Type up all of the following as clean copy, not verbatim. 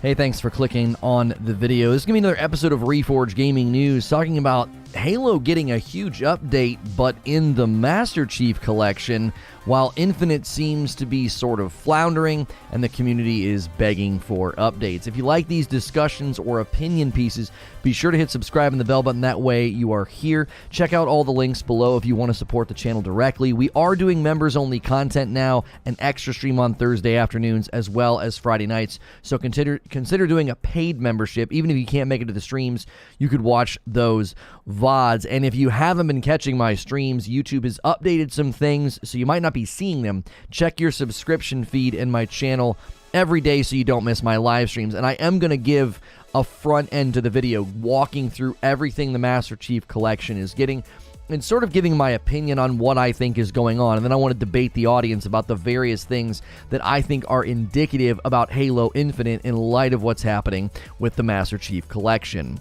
Hey, thanks for clicking on the video. This is going to be another episode of Reforge Gaming News talking about Halo getting a huge update, but in the Master Chief Collection, while Infinite seems to be sort of floundering and the community is begging for updates. If you like these discussions or opinion pieces, be sure to hit subscribe and the bell button. That way you are here. Check out all the links below if you want to support the channel directly. We are doing members-only content now, an extra stream on Thursday afternoons as well as Friday nights. So consider doing a paid membership. Even if you can't make it to the streams, you could watch those VODs. And if you haven't been catching my streams, YouTube has updated some things, so you might not be seeing them. Check your subscription feed in my channel every day so you don't miss my live streams. And I am going to give a front end to the video walking through everything the Master Chief Collection is getting and sort of giving my opinion on what I think is going on. And then I want to debate the audience about the various things that I think are indicative about Halo Infinite in light of what's happening with the Master Chief Collection.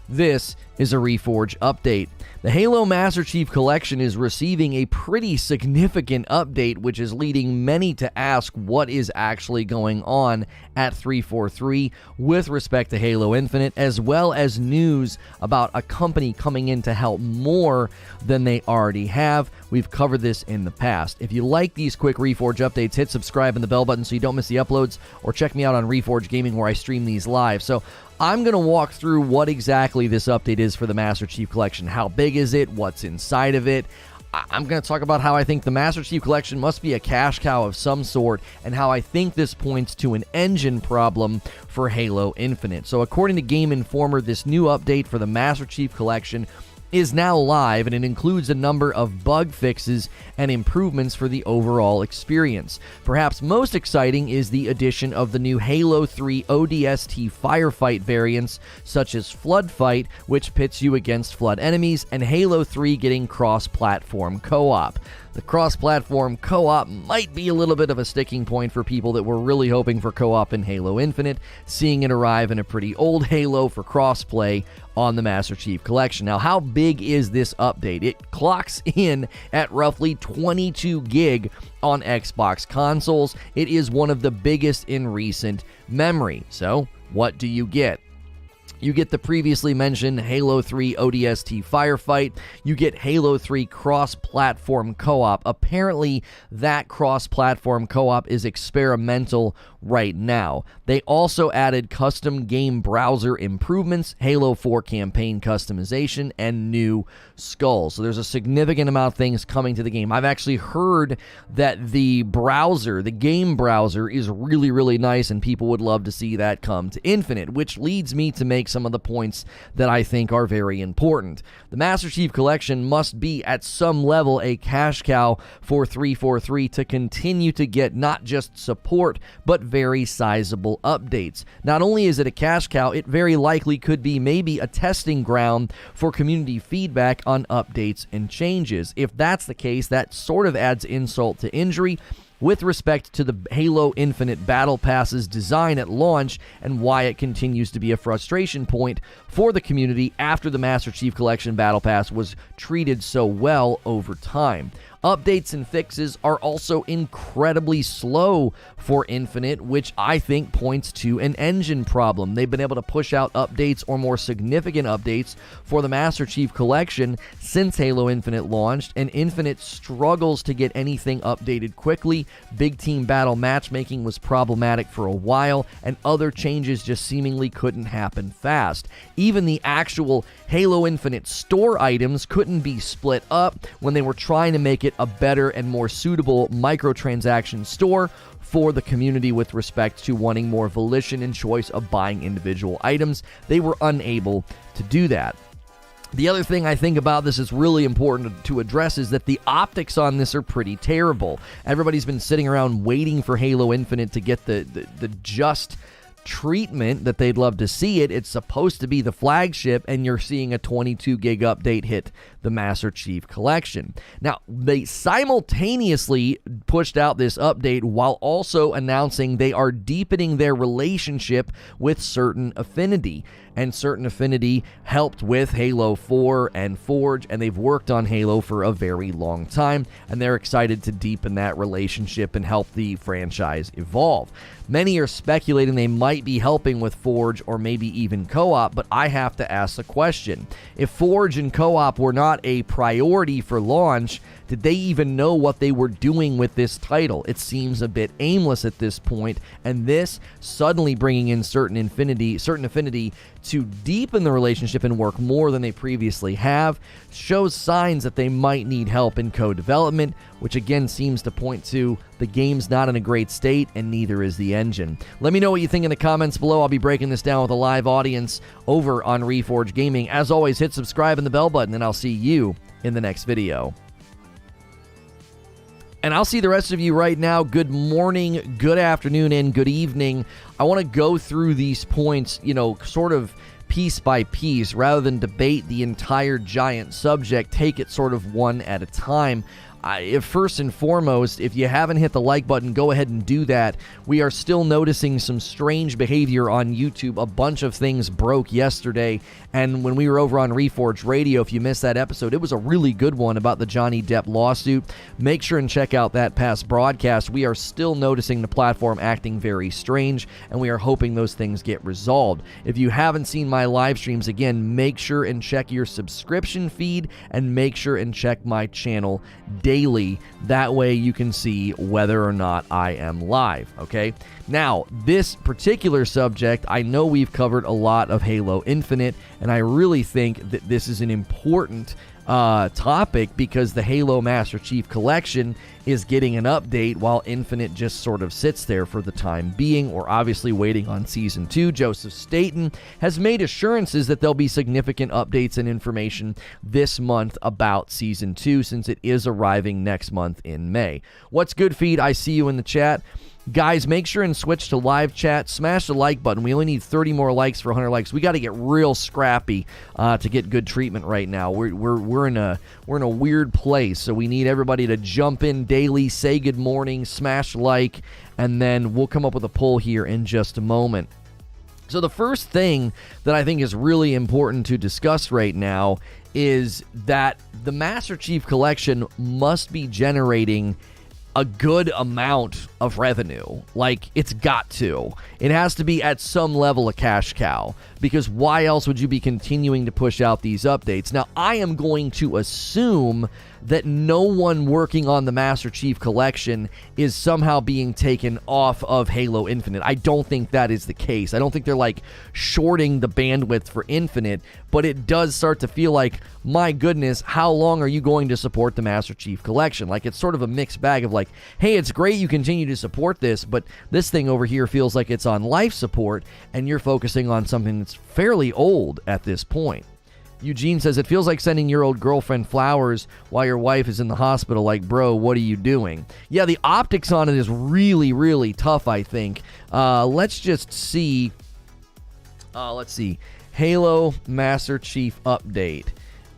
This is a Reforge update. The Halo Master Chief Collection is receiving a pretty significant update, which is leading many to ask what is actually going on at 343 with respect to Halo Infinite, as well as news about a company coming in to help more than they already have. We've covered this in the past. If you like these quick Reforge updates, hit subscribe and the bell button so you don't miss the uploads, or check me out on Reforge Gaming where I stream these live. So I'm going to walk through what exactly this update is for the Master Chief Collection. How big is it? What's inside of it? I'm going to talk about how I think the Master Chief Collection must be a cash cow of some sort, and how I think this points to an engine problem for Halo Infinite. So according to Game Informer, this new update for the Master Chief Collection is now live, and it includes a number of bug fixes and improvements for the overall experience. Perhaps most exciting is the addition of the new Halo 3 ODST firefight variants, such as Flood Fight, which pits you against Flood enemies, and Halo 3 getting cross-platform co-op. The cross-platform co-op might be a little bit of a sticking point for people that were really hoping for co-op in Halo Infinite, seeing it arrive in a pretty old Halo for crossplay on the Master Chief Collection. Now, how big is this update? It clocks in at roughly 22 gig on Xbox consoles. It is one of the biggest in recent memory. So, what do you get? You get the previously mentioned Halo 3 ODST Firefight. You get Halo 3 cross-platform co-op. Apparently, that cross-platform co-op is experimental right now. They also added custom game browser improvements, Halo 4 campaign customization, and new skulls. So there's a significant amount of things coming to the game. I've actually heard that the browser, the game browser, is really, really nice, and people would love to see that come to Infinite, which leads me to make some of the points that I think are very important. The Master Chief Collection must be at some level a cash cow for 343 to continue to get not just support, but very sizable updates. Not only is it a cash cow, it very likely could be maybe a testing ground for community feedback on updates and changes. If that's the case, that sort of adds insult to injury with respect to the Halo Infinite Battle Pass's design at launch and why it continues to be a frustration point for the community after the Master Chief Collection Battle Pass was treated so well over time. Updates and fixes are also incredibly slow for Infinite, which I think points to an engine problem. They've been able to push out updates or more significant updates for the Master Chief Collection since Halo Infinite launched, and Infinite struggles to get anything updated quickly. Big team battle matchmaking was problematic for a while, and other changes just seemingly couldn't happen fast. Even the actual Halo Infinite store items couldn't be split up when they were trying to make it a better and more suitable microtransaction store for the community with respect to wanting more volition and choice of buying individual items. They were unable to do that. The other thing I think about this is really important to address is that the optics on this are pretty terrible. Everybody's been sitting around waiting for Halo Infinite to get the just treatment that they'd love to see it. It's supposed to be the flagship, and you're seeing a 22 gig update hit the Master Chief Collection. Now, they simultaneously pushed out this update while also announcing they are deepening their relationship with Certain Affinity. and Certain Affinity helped with Halo 4 and Forge, and they've worked on Halo for a very long time, and they're excited to deepen that relationship and help the franchise evolve. Many are speculating they might be helping with Forge or maybe even co-op, but I have to ask the question. If Forge and co-op were not a priority for launch, did they even know what they were doing with this title? It seems a bit aimless at this point, and this suddenly bringing in Certain Affinity to deepen the relationship and work more than they previously have shows signs that they might need help in co-development, which again seems to point to the game's not in a great state, and neither is the engine. Let me know what you think in the comments below. I'll be breaking this down with a live audience over on Reforge Gaming. As always, hit subscribe and the bell button, and I'll see you in the next video. And I'll see the rest of you right now. Good morning, good afternoon, and good evening. I want to go through these points, sort of piece by piece, rather than debate the entire giant subject. Take it sort of one at a time. First and foremost, if you haven't hit the like button, go ahead and do that. We are still noticing some strange behavior on YouTube. A bunch of things broke yesterday, and when we were over on Reforge Radio, if you missed that episode, it was a really good one about the Johnny Depp lawsuit. Make sure and check out that past broadcast. We are still noticing the platform acting very strange, and we are hoping those things get resolved. If you haven't seen my live streams, again, make sure and check your subscription feed, and make sure and check my channel daily. That way you can see whether or not I am live, okay? Now, this particular subject, I know we've covered a lot of Halo Infinite, and I really think that this is an important topic because the Halo Master Chief Collection is getting an update while Infinite just sort of sits there for the time being. We're obviously waiting on Season 2. Joseph Staten has made assurances that there'll be significant updates and information this month about Season 2 since it is arriving next month in May. What's good, feed? I see you in the chat. Guys, make sure and switch to live chat. Smash the like button. We only need 30 more likes for 100 likes. We got to get real scrappy to get good treatment right now. We're in a weird place, so we need everybody to jump in daily, say good morning, smash like, and then we'll come up with a poll here in just a moment. So the first thing that I think is really important to discuss right now is that the Master Chief Collection must be generating a good amount of revenue. Like, it's got to. It has to be at some level a cash cow, because why else would you be continuing to push out these updates? Now, I am going to assume that no one working on the Master Chief Collection is somehow being taken off of Halo Infinite. I don't think that is the case. I don't think they're like shorting the bandwidth for Infinite, but it does start to feel like, my goodness, how long are you going to support the Master Chief Collection? Like, it's sort of a mixed bag of like, hey, it's great you continue to support this, but this thing over here feels like it's on life support, and you're focusing on something that's fairly old at this point. Eugene says, it feels like sending your old girlfriend flowers while your wife is in the hospital. Like, bro, what are you doing? Yeah, the optics on it is really, really tough, I think. Let's just see. Let's see. Halo Master Chief update.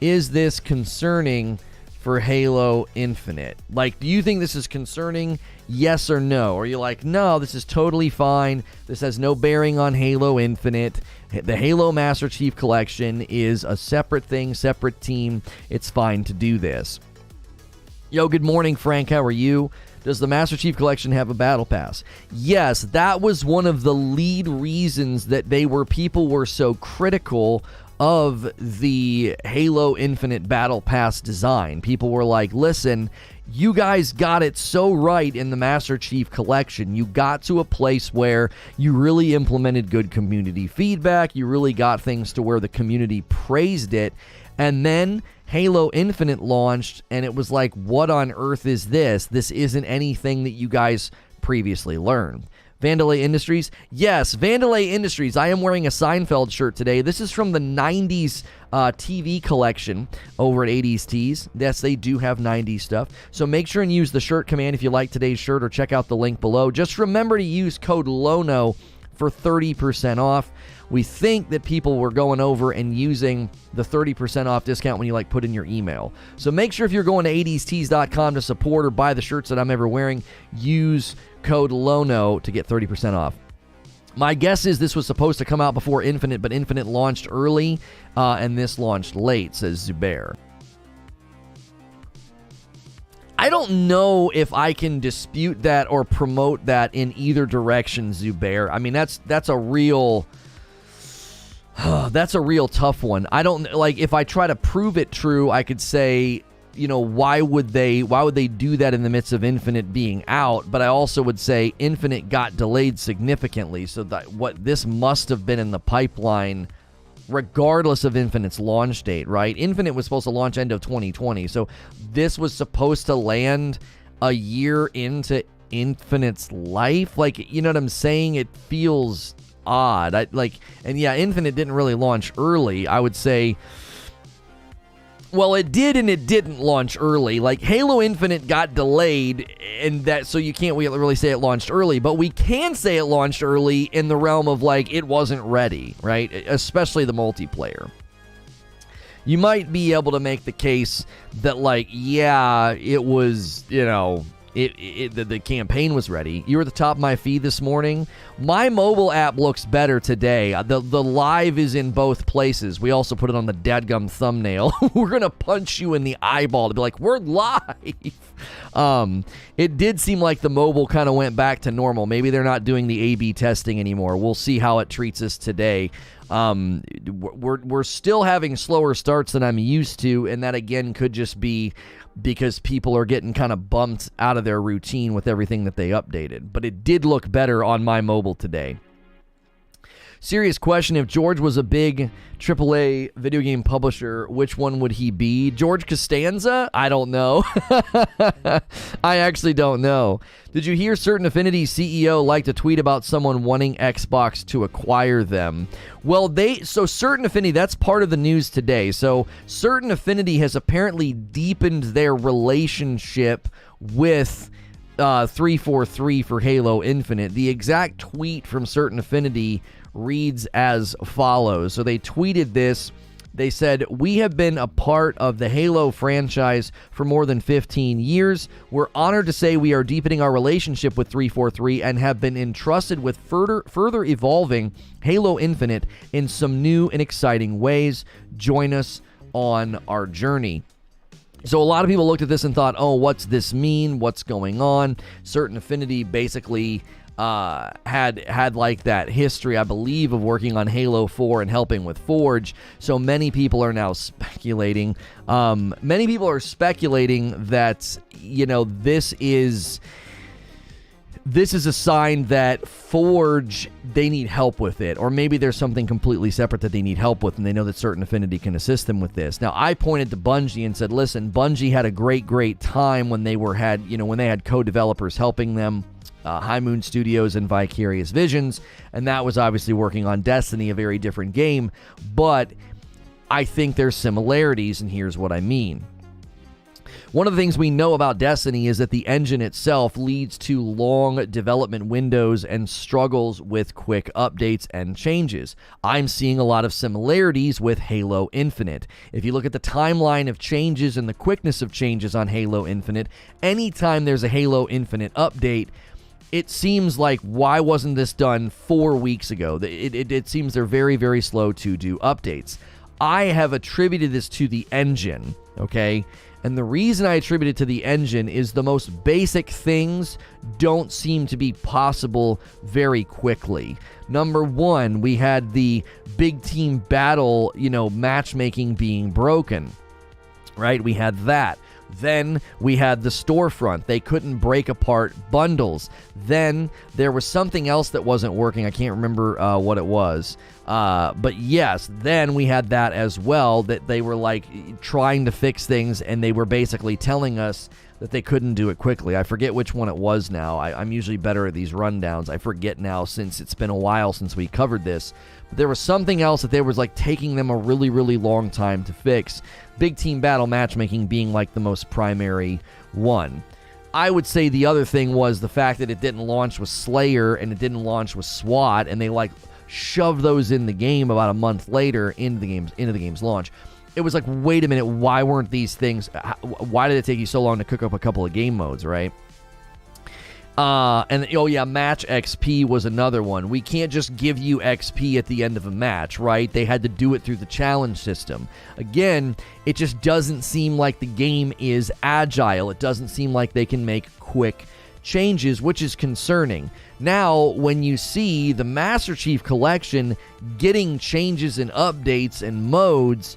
Is this concerning for Halo Infinite? Like, do you think this is concerning? Yes or no? Or are you like, no, this is totally fine. This has no bearing on Halo Infinite. The Halo Master Chief Collection is a separate thing, separate team. It's fine to do this. Yo, good morning, Frank. How are you? Does the Master Chief Collection have a battle pass? Yes, that was one of the lead reasons that people were so critical of the Halo Infinite Battle Pass design. People were like, listen, you guys got it so right in the Master Chief Collection. You got to a place where you really implemented good community feedback. You really got things to where the community praised it. And then Halo Infinite launched, and it was like, what on earth is this? This isn't anything that you guys previously learned. Vandalay Industries? Yes, Vandalay Industries. I am wearing a Seinfeld shirt today. This is from the 90s TV collection over at 80s Tees. Yes, they do have 90s stuff. So make sure and use the shirt command if you like today's shirt, or check out the link below. Just remember to use code LONO for 30% off. We think that people were going over and using the 30% off discount when you put in your email. So make sure if you're going to 80stees.com to support or buy the shirts that I'm ever wearing, use code LONO to get 30% off. My guess is this was supposed to come out before Infinite, but Infinite launched early, and this launched late, says Zubair. I don't know if I can dispute that or promote that in either direction, Zubair. I mean, that's a real that's a real tough one. I don't like, if I try to prove it true, I could say, you know, why would they do that in the midst of Infinite being out? But I also would say Infinite got delayed significantly, so that what this must have been in the pipeline regardless of Infinite's launch date, right? Infinite was supposed to launch end of 2020, so this was supposed to land a year into Infinite's life. Like, you know what I'm saying? It feels odd. And yeah, Infinite didn't really launch early. I would say, well, it did and it didn't launch early. Like, Halo Infinite got delayed, and that, so you can't really say it launched early, but we can say it launched early in the realm of, like, it wasn't ready, right? Especially the multiplayer. You might be able to make the case that, like, yeah, it was, you know, the campaign was ready. You were at the top of my feed this morning. My mobile app looks better today. The live is in both places. We also put it on the dadgum thumbnail. We're going to punch you in the eyeball to be like, we're live. It did seem like the mobile kind of went back to normal. Maybe they're not doing the A/B testing anymore. We'll see how it treats us today. We're still having slower starts than I'm used to, and that again could just be because people are getting kind of bumped out of their routine with everything that they updated. But it did look better on my mobile today. Serious question, if George was a big AAA video game publisher, which one would he be? George Costanza? I don't know. I actually don't know. Did you hear Certain Affinity CEO like to tweet about someone wanting Xbox to acquire them? Well, so Certain Affinity, that's part of the news today. So Certain Affinity has apparently deepened their relationship with 343 for Halo Infinite. The exact tweet from Certain Affinity reads as follows. So they tweeted this. They said, "We have been a part of the Halo franchise for more than 15 years. We're honored to say we are deepening our relationship with 343 and have been entrusted with further evolving Halo Infinite in some new and exciting ways. Join us on our journey." So a lot of people looked at this and thought, oh, what's this mean? What's going on? Certain Affinity basically had like that history, I believe, of working on Halo 4 and helping with Forge. So many people are now speculating. Many people are speculating that, you know, this is a sign that Forge, they need help with it, or maybe there's something completely separate that they need help with, and they know that Certain Affinity can assist them with this. Now, I pointed to Bungie and said, listen, Bungie had a great time when they had co-developers helping them. High Moon Studios and Vicarious Visions, and that was obviously working on Destiny, a very different game, but I think there's similarities, and here's what I mean. One of the things we know about Destiny is that the engine itself leads to long development windows and struggles with quick updates and changes. I'm seeing a lot of similarities with Halo Infinite. If you look at the timeline of changes and the quickness of changes on Halo Infinite, anytime there's a Halo Infinite update, it seems like, why wasn't this done 4 weeks ago? It seems they're very, very slow to do updates. I have attributed this to the engine, okay? And the reason I attribute it to the engine is the most basic things don't seem to be possible very quickly. Number one, we had the big team battle, matchmaking being broken, right? We had that. Then we had the storefront. They couldn't break apart bundles. Then there was something else that wasn't working. I can't remember what it was. But yes, then we had that as well, that they were like trying to fix things, and they were basically telling us that they couldn't do it quickly. I forget which one it was now. I'm usually better at these rundowns. I forget now since it's been a while since we covered this. But there was something else that they was like taking them a really, really long time to fix. Big team battle matchmaking being like the most primary one. I would say the other thing was the fact that it didn't launch with Slayer and it didn't launch with SWAT, and they like shoved those in the game about a month later into the game's launch. It was like, wait a minute, why weren't these things? Why did it take you so long to cook up a couple of game modes, right? And oh yeah, match XP was another one. We can't just give you XP at the end of a match, right? They had to do it through the challenge system. Again, it just doesn't seem like the game is agile. It doesn't seem like they can make quick changes, which is concerning. Now, when you see the Master Chief Collection getting changes and updates and modes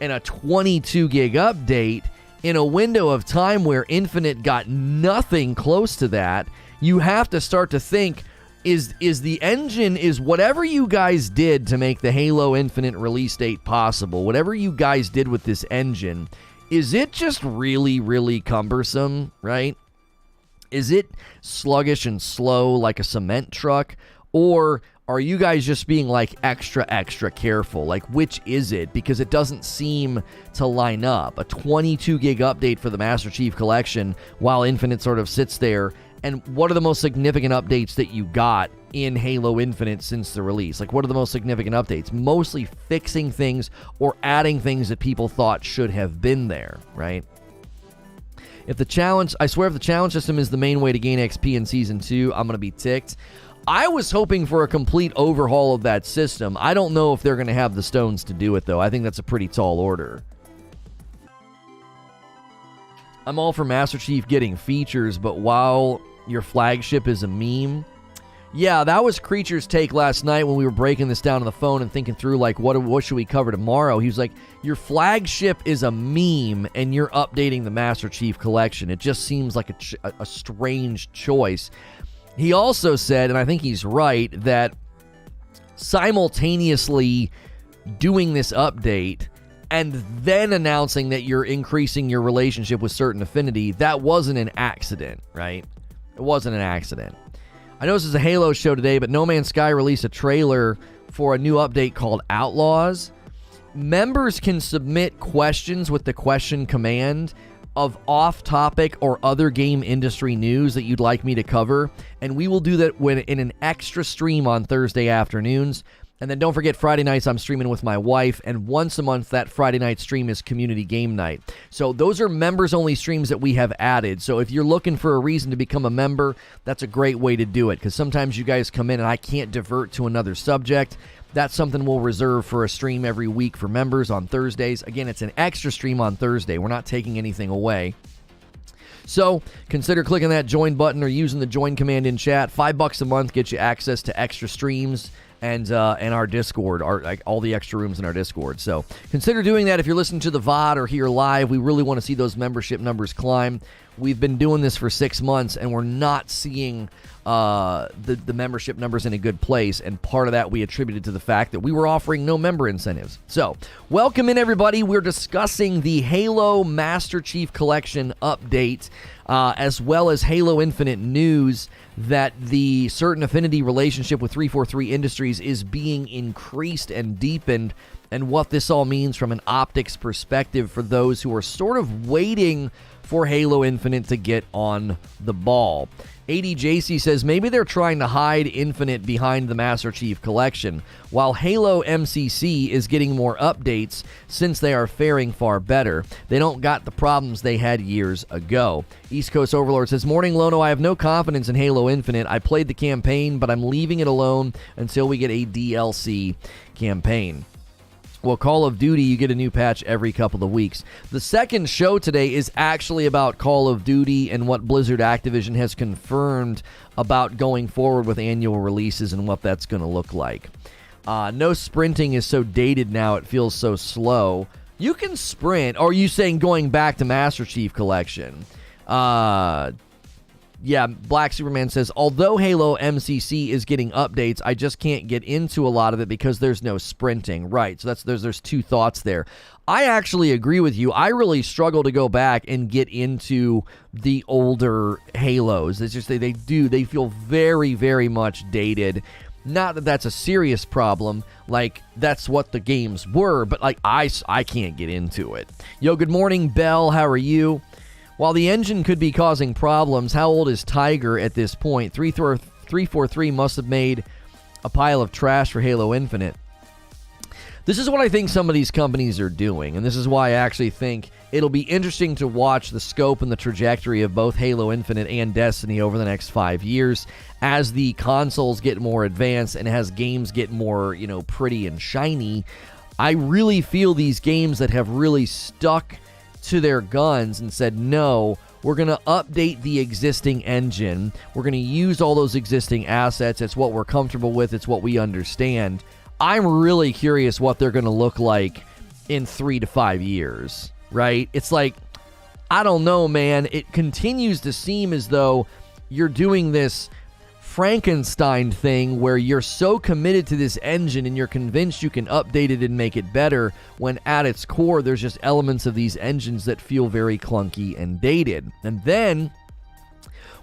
and a 22 gig update in a window of time where Infinite got nothing close to that, you have to start to think, is the engine, is whatever you guys did to make the Halo Infinite release date possible, whatever you guys did with this engine, is it just really, really cumbersome, right? Is it sluggish and slow like a cement truck? Or are you guys just being like extra careful? Like, which is it? Because it doesn't seem to line up. A 22 gig update for the Master Chief Collection while Infinite sort of sits there. And what are the most significant updates that you got in Halo Infinite since the release? Like, what are the most significant updates? Mostly fixing things or adding things that people thought should have been there, right? If the challenge system is the main way to gain XP in Season 2, I'm going to be ticked. I was hoping for a complete overhaul of that system. I don't know if they're going to have the stones to do it, though. I think that's a pretty tall order. I'm all for Master Chief getting features, but while your flagship is a meme... Yeah, that was Creature's take last night when we were breaking this down on the phone and thinking through, like, what should we cover tomorrow? He was like, your flagship is a meme, and you're updating the Master Chief Collection. It just seems like a strange choice. He also said, and I think he's right, that simultaneously doing this update and then announcing that you're increasing your relationship with Certain Affinity, that wasn't an accident, right? It wasn't an accident. I know this is a Halo show today, but No Man's Sky released a trailer for a new update called Outlaws. Members can submit questions with the question command of off-topic or other game industry news that you'd like me to cover, and we will do that in an extra stream on Thursday afternoons. And then don't forget, Friday nights I'm streaming with my wife, and once a month that Friday night stream is community game night. So those are members-only streams that we have added. So if you're looking for a reason to become a member, that's a great way to do it, because sometimes you guys come in and I can't divert to another subject. That's something we'll reserve for a stream every week for members on Thursdays. Again, it's an extra stream on Thursday. We're not taking anything away. So consider clicking that join button or using the join command in chat. $5 a month gets you access to extra streams and our Discord, all the extra rooms in our Discord. So consider doing that if you're listening to the VOD or here live. We really want to see those membership numbers climb. We've been doing this for 6 months, and we're not seeing the membership numbers in a good place, and part of that we attributed to the fact that we were offering no member incentives. So, welcome in, everybody. We're discussing the Halo Master Chief Collection update, as well as Halo Infinite news that the Certain Affinity relationship with 343 Industries is being increased and deepened, and what this all means from an optics perspective for those who are sort of waiting for Halo Infinite to get on the ball. ADJC says maybe they're trying to hide Infinite behind the Master Chief Collection, while Halo MCC is getting more updates since they are faring far better. They don't got the problems they had years ago. East Coast Overlord says, Morning Lono, I have no confidence in Halo Infinite. I played the campaign, but I'm leaving it alone until we get a DLC campaign. Well, Call of Duty, you get a new patch every couple of weeks. The second show today is actually about Call of Duty and what Blizzard Activision has confirmed about going forward with annual releases and what that's going to look like. No sprinting is so dated now, it feels so slow. You can sprint. Or are you saying going back to Master Chief Collection? Yeah, Black Superman says, although Halo MCC is getting updates, I just can't get into a lot of it because there's no sprinting. Right, so there's two thoughts there. I actually agree with you. I really struggle to go back and get into the older Halos. It's just they feel very, very much dated. Not that that's a serious problem, like that's what the games were, but like I can't get into it. Yo, good morning, Bell. How are you? While the engine could be causing problems, how old is Tiger at this point? 343 must have made a pile of trash for Halo Infinite. This is what I think some of these companies are doing, and this is why I actually think it'll be interesting to watch the scope and the trajectory of both Halo Infinite and Destiny over the next 5 years as the consoles get more advanced and as games get more, pretty and shiny. I really feel these games that have really stuck to their guns and said, no, we're going to update the existing engine. We're going to use all those existing assets. It's what we're comfortable with. It's what we understand. I'm really curious what they're going to look like in 3 to 5 years, right? It's like, I don't know, man. It continues to seem as though you're doing this Frankenstein thing where you're so committed to this engine and you're convinced you can update it and make it better, when at its core, there's just elements of these engines that feel very clunky and dated. And then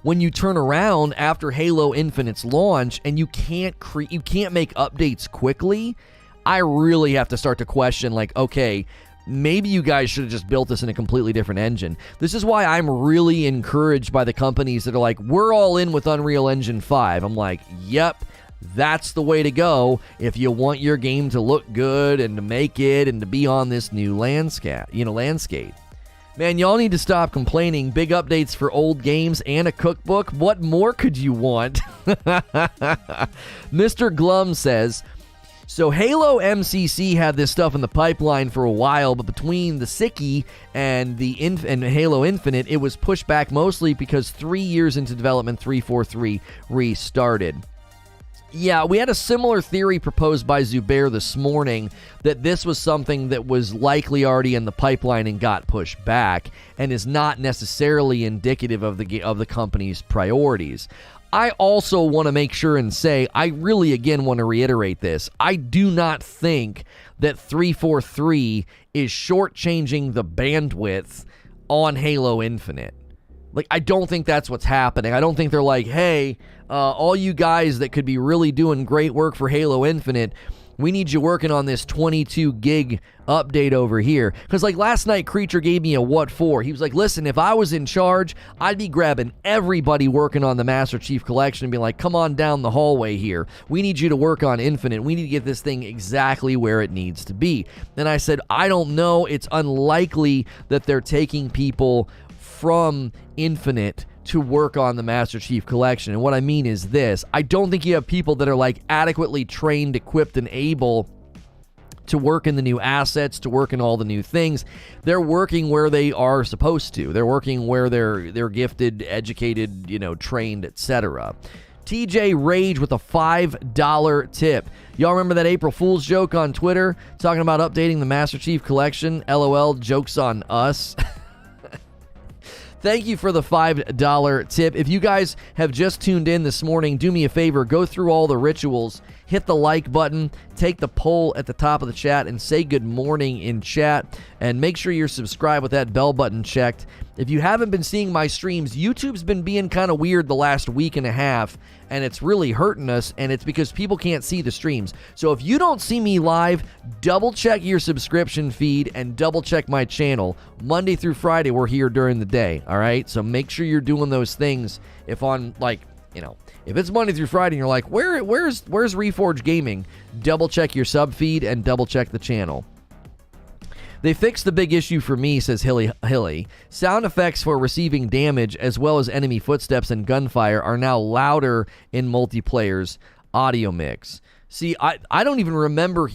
when you turn around after Halo Infinite's launch and you can't make updates quickly, I really have to start to question, like, okay, maybe you guys should have just built this in a completely different engine. This is why I'm really encouraged by the companies that are like, we're all in with Unreal Engine 5. I'm like, yep, that's the way to go if you want your game to look good and to make it and to be on this new landscape. Man, y'all need to stop complaining. Big updates for old games and a cookbook. What more could you want? Mr. Glum says, so Halo MCC had this stuff in the pipeline for a while, but between the Sickie and and Halo Infinite, it was pushed back mostly because 3 years into development, 343 restarted. Yeah, we had a similar theory proposed by Zubair this morning that this was something that was likely already in the pipeline and got pushed back and is not necessarily indicative of the company's priorities. I also want to make sure and say, I really, again, want to reiterate this. I do not think that 343 is shortchanging the bandwidth on Halo Infinite. Like, I don't think that's what's happening. I don't think they're like, hey, all you guys that could be really doing great work for Halo Infinite, we need you working on this 22 gig update over here. Because like last night, Creature gave me a what for. He was like, listen, if I was in charge, I'd be grabbing everybody working on the Master Chief Collection and being like, come on down the hallway here. We need you to work on Infinite. We need to get this thing exactly where it needs to be. And I said, I don't know. It's unlikely that they're taking people from Infinite to work on the Master Chief Collection. And what I mean is this. I don't think you have people that are like adequately trained, equipped, and able to work in the new assets, to work in all the new things. They're working where they are supposed to. They're working where they're gifted, educated, trained, etc. TJ Rage with a $5 tip. Y'all remember that April Fool's joke on Twitter talking about updating the Master Chief Collection? LOL, joke's on us. Thank you for the $5 tip. If you guys have just tuned in this morning, do me a favor, go through all the rituals, hit the like button, take the poll at the top of the chat, and say good morning in chat, and make sure you're subscribed with that bell button checked. If you haven't been seeing my streams, YouTube's been being kind of weird the last week and a half, and it's really hurting us, and it's because people can't see the streams. So if you don't see me live, double check your subscription feed and double check my channel. Monday through Friday, we're here during the day, all right? So make sure you're doing those things. If on, if it's Monday through Friday and you're like, where's Reforge Gaming? Double check your sub feed and double check the channel. They fixed the big issue for me, says Hilly. Sound effects for receiving damage as well as enemy footsteps and gunfire are now louder in multiplayer's audio mix. See, I don't even remember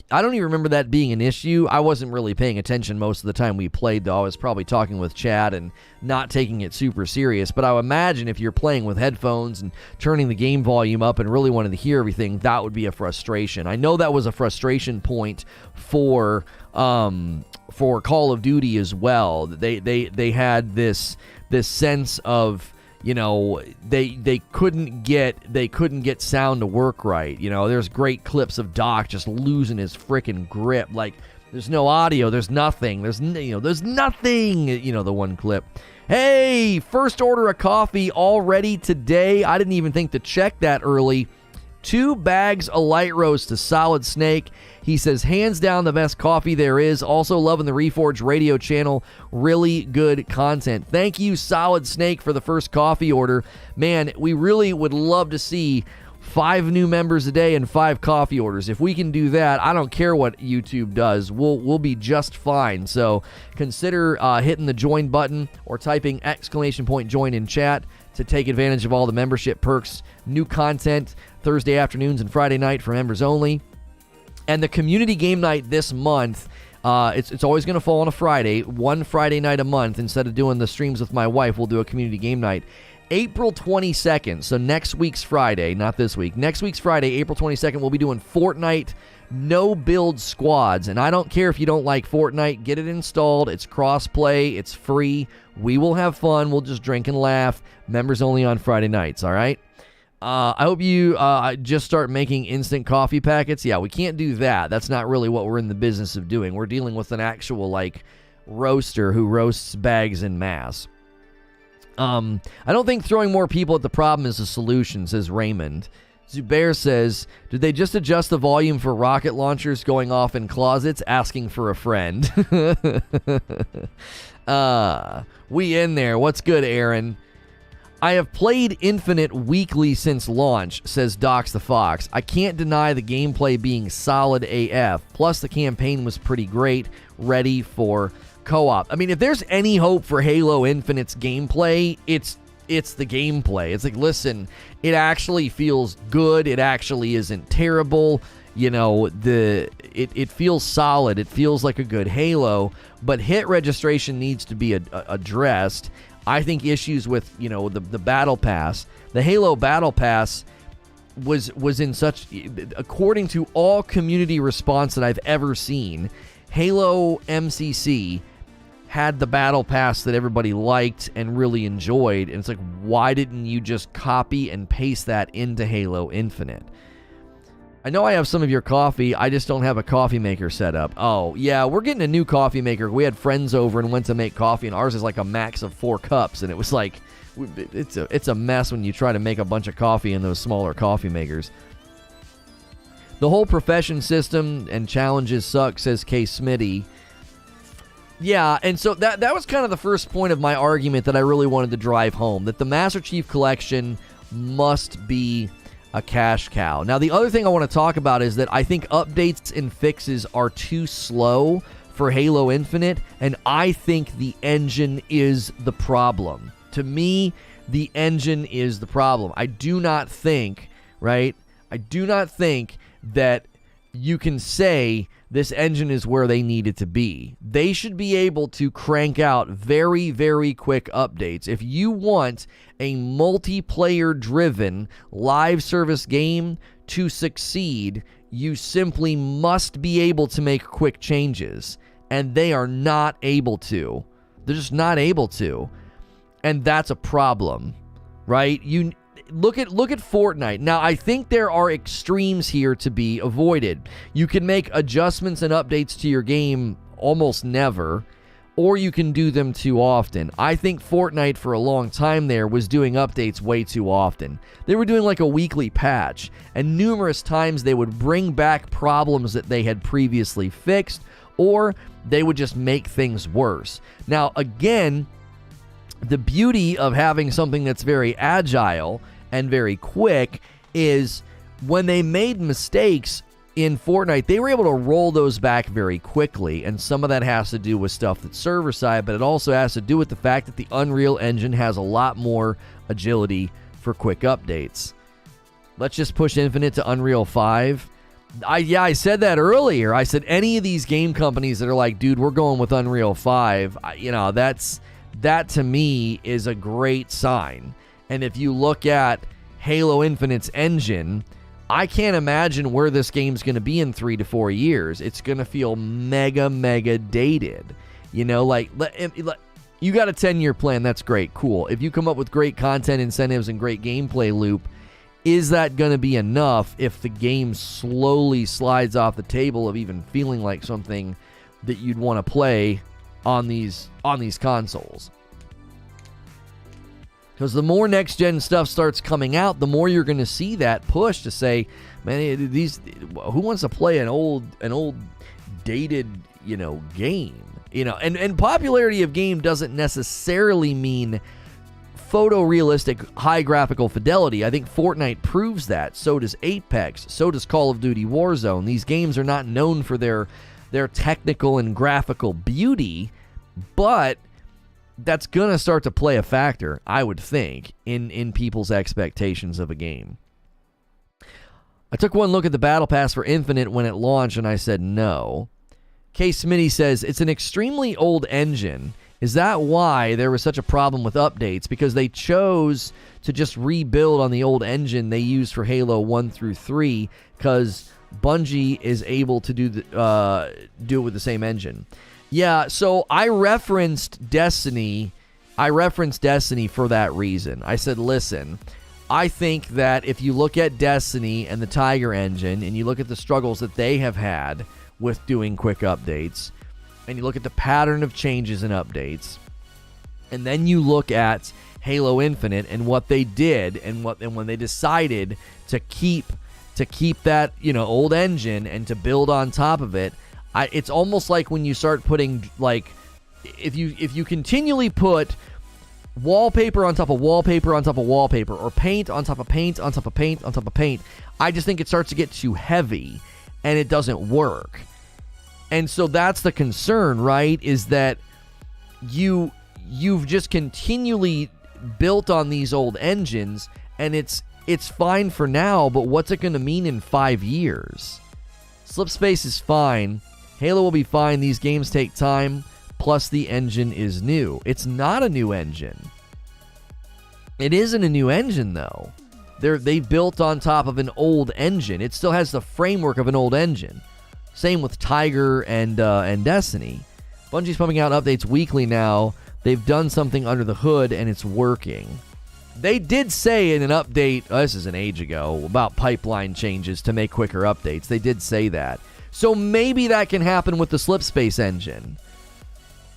that being an issue. I wasn't really paying attention most of the time we played, though. I was probably talking with Chad and not taking it super serious. But I would imagine if you're playing with headphones and turning the game volume up and really wanting to hear everything, that would be a frustration. I know that was a frustration point for Call of Duty as well. They had this sense of, they couldn't get sound to work right. There's great clips of Doc just losing his freaking grip. Like, there's no audio, there's nothing. There's nothing, the one clip. Hey, first order of coffee already today. I didn't even think to check that early. 2 bags of light roast to Solid Snake. He says, hands down the best coffee there is. Also loving the Reforge radio channel. Really good content. Thank you, Solid Snake, for the first coffee order. Man, we really would love to see 5 new members a day and 5 coffee orders. If we can do that, I don't care what YouTube does. We'll be just fine. So consider hitting the join button or typing !join in chat to take advantage of all the membership perks. New content Thursday afternoons and Friday night for members only. And the community game night this month, it's always going to fall on a Friday, one Friday night a month. Instead of doing the streams with my wife, we'll do a community game night. April 22nd, so next week's Friday, not this week. Next week's Friday, April 22nd, we'll be doing Fortnite no-build squads. And I don't care if you don't like Fortnite, get it installed. It's cross-play, it's free. We will have fun. We'll just drink and laugh. Members only on Friday nights, all right? I hope you just start making instant coffee packets. Yeah, we can't do that. That's not really what we're in the business of doing. We're dealing with an actual, like, roaster who roasts bags en masse. I don't think throwing more people at the problem is a solution, says Raymond. Zubair says, did they just adjust the volume for rocket launchers going off in closets? Asking for a friend. We in there. What's good, Aaron? I have played Infinite weekly since launch, says Docs the Fox. I can't deny the gameplay being solid AF. Plus, the campaign was pretty great, ready for co-op. I mean, if there's any hope for Halo Infinite's gameplay, it's the gameplay. It's like, listen, it actually feels good. It actually isn't terrible. You know, it feels solid. It feels like a good Halo, but hit registration needs to be addressed. I think issues with, you know, the battle pass, the Halo battle pass was in such, according to all community response that I've ever seen, Halo MCC had the battle pass that everybody liked and really enjoyed. And it's like, why didn't you just copy and paste that into Halo Infinite? I know I have some of your coffee. I just don't have a coffee maker set up. Oh, yeah, we're getting a new coffee maker. We had friends over and went to make coffee, and ours is like a max of 4 cups. And it was like, it's a mess when you try to make a bunch of coffee in those smaller coffee makers. The whole profession system and challenges suck, says K. Smitty. Yeah, and so that was kind of the first point of my argument that I really wanted to drive home, that the Master Chief Collection must be a cash cow. Now, the other thing I want to talk about is that I think updates and fixes are too slow for Halo Infinite, and I think the engine is the problem. To me, the engine is the problem. I do not think that you can say this engine is where they need it to be. They should be able to crank out very, very quick updates. If you want a multiplayer-driven live service game to succeed, you simply must be able to make quick changes. And they are not able to. They're just not able to. And that's a problem, right? You look at Fortnite. Now, I think there are extremes here to be avoided. You can make adjustments and updates to your game almost never, or you can do them too often. I think Fortnite for a long time there was doing updates way too often. They were doing like a weekly patch, and numerous times they would bring back problems that they had previously fixed, or they would just make things worse. Now, again, the beauty of having something that's very agile and very quick is when they made mistakes in Fortnite, they were able to roll those back very quickly, and some of that has to do with stuff that's server side, but it also has to do with the fact that the Unreal Engine has a lot more agility for quick updates. Let's just push Infinite to Unreal 5. I said that earlier. I said any of these game companies that are like, dude, we're going with Unreal 5, that to me is a great sign. And if you look at Halo Infinite's engine, I can't imagine where this game's going to be in 3 to 4 years. It's going to feel mega dated. You know, like you got a 10-year plan. That's great. Cool. If you come up with great content incentives and great gameplay loop, is that going to be enough if the game slowly slides off the table of even feeling like something that you'd want to play on these consoles? Because the more next-gen stuff starts coming out, the more you're going to see that push to say, man, who wants to play an old dated, game? And popularity of game doesn't necessarily mean photorealistic high graphical fidelity. I think Fortnite proves that. So does Apex. So does Call of Duty Warzone. These games are not known for their technical and graphical beauty, but that's going to start to play a factor, I would think, in people's expectations of a game. I took one look at the Battle Pass for Infinite when it launched, and I said no. K. Smitty says, it's an extremely old engine. Is that why there was such a problem with updates? Because they chose to just rebuild on the old engine they used for Halo 1 through 3, because Bungie is able to do it with the same engine. Yeah, so I referenced Destiny. I referenced Destiny for that reason. I said, listen, I think that if you look at Destiny and the Tiger engine, and you look at the struggles that they have had with doing quick updates, and you look at the pattern of changes and updates, and then you look at Halo Infinite and what they did, and when they decided to keep that, old engine and to build on top of it, it's almost like when you start putting, like, if you continually put wallpaper on top of wallpaper on top of wallpaper, or paint on top of paint on top of paint on top of paint, I just think it starts to get too heavy and it doesn't work. And so that's the concern, right? Is that you've just continually built on these old engines, and it's fine for now, but what's it going to mean in 5 years? Slipspace is fine. Halo will be fine. These games take time. Plus, the engine is new. It's not a new engine. It isn't a new engine, though. They built on top of an old engine. It still has the framework of an old engine. Same with Tiger and Destiny. Bungie's pumping out updates weekly now. They've done something under the hood, and it's working. They did say in an update, this is an age ago, about pipeline changes to make quicker updates. They did say that. So maybe that can happen with the Slipspace engine.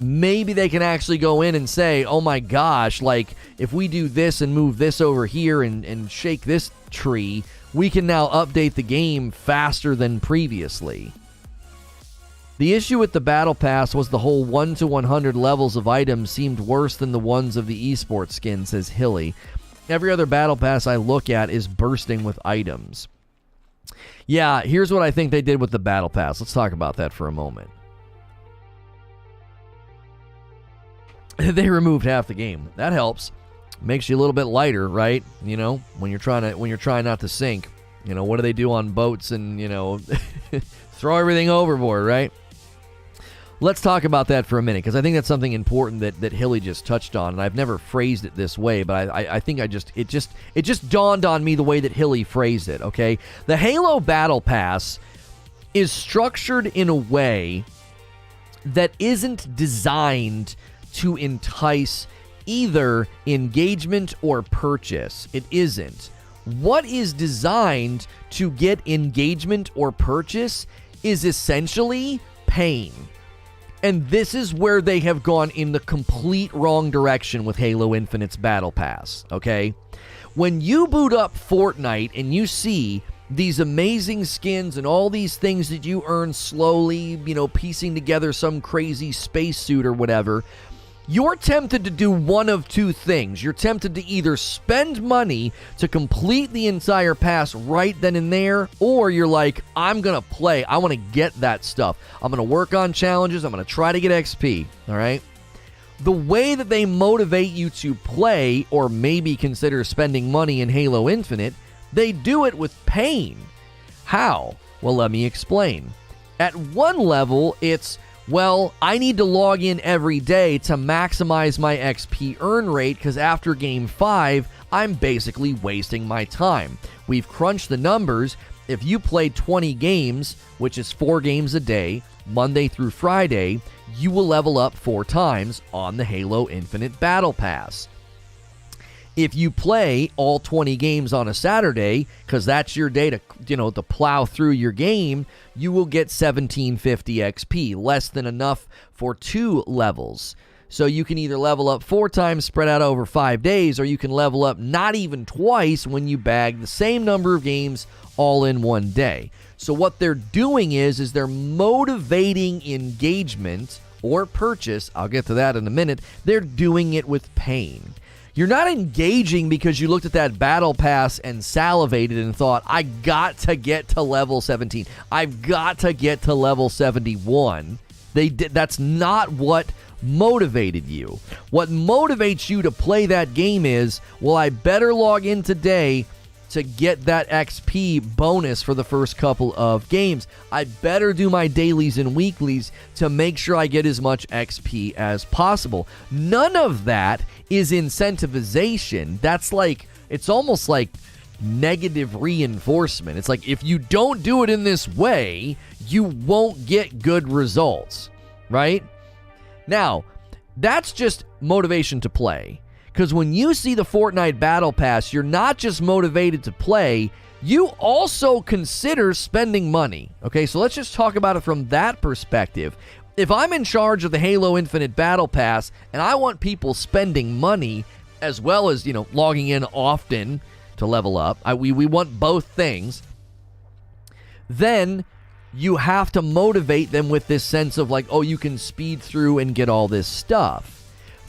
Maybe they can actually go in and say, oh my gosh, like, if we do this and move this over here and shake this tree, we can now update the game faster than previously. The issue with the Battle Pass was the whole 1 to 100 levels of items seemed worse than the ones of the esports skin, says Hilly. Every other Battle Pass I look at is bursting with items. Yeah, here's what I think they did with the Battle Pass. Let's talk about that for a moment. They removed half the game. That helps. Makes you a little bit lighter, right? When you're trying not to sink. What do they do on boats and, throw everything overboard, right? Let's talk about that for a minute, because I think that's something important that Hilly just touched on, and I've never phrased it this way, but I think it just dawned on me the way that Hilly phrased it, okay? The Halo Battle Pass is structured in a way that isn't designed to entice either engagement or purchase. It isn't. What is designed to get engagement or purchase is essentially pain. And this is where they have gone in the complete wrong direction with Halo Infinite's Battle Pass, okay? When you boot up Fortnite and you see these amazing skins and all these things that you earn slowly, piecing together some crazy spacesuit or whatever, you're tempted to do one of two things. You're tempted to either spend money to complete the entire pass right then and there, or you're like, I'm going to play. I want to get that stuff. I'm going to work on challenges. I'm going to try to get XP, all right? The way that they motivate you to play, or maybe consider spending money in Halo Infinite, they do it with pain. How? Well, let me explain. At one level, it's, well, I need to log in every day to maximize my XP earn rate, because after Game 5, I'm basically wasting my time. We've crunched the numbers. If you played 20 games, which is 4 games a day, Monday through Friday, you will level up 4 times on the Halo Infinite Battle Pass. If you play all 20 games on a Saturday, because that's your day to, to plow through your game, you will get 1750 XP, less than enough for 2 levels. So you can either level up 4 times spread out over 5 days, or you can level up not even twice when you bag the same number of games all in one day. So what they're doing is they're motivating engagement or purchase. I'll get to that in a minute. They're doing it with pain. You're not engaging because you looked at that battle pass and salivated and thought, I got to get to level 17. I've got to get to level 71. That's not what motivated you. What motivates you to play that game is, well, I better log in today to get that XP bonus for the first couple of games. I better do my dailies and weeklies to make sure I get as much XP as possible. None of that is incentivization. That's like, it's almost like negative reinforcement. It's like, if you don't do it in this way, you won't get good results, right? Now, that's just motivation to play. Because when you see the Fortnite Battle Pass, you're not just motivated to play, you also consider spending money. Okay, so let's just talk about it from that perspective. If I'm in charge of the Halo Infinite Battle Pass and I want people spending money as well as, logging in often to level up, we want both things, then you have to motivate them with this sense of like, oh, you can speed through and get all this stuff.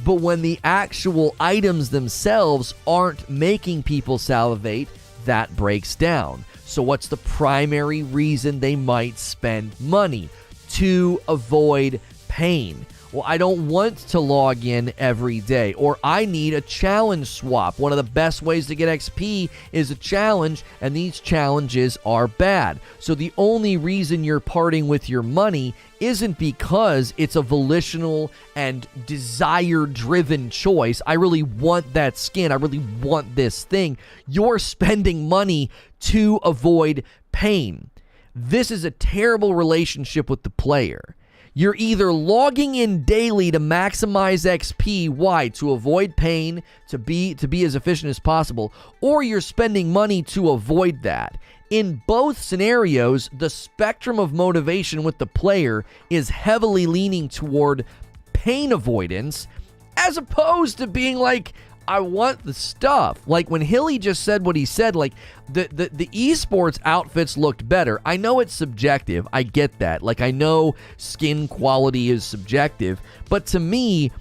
But when the actual items themselves aren't making people salivate, that breaks down. So what's the primary reason they might spend money? To avoid pain. Well, I don't want to log in every day, or I need a challenge swap. One of the best ways to get XP is a challenge, and these challenges are bad. So the only reason you're parting with your money isn't because it's a volitional and desire-driven choice. I really want that skin. I really want this thing. You're spending money to avoid pain. This is a terrible relationship with the player. You're either logging in daily to maximize XP, why? To avoid pain, to be as efficient as possible, or you're spending money to avoid that. In both scenarios, the spectrum of motivation with the player is heavily leaning toward pain avoidance, as opposed to being like, I want the stuff. Like when Hilly just said what he said, like the esports outfits looked better. I know it's subjective. I get that. Like I know skin quality is subjective, but to me,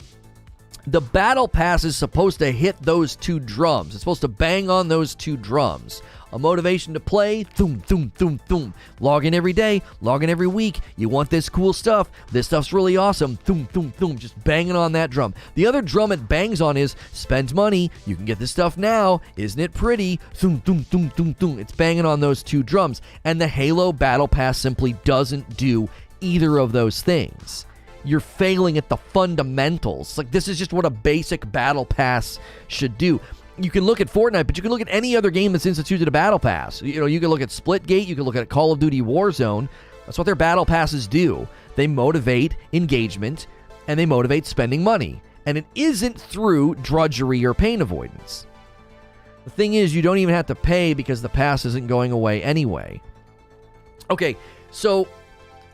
the battle pass is supposed to hit those two drums. It's supposed to bang on those two drums. A motivation to play, thoom, thoom, thoom, thoom. Log in every day, log in every week. You want this cool stuff. This stuff's really awesome. Thoom, thoom, thoom. Just banging on that drum. The other drum it bangs on is spend money. You can get this stuff now. Isn't it pretty? Thoom, thoom, thoom, thoom, thoom. It's banging on those two drums. And the Halo Battle Pass simply doesn't do either of those things. You're failing at the fundamentals. Like, this is just what a basic battle pass should do. You can look at Fortnite, but you can look at any other game that's instituted a battle pass. You can look at Splitgate, you can look at Call of Duty Warzone. That's what their battle passes do. They motivate engagement, and they motivate spending money. And it isn't through drudgery or pain avoidance. The thing is, you don't even have to pay because the pass isn't going away anyway. Okay, so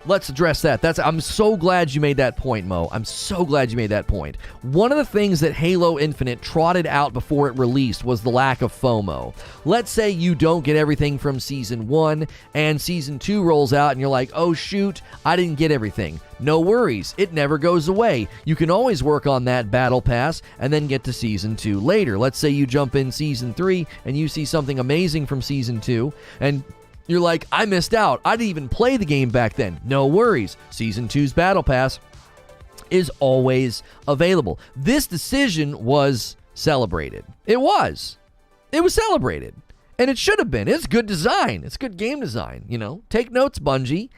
let's address that. I'm so glad you made that point, Mo. I'm so glad you made that point. One of the things that Halo Infinite trotted out before it released was the lack of FOMO. Let's say you don't get everything from Season 1, and Season 2 rolls out, and you're like, oh shoot, I didn't get everything. No worries, it never goes away. You can always work on that Battle Pass, and then get to Season 2 later. Let's say you jump in Season 3, and you see something amazing from Season 2, and you're like, I missed out. I didn't even play the game back then. No worries. Season 2's Battle Pass is always available. This decision was celebrated. It was celebrated. And it should have been. It's good design. It's good game design. Take notes, Bungie.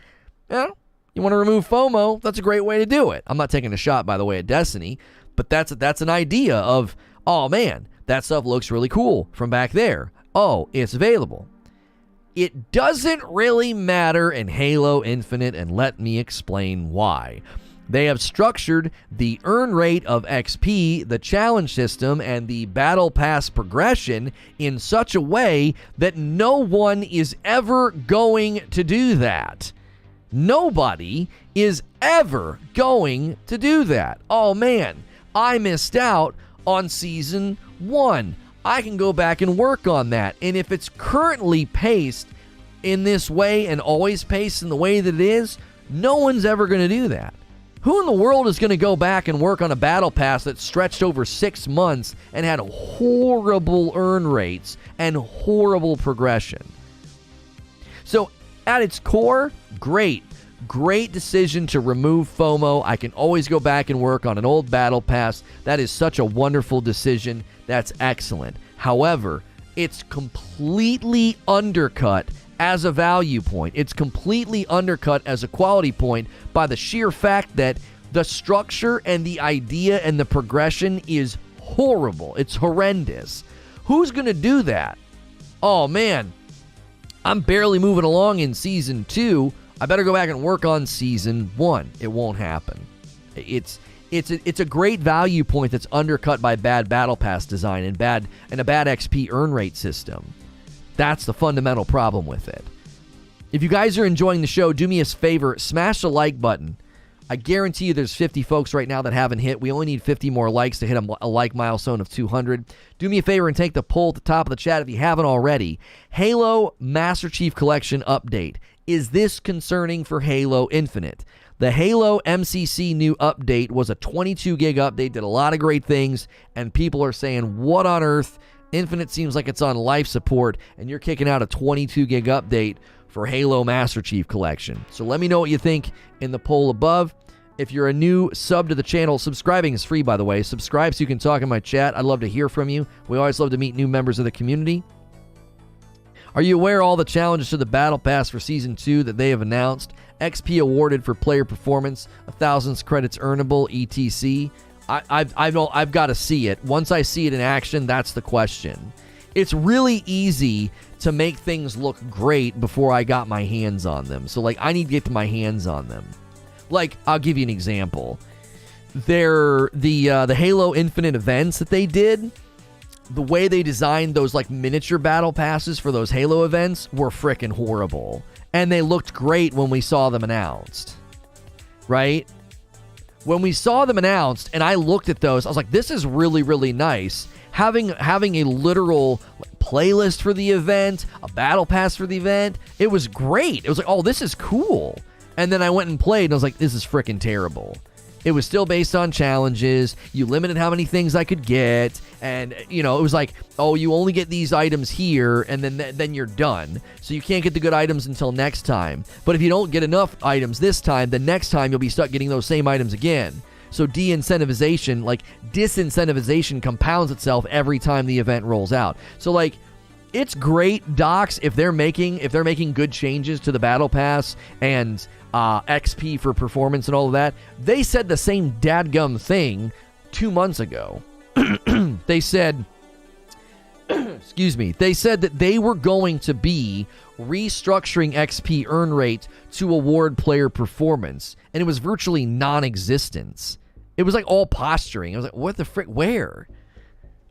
You want to remove FOMO? That's a great way to do it. I'm not taking a shot, by the way, at Destiny, but that's an idea of, oh man, that stuff looks really cool from back there. Oh, it's available. It doesn't really matter in Halo Infinite, and let me explain why. They have structured the earn rate of XP, the challenge system, and the battle pass progression in such a way that no one is ever going to do that. Nobody is ever going to do that. Oh man, I missed out on Season 1. I can go back and work on that. And if it's currently paced in this way and always paced in the way that it is, no one's ever going to do that. Who in the world is going to go back and work on a battle pass that stretched over 6 months and had horrible earn rates and horrible progression? So at its core, great decision to remove FOMO. I can always go back and work on an old battle pass. That is such a wonderful decision. That's excellent. However, it's completely undercut as a value point. It's completely undercut as a quality point by the sheer fact that the structure and the idea and the progression is horrible. It's horrendous. Who's going to do that? Oh, man. I'm barely moving along in Season 2. I better go back and work on Season 1. It won't happen. It's a great value point that's undercut by bad Battle Pass design and a bad XP earn rate system. That's the fundamental problem with it. If you guys are enjoying the show, do me a favor, smash the like button. I guarantee you there's 50 folks right now that haven't hit. We only need 50 more likes to hit a like milestone of 200. Do me a favor and take the poll at the top of the chat if you haven't already. Halo Master Chief Collection update. Is this concerning for Halo Infinite? The Halo MCC new update was a 22 gig update, did a lot of great things, and people are saying, what on earth? Infinite seems like it's on life support, and you're kicking out a 22 gig update for Halo Master Chief Collection. So let me know what you think in the poll above. If you're a new sub to the channel, subscribing is free, by the way. Subscribe so you can talk in my chat. I'd love to hear from you. We always love to meet new members of the community. Are you aware of all the challenges to the Battle Pass for Season 2 that they have announced? XP awarded for player performance, 1,000 credits earnable, etc. I've got to see it. Once I see it in action, that's the question. It's really easy to make things look great before I got my hands on them. So, I need to get my hands on them. I'll give you an example. The Halo Infinite events that they did, the way they designed those, miniature battle passes for those Halo events were frickin' horrible. And they looked great when we saw them announced. Right? When we saw them announced and I looked at those, I was like, this is really, really nice. Having a literal playlist for the event, a battle pass for the event, it was great. It was like, oh, this is cool. And then I went and played and I was like, this is freaking terrible. It was still based on challenges. You limited how many things I could get. And, it was like, oh, you only get these items here, and then you're done. So you can't get the good items until next time. But if you don't get enough items this time, the next time you'll be stuck getting those same items again. So disincentivization compounds itself every time the event rolls out. So, it's great, docs, if they're making good changes to the Battle Pass and XP for performance and all of that. They said the same dadgum thing 2 months ago. They said, they said that they were going to be restructuring XP earn rate to award player performance, and it was virtually non-existent. It was all posturing. I was like, what the frick? Where?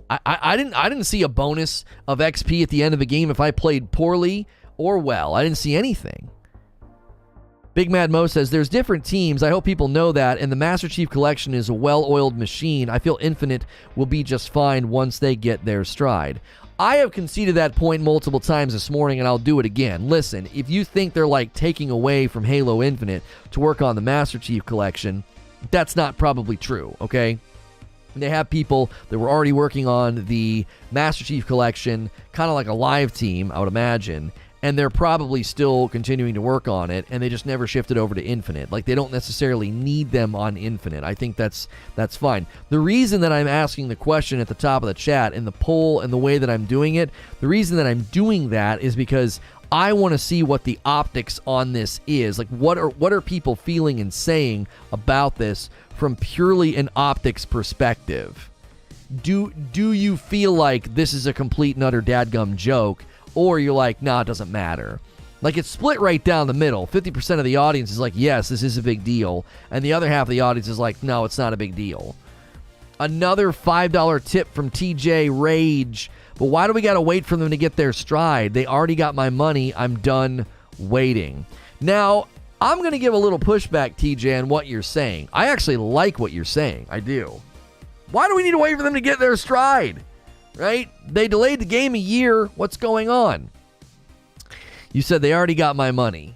I didn't see a bonus of XP at the end of the game if I played poorly or well. I didn't see anything. Big Mad Mo says, there's different teams. I hope people know that, and the Master Chief Collection is a well-oiled machine. I feel Infinite will be just fine once they get their stride. I have conceded that point multiple times this morning, and I'll do it again. Listen, if you think they're taking away from Halo Infinite to work on the Master Chief Collection, that's not probably true, okay? They have people that were already working on the Master Chief Collection, kind of like a live team, I would imagine, and they're probably still continuing to work on it, and they just never shifted over to Infinite. They don't necessarily need them on Infinite. I think that's fine. The reason that I'm asking the question at the top of the chat and the poll and the way that I'm doing it, the reason that I'm doing that is because I want to see what the optics on this is. What are people feeling and saying about this from purely an optics perspective? Do you feel like this is a complete and utter dadgum joke? Or you're like, nah, it doesn't matter. It's split right down the middle. 50% of the audience is like, yes, this is a big deal. And the other half of the audience is like, no, it's not a big deal. Another $5 tip from TJ Rage. But why do we got to wait for them to get their stride? They already got my money. I'm done waiting. Now, I'm going to give a little pushback, TJ, on what you're saying. I actually like what you're saying. I do. Why do we need to wait for them to get their stride? Right? They delayed the game a year. What's going on? You said they already got my money.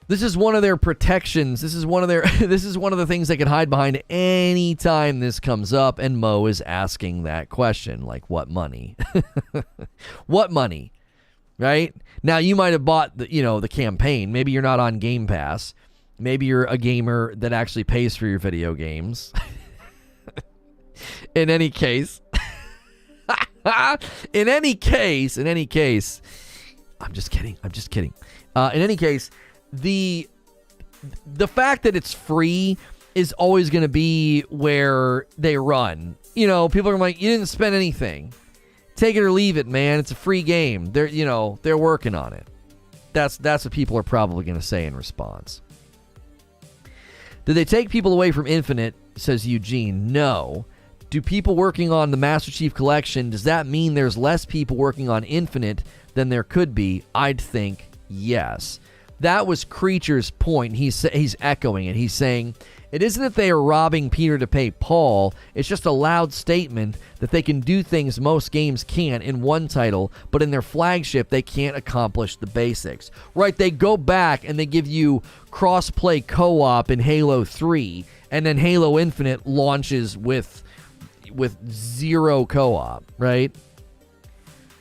This is one of their protections. This is one of their this is one of the things they can hide behind any time this comes up, and Mo is asking that question, like, what money? What money? Right? Now, you might have bought the campaign. Maybe you're not on Game Pass. Maybe you're a gamer that actually pays for your video games. In any case, in any case, I'm just kidding. In any case, the fact that it's free is always going to be where they run. People are like, you didn't spend anything. Take it or leave it, man. It's a free game. They're working on it. That's what people are probably going to say in response. Did they take people away from Infinite, says Eugene? No. Do people working on the Master Chief Collection, does that mean there's less people working on Infinite than there could be? I'd think yes. That was Creature's point. He's echoing it. He's saying, it isn't that they are robbing Peter to pay Paul. It's just a loud statement that they can do things most games can't in one title, but in their flagship, they can't accomplish the basics. Right, they go back and they give you cross-play co-op in Halo 3, and then Halo Infinite launches with zero co-op, right?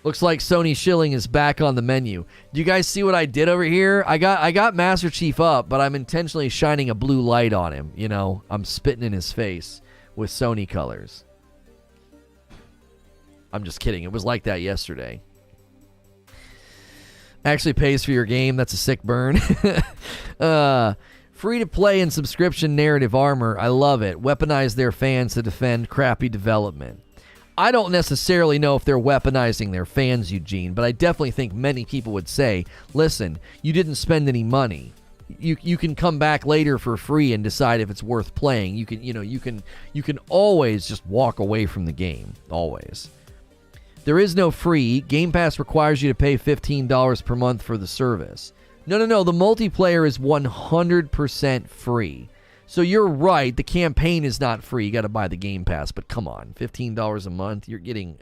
Looks like Sony Shilling is back on the menu. Do you guys see what I did over here? I got Master Chief up, but I'm intentionally shining a blue light on him. I'm spitting in his face with Sony colors. I'm just kidding. It was like that yesterday. Actually pays for your game. That's a sick burn. Free to play and subscription narrative armor. I love it. Weaponize their fans to defend crappy development. I don't necessarily know if they're weaponizing their fans, Eugene, but I definitely think many people would say, listen, you didn't spend any money. You can come back later for free and decide if it's worth playing. You can always just walk away from the game. Always. There is no free. Game Pass requires you to pay $15 per month for the service. No. The multiplayer is 100% free. So you're right, the campaign is not free. You got to buy the Game Pass, but come on, $15 a month, you're getting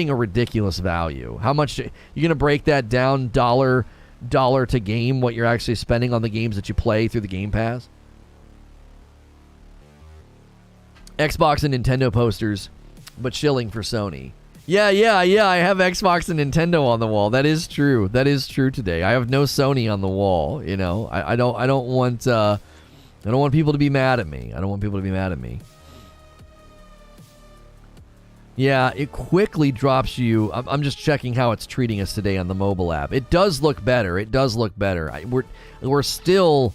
a ridiculous value. How much you're going to break that down dollar to game, what you're actually spending on the games that you play through the Game Pass? Xbox and Nintendo posters, but shilling for Sony. Yeah, I have Xbox and Nintendo on the wall. That is true. That is true today. I have no Sony on the wall, I don't want people to be mad at me. Yeah, it quickly drops you. I'm just checking how it's treating us today on the mobile app. It does look better. We are still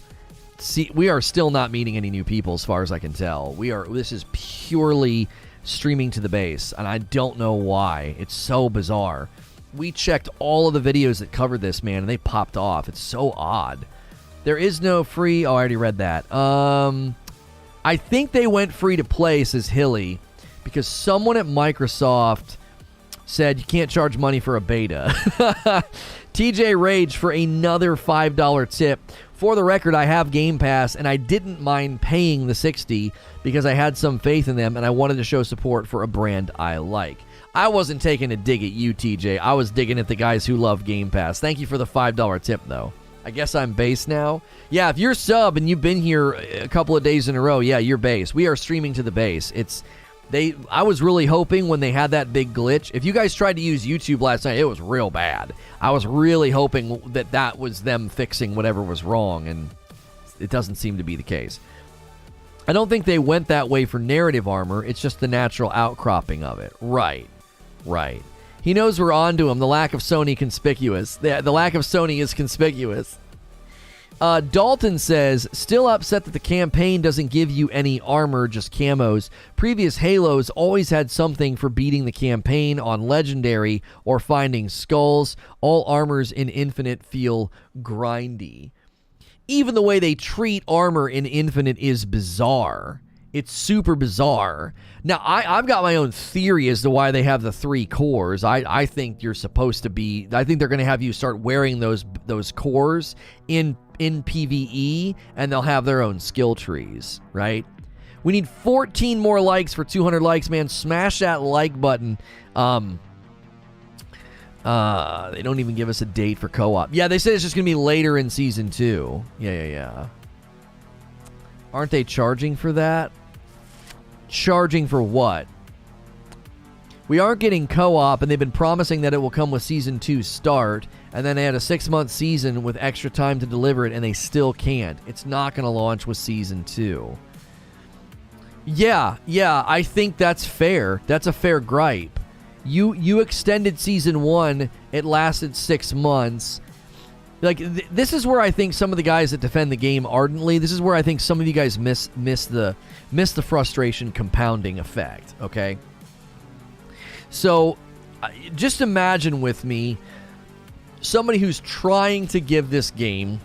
not meeting any new people as far as I can tell. This is purely streaming to the base, and I don't know why. It's so bizarre. We checked all of the videos that covered this, man, and they popped off. It's so odd. There is no free... Oh, I already read that. I think they went free to play, says Hilly, because someone at Microsoft said you can't charge money for a beta. TJ Rage for another $5 tip. For the record, I have Game Pass, and I didn't mind paying the $60 because I had some faith in them, and I wanted to show support for a brand I like. I wasn't taking a dig at you, TJ. I was digging at the guys who love Game Pass. Thank you for the $5 tip, though. I guess I'm base now. Yeah, if you're sub and you've been here a couple of days in a row, yeah, you're base. We are streaming to the base. I was really hoping when they had that big glitch. If you guys tried to use YouTube last night, it was real bad. I was really hoping that was them fixing whatever was wrong, and it doesn't seem to be the case. I don't think they went that way for narrative armor. It's just the natural outcropping of it. Right. He knows we're on to him. The lack of Sony conspicuous. The lack of Sony is conspicuous. Dalton says, still upset that the campaign doesn't give you any armor, just camos. Previous Halos always had something for beating the campaign on Legendary or finding skulls. All armors in Infinite feel grindy. Even the way they treat armor in Infinite is bizarre. It's super bizarre. Now, I've got my own theory as to why they have the 3 cores. I think you're supposed to be... I think they're going to have you start wearing those cores in PvE, and they'll have their own skill trees, right? We need 14 more likes for 200 likes, man. Smash that like button. They don't even give us a date for co-op. Yeah, they said it's just going to be later in Season 2. Yeah. Aren't they charging for that? Charging for what? We aren't getting co-op, and they've been promising that it will come with Season 2 start, and then they had a 6-month season with extra time to deliver it, and they still can't. It's not going to launch with Season 2. Yeah, I think that's fair. That's a fair gripe. You extended Season 1, it lasted 6 months. Like, this is where I think some of the guys that defend the game ardently, this is where I think some of you guys miss the frustration compounding effect, okay? So, just imagine with me somebody who's trying to give this game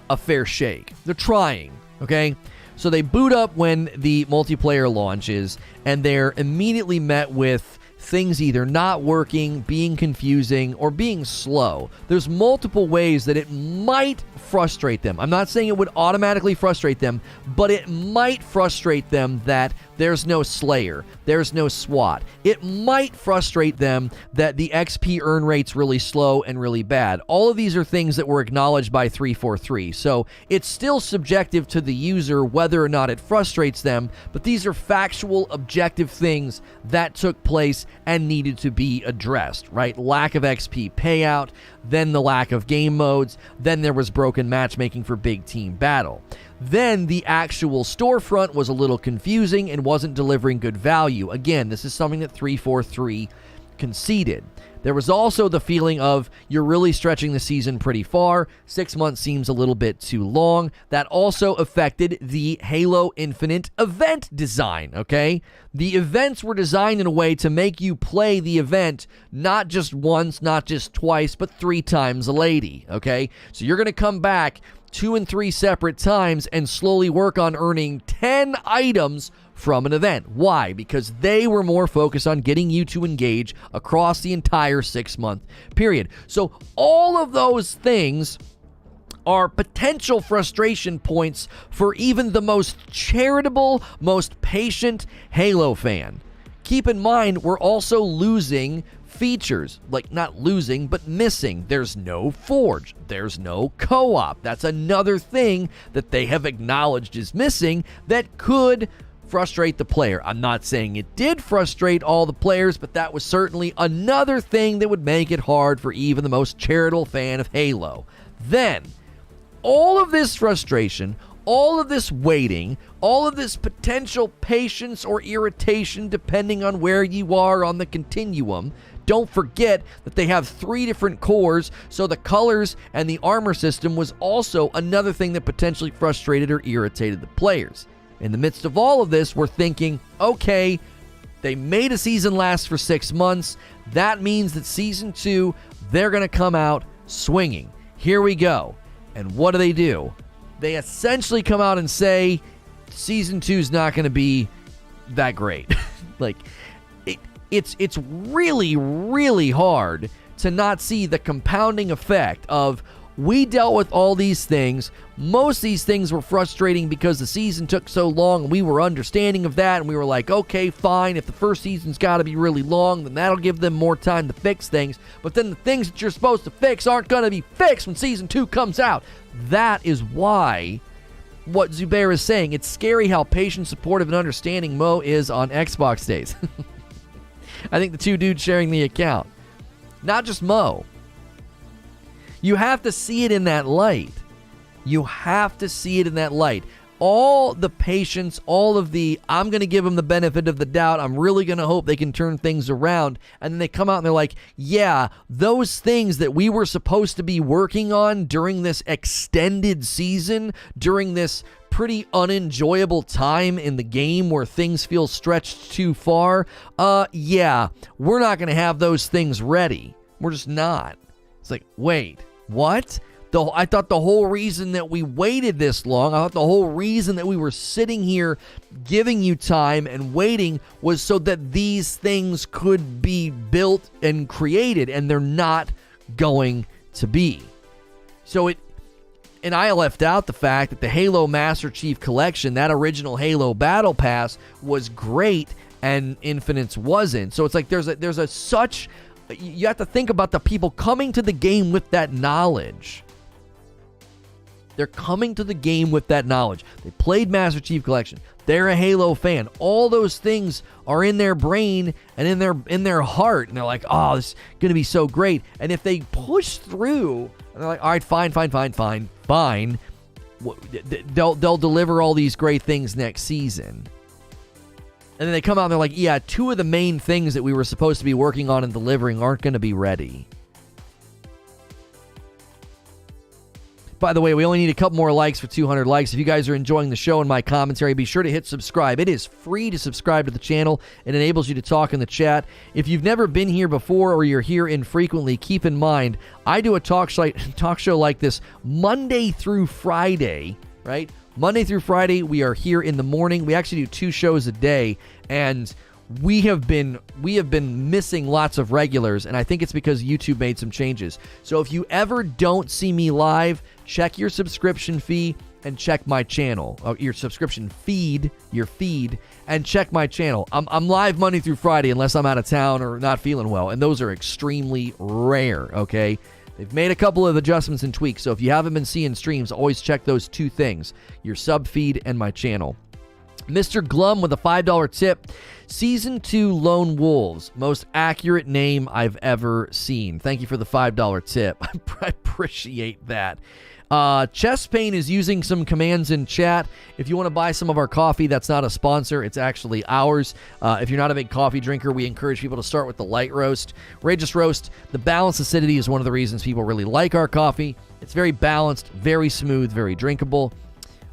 a fair shake. They're trying, okay? So they boot up when the multiplayer launches, and they're immediately met with things either not working, being confusing, or being slow. There's multiple ways that it might frustrate them. I'm not saying it would automatically frustrate them, but it might frustrate them that there's no Slayer, there's no SWAT. It might frustrate them that the XP earn rate's really slow and really bad. All of these are things that were acknowledged by 343, so it's still subjective to the user whether or not it frustrates them, but these are factual, objective things that took place and needed to be addressed, right? Lack of XP payout, then the lack of game modes, then there was broken matchmaking for big team battle. Then the actual storefront was a little confusing and wasn't delivering good value. Again, this is something that 343 conceded. There was also the feeling of you're really stretching the season pretty far. 6 months seems a little bit too long. That also affected the Halo Infinite event design, okay? The events were designed in a way to make you play the event not just once, not just twice, but 3 times a lady, okay? So you're going to come back 2 and 3 separate times and slowly work on earning 10 items from an event. Why? Because they were more focused on getting you to engage across the entire 6-month period. So all of those things are potential frustration points for even the most charitable, most patient Halo fan. Keep in mind, we're also losing features. Like, not losing, but missing. There's no Forge. There's no co-op. That's another thing that they have acknowledged is missing that could frustrate the player. I'm not saying it did frustrate all the players, but that was certainly another thing that would make it hard for even the most charitable fan of Halo. Then, all of this frustration, all of this waiting, all of this potential patience or irritation depending on where you are on the continuum. Don't forget that they have 3 different cores, so the colors and the armor system was also another thing that potentially frustrated or irritated the players. In the midst of all of this, we're thinking, okay, they made a season last for 6 months. That means that Season 2, they're going to come out swinging. Here we go. And what do? They essentially come out and say, Season 2 is not going to be that great. Like, it's really, really hard to not see the compounding effect of we dealt with all these things. Most of these things were frustrating because the season took so long and we were understanding of that, and we were like, okay, fine, if the first season's got to be really long, then that'll give them more time to fix things. But then the things that you're supposed to fix aren't going to be fixed when Season 2 comes out. That is why what Zubair is saying, it's scary how patient, supportive, and understanding Mo is on Xbox days. I think the 2 dudes sharing the account. Not just Mo. You have to see it in that light. You have to see it in that light. All the patience, all of the, I'm going to give them the benefit of the doubt. I'm really going to hope they can turn things around. And then they come out and they're like, yeah, those things that we were supposed to be working on during this extended season, during this pretty unenjoyable time in the game where things feel stretched too far, yeah, we're not going to have those things ready. We're just not. It's like, wait, what? I thought the whole reason that we waited this long, I thought the whole reason that we were sitting here giving you time and waiting was so that these things could be built and created, and they're not going to be. And I left out the fact that the Halo Master Chief Collection, that original Halo Battle Pass, was great and Infinite's wasn't. So it's like there's such you have to think about the people coming to the game with that knowledge. They're coming to the game with that knowledge. They played Master Chief Collection. They're a Halo fan. All those things are in their brain and in their heart. And they're like, oh, this is going to be so great. And if they push through, and they're like, all right, fine. They'll deliver all these great things next season. And then they come out and they're like, yeah, 2 of the main things that we were supposed to be working on and delivering aren't going to be ready. By the way, we only need a couple more likes for 200 likes. If you guys are enjoying the show and my commentary, be sure to hit subscribe. It is free to subscribe to the channel. It enables you to talk in the chat. If you've never been here before or you're here infrequently, keep in mind, I do a talk show like this Monday through Friday, right? Monday through Friday, we are here in the morning. We actually do 2 shows a day, and we have been missing lots of regulars, and I think it's because YouTube made some changes. So if you ever don't see me live, check your subscription fee and check my channel. Your subscription feed, and check my channel. I'm live Monday through Friday unless I'm out of town or not feeling well, and those are extremely rare, okay? They've made a couple of adjustments and tweaks, so if you haven't been seeing streams, always check those 2 things, your sub feed and my channel. Mr. Glum with a $5 tip. Season 2 Lone Wolves. Most accurate name I've ever seen. Thank you for the $5 tip. I appreciate that. Chest Pain is using some commands in chat. If you want to buy some of our coffee, that's not a sponsor. It's actually ours. If you're not a big coffee drinker, we encourage people to start with the light roast. Rageous Roast, the balanced acidity is one of the reasons people really like our coffee. It's very balanced, very smooth, very drinkable.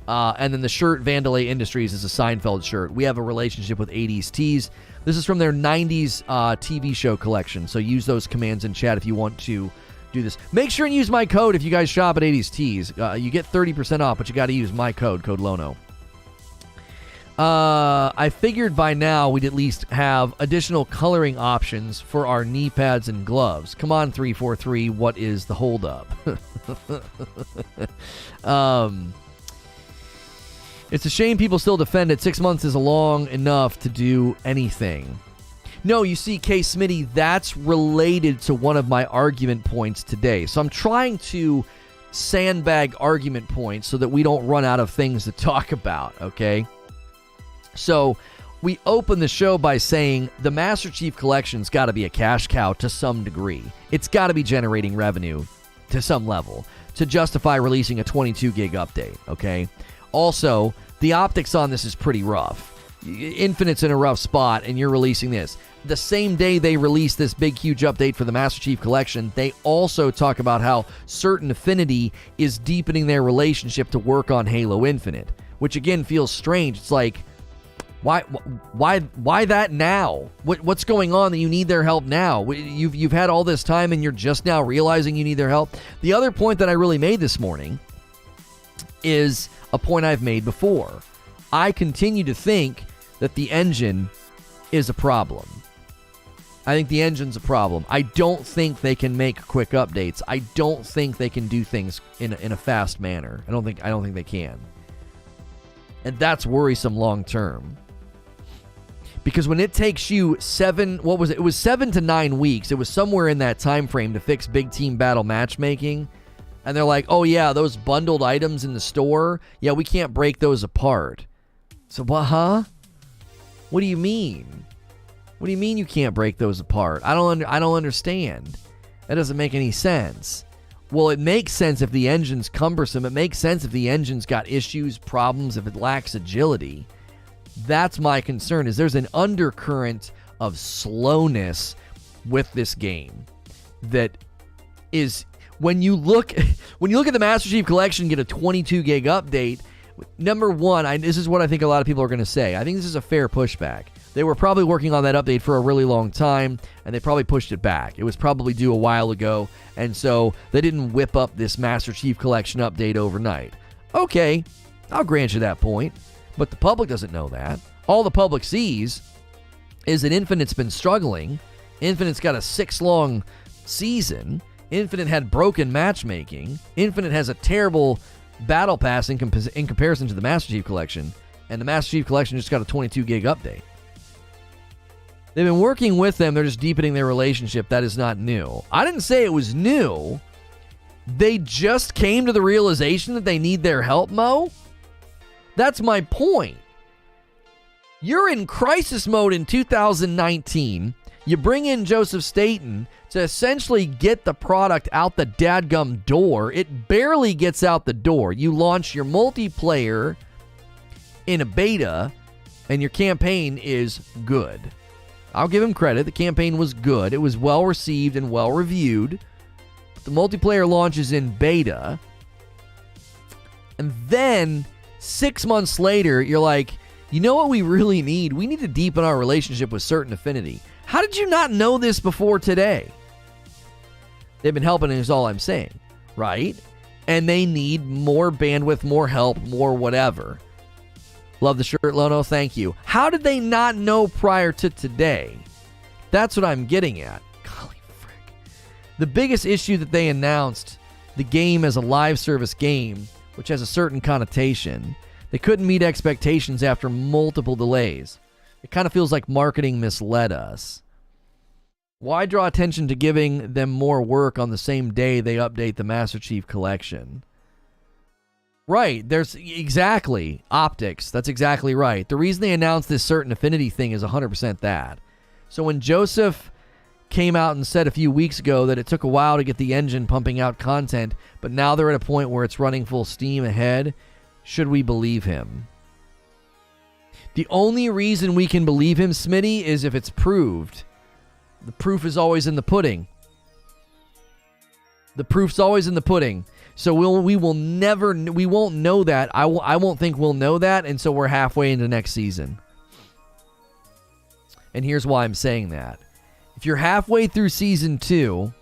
And then the shirt, Vandalay Industries, is a Seinfeld shirt. We have a relationship with 80s Tees. This is from their 90s TV show collection. So use those commands in chat if you want to do this. Make sure and use my code if you guys shop at 80s Tees. You get 30% off, but you got to use my code Lono. I figured by now we'd at least have additional coloring options for our knee pads and gloves. Come on, 343, what is the holdup? It's a shame people still defend it. 6 months is long enough to do anything. No, you see, K. Smitty, that's related to one of my argument points today. So I'm trying to sandbag argument points so that we don't run out of things to talk about, okay? So we open the show by saying the Master Chief Collection's got to be a cash cow to some degree. It's got to be generating revenue to some level to justify releasing a 22 gig update, okay? Also, the optics on this is pretty rough. Infinite's in a rough spot, and you're releasing this. The same day they release this big, huge update for the Master Chief Collection, they also talk about how Certain Affinity is deepening their relationship to work on Halo Infinite, which again feels strange. It's like, why that now? What's going on that you need their help now? You've had all this time, and you're just now realizing you need their help. The other point that I really made this morning is a point I've made before. I continue to think that the engine is a problem. I think the engine's a problem. I don't think they can make quick updates. I don't think they can do things in a fast manner. I don't think they can. And that's worrisome long term. Because when it takes you 7 to 9 weeks, it was somewhere in that time frame to fix big team battle matchmaking. And they're like, oh yeah, those bundled items in the store, yeah, we can't break those apart. So what, huh? What do you mean? What do you mean you can't break those apart? I don't understand. That doesn't make any sense. Well, it makes sense if the engine's cumbersome. It makes sense if the engine's got issues, problems, if it lacks agility. That's my concern, is there's an undercurrent of slowness with this game that is... When you look at the Master Chief Collection get a 22 gig update, number one, this is what I think a lot of people are going to say. I think this is a fair pushback. They were probably working on that update for a really long time, and they probably pushed it back. It was probably due a while ago, and so they didn't whip up this Master Chief Collection update overnight. Okay, I'll grant you that point, but the public doesn't know that. All the public sees is that Infinite's been struggling. Infinite's got a 6-long season. Infinite had broken matchmaking. Infinite has a terrible battle pass in comparison to the Master Chief Collection, and the Master Chief Collection just got a 22 gig update. They've been working with them. They're just deepening their relationship. That is not new. I didn't say it was new. They just came to the realization that they need their help, Mo. That's my point. You're in crisis mode in 2019. You bring in Joseph Staten to essentially get the product out the dadgum door. It barely gets out the door. You launch your multiplayer in a beta, and your campaign is good. I'll give him credit. The campaign was good. It was well received and well reviewed. The multiplayer launches in beta. And then 6 months later, you're like, you know what we really need? We need to deepen our relationship with Certain Affinity. How did you not know this before today? They've been helping is all I'm saying, right? And they need more bandwidth, more help, more whatever. Love the shirt, Lono. Thank you. How did they not know prior to today? That's what I'm getting at. Golly frick. The biggest issue that they announced, the game as a live service game, which has a certain connotation, they couldn't meet expectations after multiple delays. It kind of feels like marketing misled us. Why draw attention to giving them more work on the same day they update the Master Chief Collection? Right, there's exactly optics. That's exactly right. The reason they announced this Certain Affinity thing is 100% that. So when Joseph came out and said a few weeks ago that it took a while to get the engine pumping out content, but now they're at a point where it's running full steam ahead, should we believe him? The only reason we can believe him, Smitty, is if it's proved. The proof is always in the pudding. The proof's always in the pudding. So we won't know that. I won't think we'll know that, and so we're halfway into next season. And here's why I'm saying that. If you're halfway through season 2,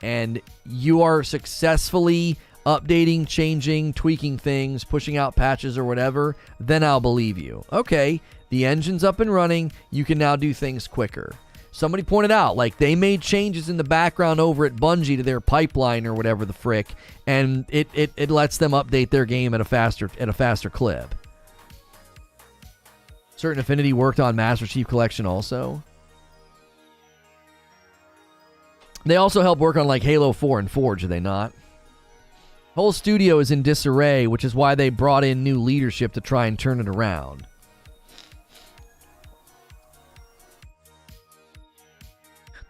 and you are successfully updating, changing, tweaking things, pushing out patches or whatever, then I'll believe you. Okay, the engine's up and running. You can now do things quicker. Somebody pointed out, like, they made changes in the background over at Bungie to their pipeline or whatever the frick, and it lets them update their game at a faster clip. Certain Affinity worked on Master Chief Collection also. They also help work on, like, Halo 4 and Forge, do they not? Whole studio is in disarray, which is why they brought in new leadership to try and turn it around.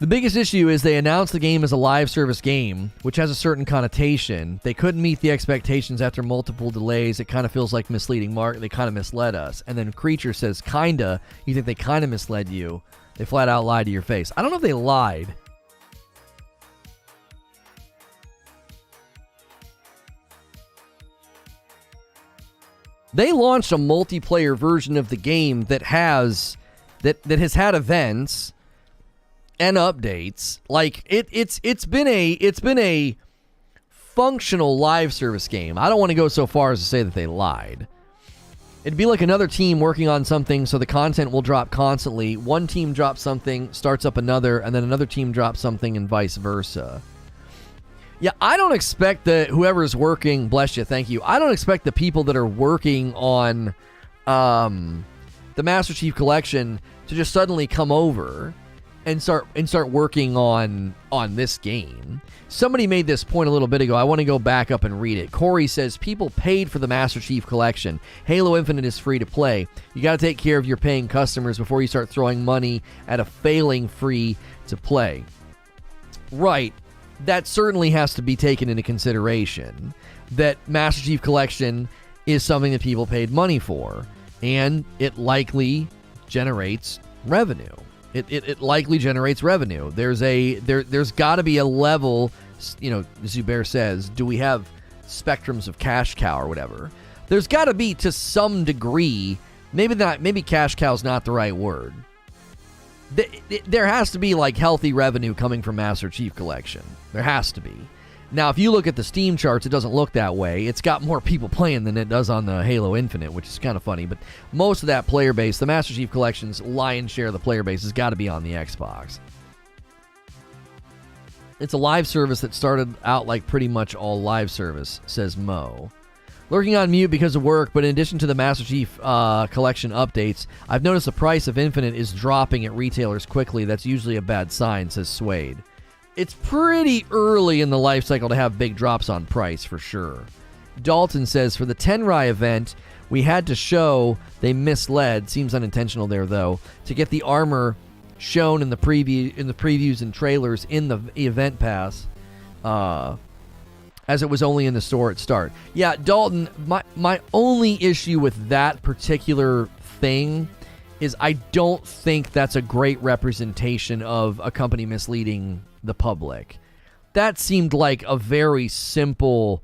The biggest issue is they announced the game as a live service game, which has a certain connotation. They couldn't meet the expectations after multiple delays. It kind of feels like misleading mark. They kind of misled us. And then Creature says, kinda. You think they kind of misled you. They flat out lied to your face. I don't know if they lied. They launched a multiplayer version of the game that has had events and updates. Like it's been a functional live service game. I don't want to go so far as to say that they lied. It'd be like another team working on something, so the content will drop constantly. One team drops something, starts up another, and then another team drops something, and vice versa. Yeah, I don't expect whoever's working, bless you, thank you. I don't expect the people that are working on the Master Chief Collection to just suddenly come over and start working on this game. Somebody made this point a little bit ago. I want to go back up and read it. Corey says, people paid for the Master Chief Collection. Halo Infinite is free to play. You got to take care of your paying customers before you start throwing money at a failing free to play. Right. That certainly has to be taken into consideration. That Master Chief Collection is something that people paid money for. And it likely generates revenue. It likely generates revenue. There's got to be a level, Zubair says, do we have spectrums of cash cow or whatever? There's got to be, to some degree, maybe cash cow's not the right word. There has to be like healthy revenue coming from Master Chief Collection. There has to be. Now, if you look at the Steam charts, it doesn't look that way. It's got more people playing than it does on the Halo Infinite, which is kind of funny. But most of that player base, the Master Chief Collection's lion's share of the player base has got to be on the Xbox. It's a live service that started out like pretty much all live service, says Mo. Lurking on mute because of work, but in addition to the Master Chief Collection updates, I've noticed the price of Infinite is dropping at retailers quickly. That's usually a bad sign, says Suede. It's pretty early in the life cycle to have big drops on price, for sure. Dalton says, for the Tenrai event, we had to show they misled, seems unintentional there though, to get the armor shown in the previews and trailers in the event pass. As it was only in the store at start. Yeah, Dalton, my only issue with that particular thing is I don't think that's a great representation of a company misleading the public. That seemed like a very simple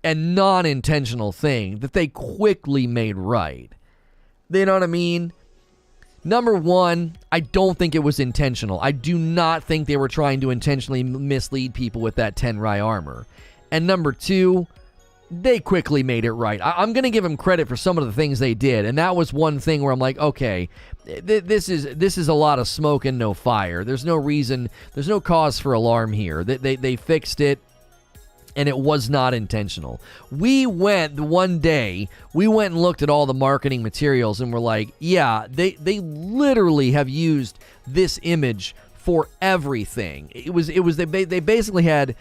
and non-intentional thing that they quickly made right. You know what I mean? Number one, I don't think it was intentional. I do not think they were trying to intentionally mislead people with that Tenrai armor. And number two, they quickly made it right. I'm going to give them credit for some of the things they did. And that was one thing where I'm like, okay, this is a lot of smoke and no fire. There's no reason, there's no cause for alarm here. They fixed it, and it was not intentional. We went and looked at all the marketing materials and we're like, yeah, they literally have used this image for everything. They basically had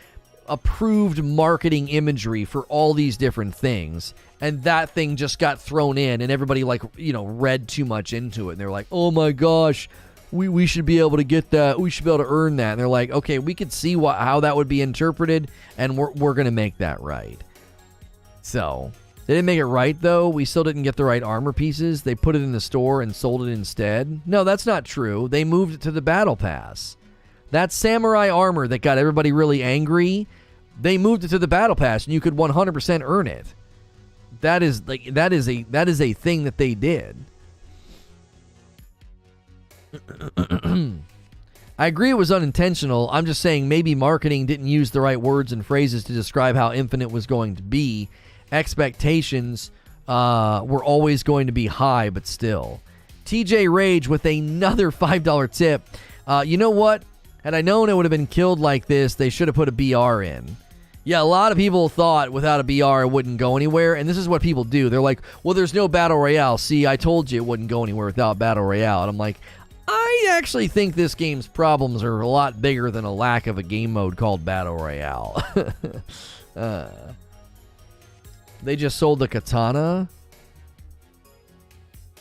approved marketing imagery for all these different things, and that thing just got thrown in, and everybody read too much into it, and they're like, oh my gosh, we should be able to get that, we should be able to earn that. And they're like, okay, we could see how that would be interpreted, and we're gonna make that right. So they didn't make it right though. We still didn't get the right armor pieces. They put it in the store and sold it instead. No, that's not true. They moved it to the battle pass. That samurai armor that got everybody really angry, they moved it to the battle pass, and you could 100% earn it. That is a thing that they did. I agree it was unintentional. I'm just saying maybe marketing didn't use the right words and phrases to describe how Infinite was going to be. Expectations were always going to be high, but still. TJ Rage with another $5 tip. You know what? Had I known it would have been killed like this, they should have put a BR in. Yeah, a lot of people thought without a BR it wouldn't go anywhere, and this is what people do. They're like, well, there's no Battle Royale. See, I told you it wouldn't go anywhere without Battle Royale. And I'm like, I actually think this game's problems are a lot bigger than a lack of a game mode called Battle Royale. They just sold the katana.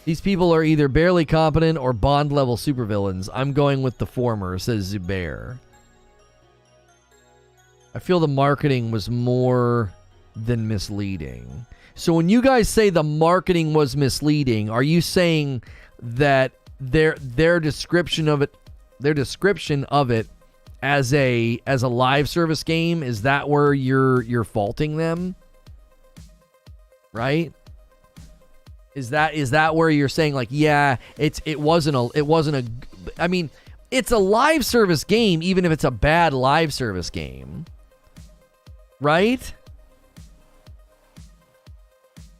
These people are either barely competent or Bond-level supervillains. I'm going with the former, says Zubair. I feel the marketing was more than misleading. So when you guys say the marketing was misleading, are you saying that their description of it as a live service game, is that where you're faulting them? Right? Is that where you're saying like, yeah, it wasn't a I mean, it's a live service game even if it's a bad live service game. Right?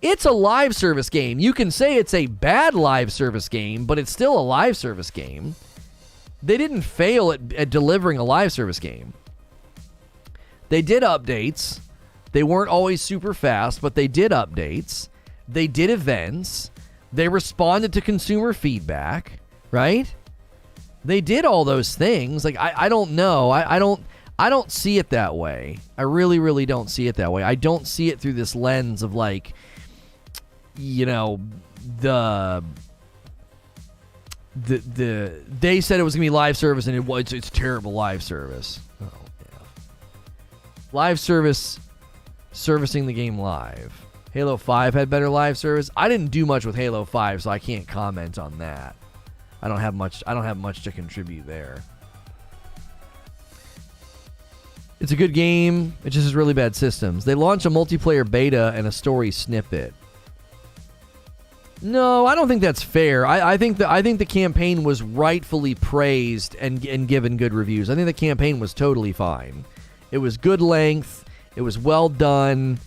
It's a live service game. You can say it's a bad live service game, but it's still a live service game. They didn't fail at delivering a live service game. They did updates. They weren't always super fast, but they did updates. They did events. They responded to consumer feedback, right? They did all those things. Like, I don't know. I don't see it that way. I really, really don't see it that way. I don't see it through this lens of like, you know, they said it was gonna be live service and it's terrible live service. Oh yeah. Live service, servicing the game live. Halo 5 had better live service. I didn't do much with Halo 5, so I can't comment on that. I don't have much to contribute there. It's a good game. It just has really bad systems. They launched a multiplayer beta and a story snippet. No, I don't think that's fair. I think the campaign was rightfully praised and given good reviews. I think the campaign was totally fine. It was good length. It was well done.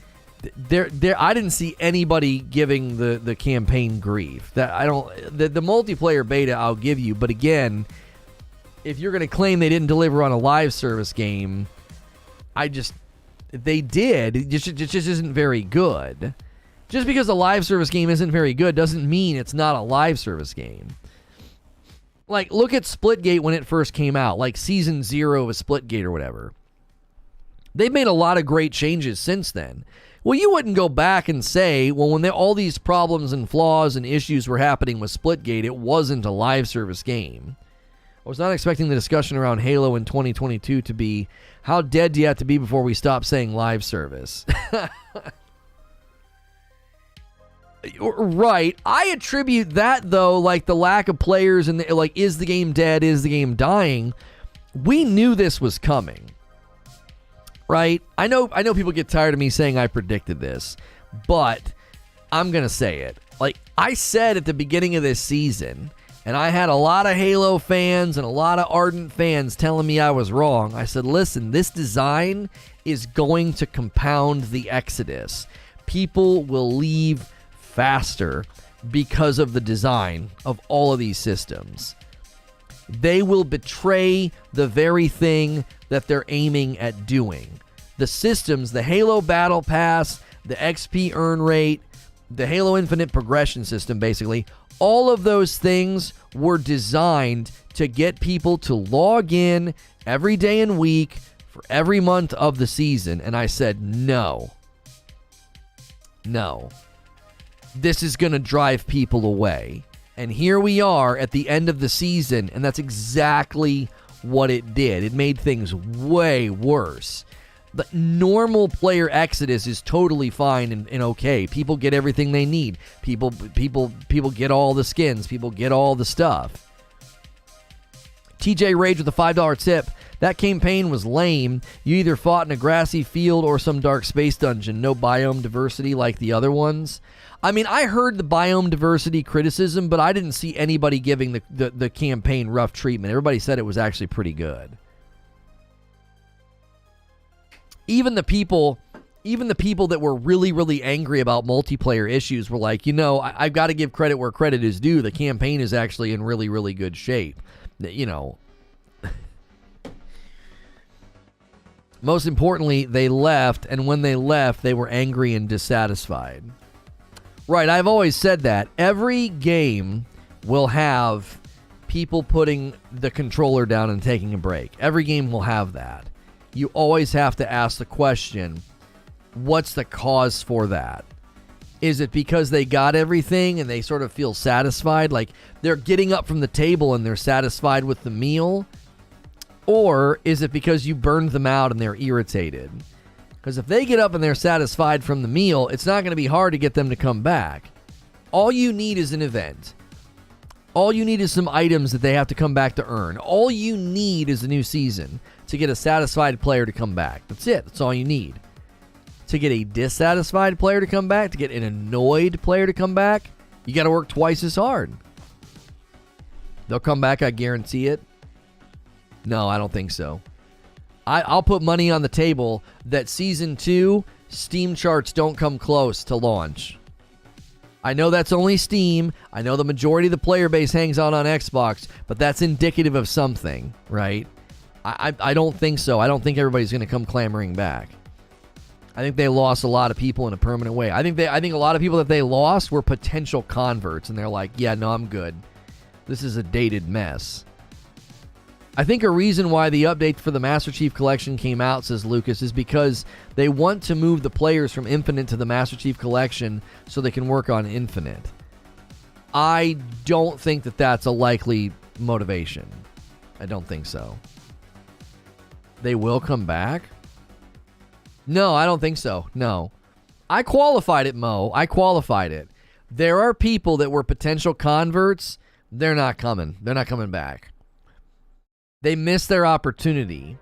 I didn't see anybody giving the campaign grief. The multiplayer beta I'll give you, but again, if you're going to claim they didn't deliver on a live service game, they did. It just isn't very good. Just because a live service game isn't very good doesn't mean it's not a live service game. Like, look at Splitgate when it first came out, like Season 0 of Splitgate or whatever. They've made a lot of great changes since then. Well, you wouldn't go back and say, well, when all these problems and flaws and issues were happening with Splitgate, it wasn't a live service game. I was not expecting the discussion around Halo in 2022 to be, how dead do you have to be before we stop saying live service? Right. I attribute that, though, like the lack of players and like, is the game dead? Is the game dying? We knew this was coming. Right? I know people get tired of me saying I predicted this, but I'm going to say it. Like I said at the beginning of this season, and I had a lot of Halo fans and a lot of ardent fans telling me I was wrong. I said, listen, this design is going to compound the exodus. People will leave faster because of the design of all of these systems. They will betray the very thing that they're aiming at doing. The systems, the Halo Battle Pass, the XP earn rate, the Halo Infinite progression system, basically, all of those things were designed to get people to log in every day and week for every month of the season. And I said, no. This is going to drive people away. And here we are at the end of the season, and that's exactly what it did. It made things way worse. The normal player exodus is totally fine and okay. People get everything they need. People get all the skins. People get all the stuff. TJ Rage with a $5 tip. That campaign was lame. You either fought in a grassy field or some dark space dungeon. No biome diversity like the other ones. I mean, I heard the biome diversity criticism, but I didn't see anybody giving the campaign rough treatment. Everybody said it was actually pretty good. Even the people that were really, really angry about multiplayer issues were like, I've got to give credit where credit is due. The campaign is actually in really, really good shape. Most importantly, they left, and when they left, they were angry and dissatisfied. Right, I've always said that. Every game will have people putting the controller down and taking a break. Every game will have that. You always have to ask the question, what's the cause for that? Is it because they got everything and they sort of feel satisfied? Like they're getting up from the table and they're satisfied with the meal? Or is it because you burned them out and they're irritated? Because if they get up and they're satisfied from the meal, it's not going to be hard to get them to come back. All you need is an event. All you need is some items that they have to come back to earn. All you need is a new season to get a satisfied player to come back. That's it. That's all you need. To get a dissatisfied player to come back, to get an annoyed player to come back, you got to work twice as hard. They'll come back, I guarantee it. No, I don't think so. I'll put money on the table that Season 2 Steam charts don't come close to launch. I know that's only Steam. I know the majority of the player base hangs out on Xbox, but that's indicative of something, right? I don't think so. I don't think everybody's going to come clamoring back. I think they lost a lot of people in a permanent way. I think a lot of people that they lost were potential converts, and they're like, yeah, no, I'm good. This is a dated mess. I think a reason why the update for the Master Chief Collection came out, says Lucas, is because they want to move the players from Infinite to the Master Chief Collection so they can work on Infinite. I don't think that that's a likely motivation. I don't think so. They will come back? No, I don't think so. No. I qualified it, Mo. I qualified it. There are people that were potential converts. They're not coming. They're not coming back. They missed their opportunity.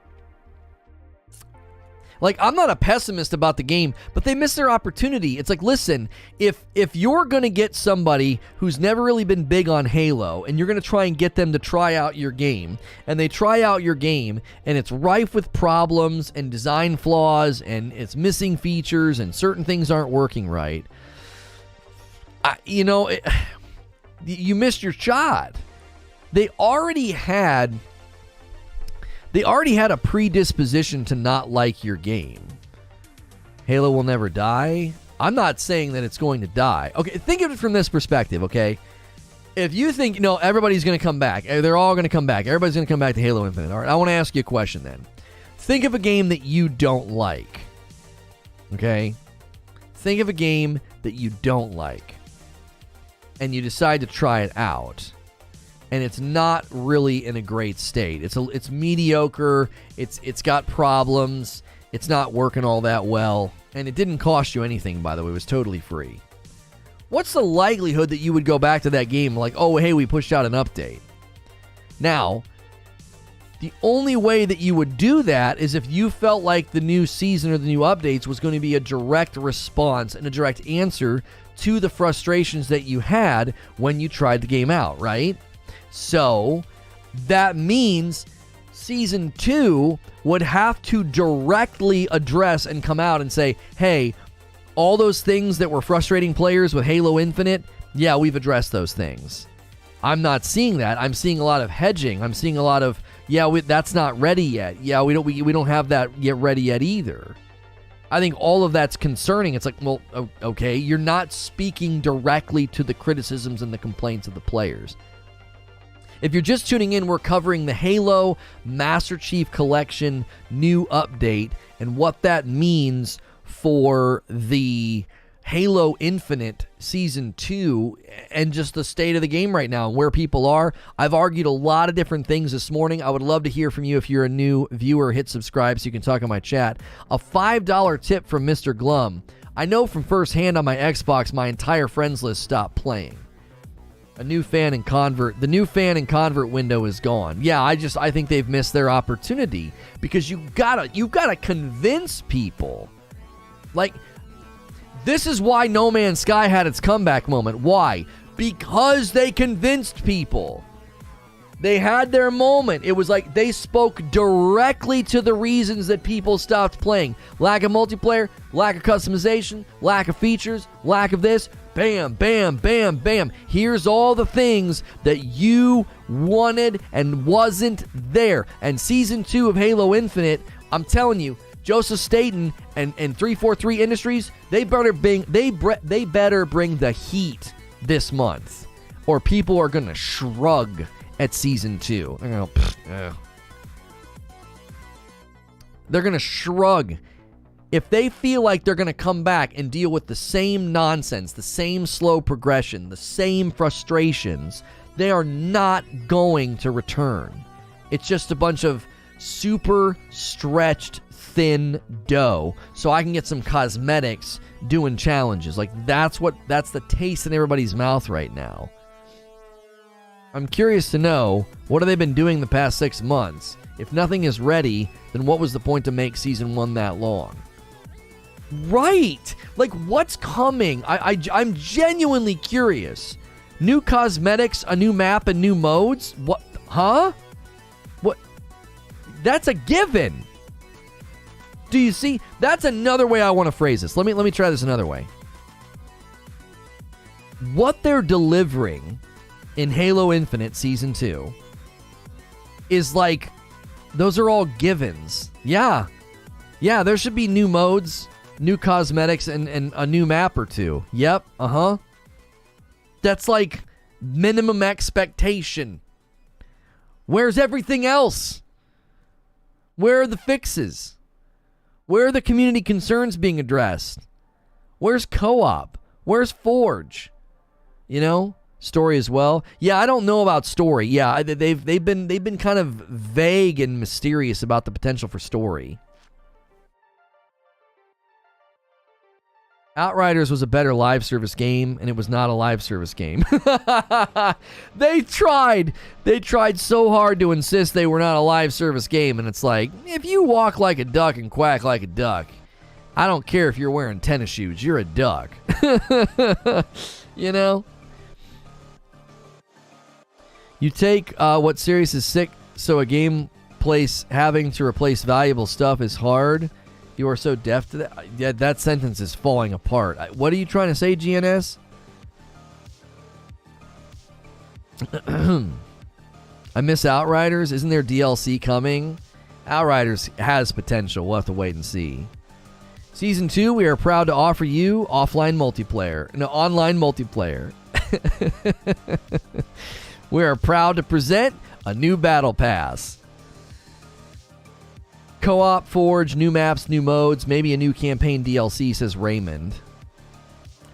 Like, I'm not a pessimist about the game, but they missed their opportunity. It's like, listen, if you're going to get somebody who's never really been big on Halo, and you're going to try and get them to try out your game, and they try out your game, and it's rife with problems and design flaws, and it's missing features, and certain things aren't working right, you missed your shot. They already had a predisposition to not like your game. Halo will never die. I'm not saying that it's going to die. Okay, think of it from this perspective, okay? If you think, everybody's going to come back, they're all going to come back, everybody's going to come back to Halo Infinite. All right, I want to ask you a question then. Think of a game that you don't like, okay? Think of a game that you don't like, and you decide to try it out, and it's not really in a great state. It's mediocre, it's got problems, it's not working all that well, and it didn't cost you anything, by the way. It was totally free. What's the likelihood that you would go back to that game like, oh, hey, we pushed out an update? Now, the only way that you would do that is if you felt like the new season or the new updates was going to be a direct response and a direct answer to the frustrations that you had when you tried the game out, right? So, that means Season 2 would have to directly address and come out and say, hey, all those things that were frustrating players with Halo Infinite, yeah, we've addressed those things. I'm not seeing that. I'm seeing a lot of hedging. I'm seeing a lot of, that's not ready yet. Yeah, we don't have that yet ready yet either. I think all of that's concerning. It's like, well, okay, you're not speaking directly to the criticisms and the complaints of the players. If you're just tuning in, we're covering the Halo Master Chief Collection new update and what that means for the Halo Infinite Season 2 and just the state of the game right now and where people are. I've argued a lot of different things this morning. I would love to hear from you. If you're a new viewer, hit subscribe so you can talk on my chat. A $5 tip from Mr. Glum. I know from firsthand on my Xbox, my entire friends list stopped playing. The new fan and convert window is gone. Yeah, I think they've missed their opportunity because you've gotta convince people. Like, this is why No Man's Sky had its comeback moment. Why? Because they convinced people. They had their moment. It was like they spoke directly to the reasons that people stopped playing. Lack of multiplayer, lack of customization, lack of features, lack of this. Bam, bam, bam, bam. Here's all the things that you wanted and wasn't there. And Season 2 of Halo Infinite, I'm telling you, Joseph Staten and 343 Industries, they better bring the heat this month, or people are gonna shrug at Season 2. They're gonna shrug. If they feel like they're gonna come back and deal with the same nonsense, the same slow progression, the same frustrations, they are not going to return. It's just a bunch of super stretched thin dough so I can get some cosmetics doing challenges. Like, that's the taste in everybody's mouth right now. I'm curious to know, what have they been doing the past 6 months? If nothing is ready, then what was the point to make Season 1 that long? Right! Like, what's coming? I'm genuinely curious. New cosmetics, a new map, and new modes? What? Huh? What? That's a given. Do you see? That's another way I want to phrase this. Let me try this another way. What they're delivering in Halo Infinite Season 2 is like, those are all givens. Yeah, there should be new modes, new cosmetics, and a new map or two. Yep, That's like minimum expectation. Where's everything else? Where are the fixes? Where are the community concerns being addressed? Where's co-op? Where's Forge? Story as well. Yeah, I don't know about story. Yeah, they've been kind of vague and mysterious about the potential for story. Outriders was a better live service game, and it was not a live service game. They tried so hard to insist they were not a live service game, and it's like, if you walk like a duck and quack like a duck, I don't care if you're wearing tennis shoes, you're a duck. You take what Sirius is sick, so a game place having to replace valuable stuff is hard. You are so deaf to that. Yeah, that sentence is falling apart. What are you trying to say, GNS? I miss Outriders. Isn't there DLC coming? Outriders has potential. We'll have to wait and see. Season 2, we are proud to offer you online multiplayer. We are proud to present a new battle pass. Co-op, Forge, new maps, new modes, maybe a new campaign DLC, says Raymond.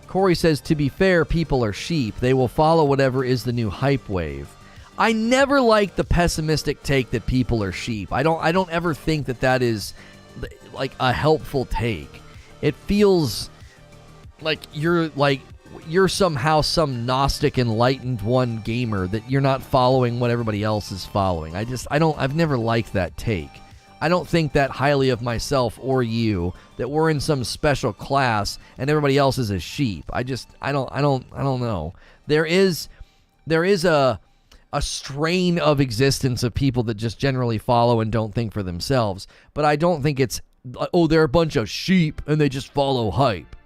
Corey says, to be fair, people are sheep. They will follow whatever is the new hype wave. I never like the pessimistic take that people are sheep. I don't ever think that is like a helpful take. It feels like you're somehow some Gnostic enlightened one gamer that you're not following what everybody else is following. I've never liked that take. I don't think that highly of myself or you, that we're in some special class and everybody else is a sheep. I don't know. There is a strain of existence of people that just generally follow and don't think for themselves. But I don't think it's, they're a bunch of sheep and they just follow hype.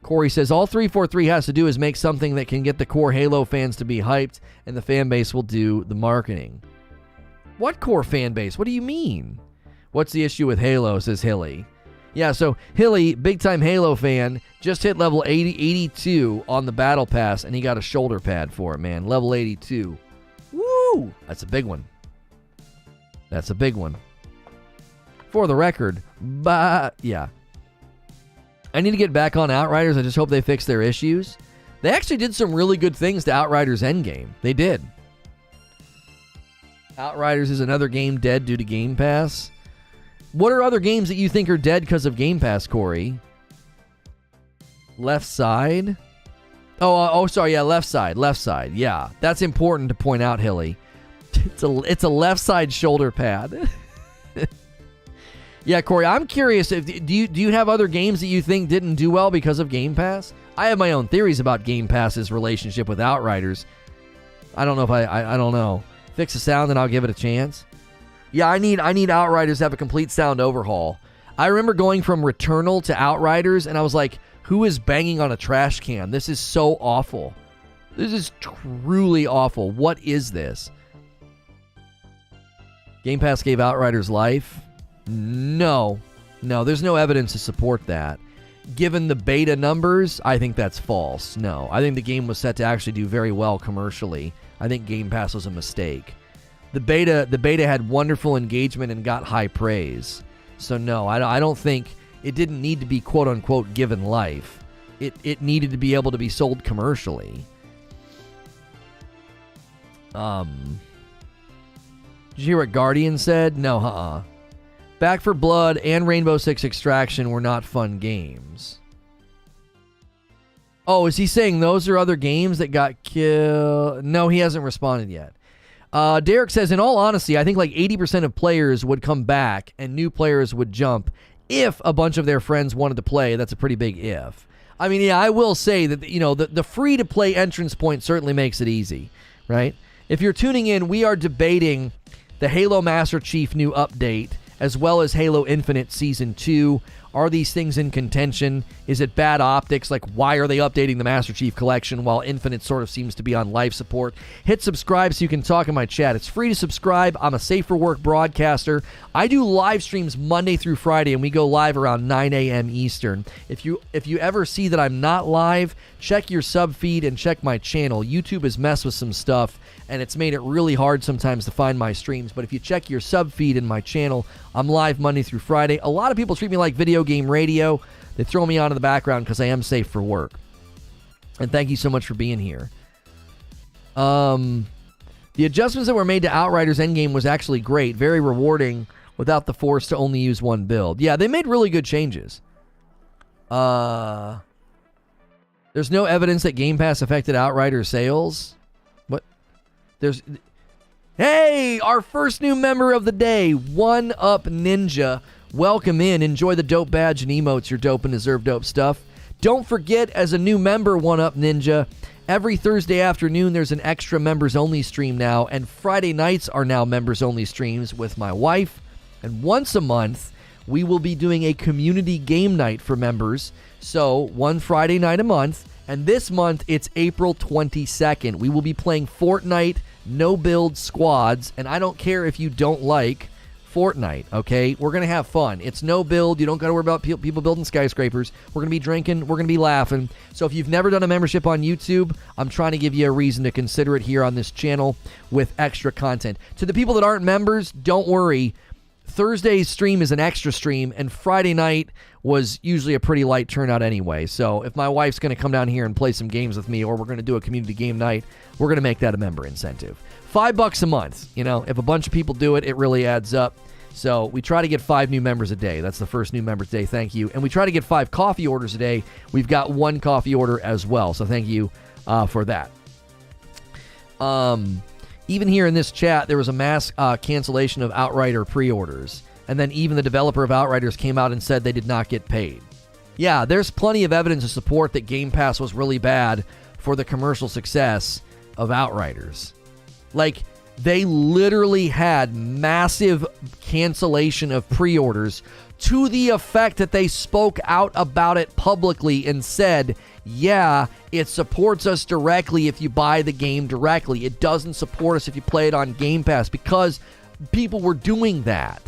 Corey says, all 343 has to do is make something that can get the core Halo fans to be hyped, and the fan base will do the marketing. What core fan base? What do you mean? What's the issue with Halo, says Hilly. Yeah, so Hilly, big-time Halo fan, just hit level 82 on the Battle Pass, and he got a shoulder pad for it, man. Level 82. Woo! That's a big one. That's a big one. For the record, but yeah. I need to get back on Outriders. I just hope they fix their issues. They actually did some really good things to Outriders Endgame. They did. Outriders is another game dead due to Game Pass. What are other games that you think are dead because of Game Pass, Corey? Left Side? Sorry, yeah, Left Side, yeah. That's important to point out, Hilly. It's a left side shoulder pad. Yeah, Corey, I'm curious, do you have other games that you think didn't do well because of Game Pass? I have my own theories about Game Pass's relationship with Outriders. I don't know if I don't know. Fix the sound and I'll give it a chance. Yeah, I need Outriders to have a complete sound overhaul. I remember going from Returnal to Outriders, and I was like, who is banging on a trash can? This is so awful. This is truly awful. What is this? Game Pass gave Outriders life? No, there's no evidence to support that. Given the beta numbers, I think that's false. No, I think the game was set to actually do very well commercially. I think Game Pass was a mistake. The beta had wonderful engagement and got high praise. So no, I don't think it didn't need to be quote unquote given life. It needed to be able to be sold commercially. Did you hear what Guardian said? No, Back 4 Blood and Rainbow Six Extraction were not fun games. Oh, is he saying those are other games that got killed? No, he hasn't responded yet. Derek says, in all honesty, I think like 80% of players would come back and new players would jump if a bunch of their friends wanted to play. That's a pretty big if. I mean, yeah, I will say that, the free-to-play entrance point certainly makes it easy, right? If you're tuning in, we are debating the Halo Master Chief new update, as well as Halo Infinite Season 2. Are these things in contention? Is it bad optics? Like, why are they updating the Master Chief Collection while Infinite sort of seems to be on life support? Hit subscribe so you can talk in my chat. It's free to subscribe. I'm a Safe for Work broadcaster. I do live streams Monday through Friday, and we go live around 9 a.m. Eastern. If you ever see that I'm not live, check your sub feed and check my channel. YouTube has messed with some stuff, and it's made it really hard sometimes to find my streams. But if you check your sub feed in my channel, I'm live Monday through Friday. A lot of people treat me like video game radio. They throw me on in the background because I am safe for work. And thank you so much for being here. The adjustments that were made to Outriders Endgame was actually great. Very rewarding without the force to only use one build. Yeah, they made really good changes. There's no evidence that Game Pass affected Outriders sales. What? Hey, our first new member of the day, One Up Ninja. Welcome in. Enjoy the dope badge and emotes. You're dope and deserve dope stuff. Don't forget, as a new member, One Up Ninja, every Thursday afternoon there's an extra members-only stream now, and Friday nights are now members-only streams with my wife. And once a month, we will be doing a community game night for members. So, one Friday night a month, and this month it's April 22nd. We will be playing Fortnite no-build squads, and I don't care if you don't like Fortnite, okay? We're going to have fun. It's no build. You don't got to worry about people building skyscrapers. We're going to be drinking. We're going to be laughing. So if you've never done a membership on YouTube, I'm trying to give you a reason to consider it here on this channel with extra content. To the people that aren't members, don't worry. Thursday's stream is an extra stream, and Friday night was usually a pretty light turnout anyway. So if my wife's going to come down here and play some games with me, or we're going to do a community game night, we're going to make that a member incentive. $5 a month. You know, if a bunch of people do it, it really adds up. So we try to get 5 new members a day. That's the first new members day. Thank you. And we try to get 5 coffee orders a day. We've got 1 coffee order as well. So thank you for that. Even here in this chat, there was a mass cancellation of Outrider pre-orders. And then even the developer of Outriders came out and said they did not get paid. Yeah, there's plenty of evidence to support that Game Pass was really bad for the commercial success of Outriders. Like, they literally had massive cancellation of pre-orders to the effect that they spoke out about it publicly and said, yeah, it supports us directly if you buy the game directly. It doesn't support us if you play it on Game Pass, because people were doing that.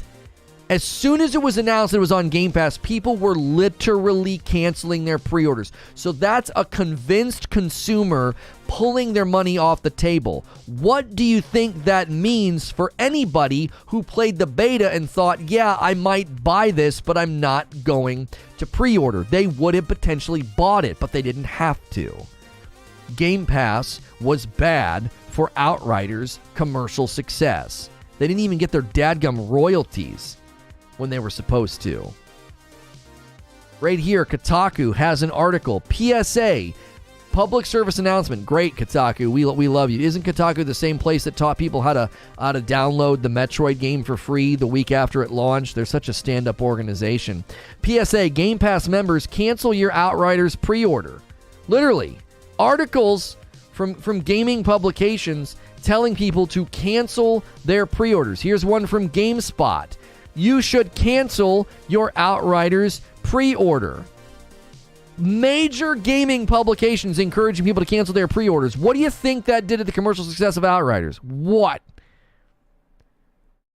As soon as it was announced it was on Game Pass, people were literally canceling their pre-orders. So that's a convinced consumer pulling their money off the table. What do you think that means for anybody who played the beta and thought, yeah, I might buy this, but I'm not going to pre-order? They would have potentially bought it, but they didn't have to. Game Pass was bad for Outriders' commercial success. They didn't even get their dadgum royalties when they were supposed to. Right here, Kotaku has an article. PSA, public service announcement. Great, Kotaku. We love you. Isn't Kotaku the same place that taught people how to download the Metroid game for free the week after it launched? They're such a stand-up organization. PSA, Game Pass members, cancel your Outriders pre-order. Literally, articles from gaming publications telling people to cancel their pre-orders. Here's one from GameSpot. You should cancel your Outriders pre-order. Major gaming publications encouraging people to cancel their pre-orders. What do you think that did to the commercial success of Outriders? What?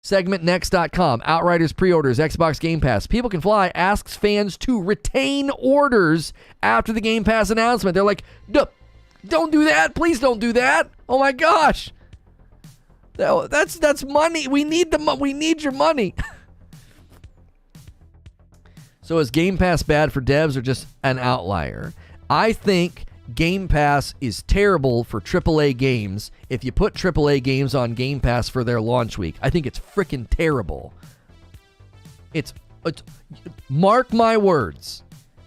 SegmentNext.com. Outriders pre-orders, Xbox Game Pass. People Can Fly asks fans to retain orders after the Game Pass announcement. They're like, don't do that. Please don't do that. Oh my gosh. That's money. We need your money. So is Game Pass bad for devs or just an outlier? I think Game Pass is terrible for AAA games if you put AAA games on Game Pass for their launch week. I think it's freaking terrible. It's mark my words.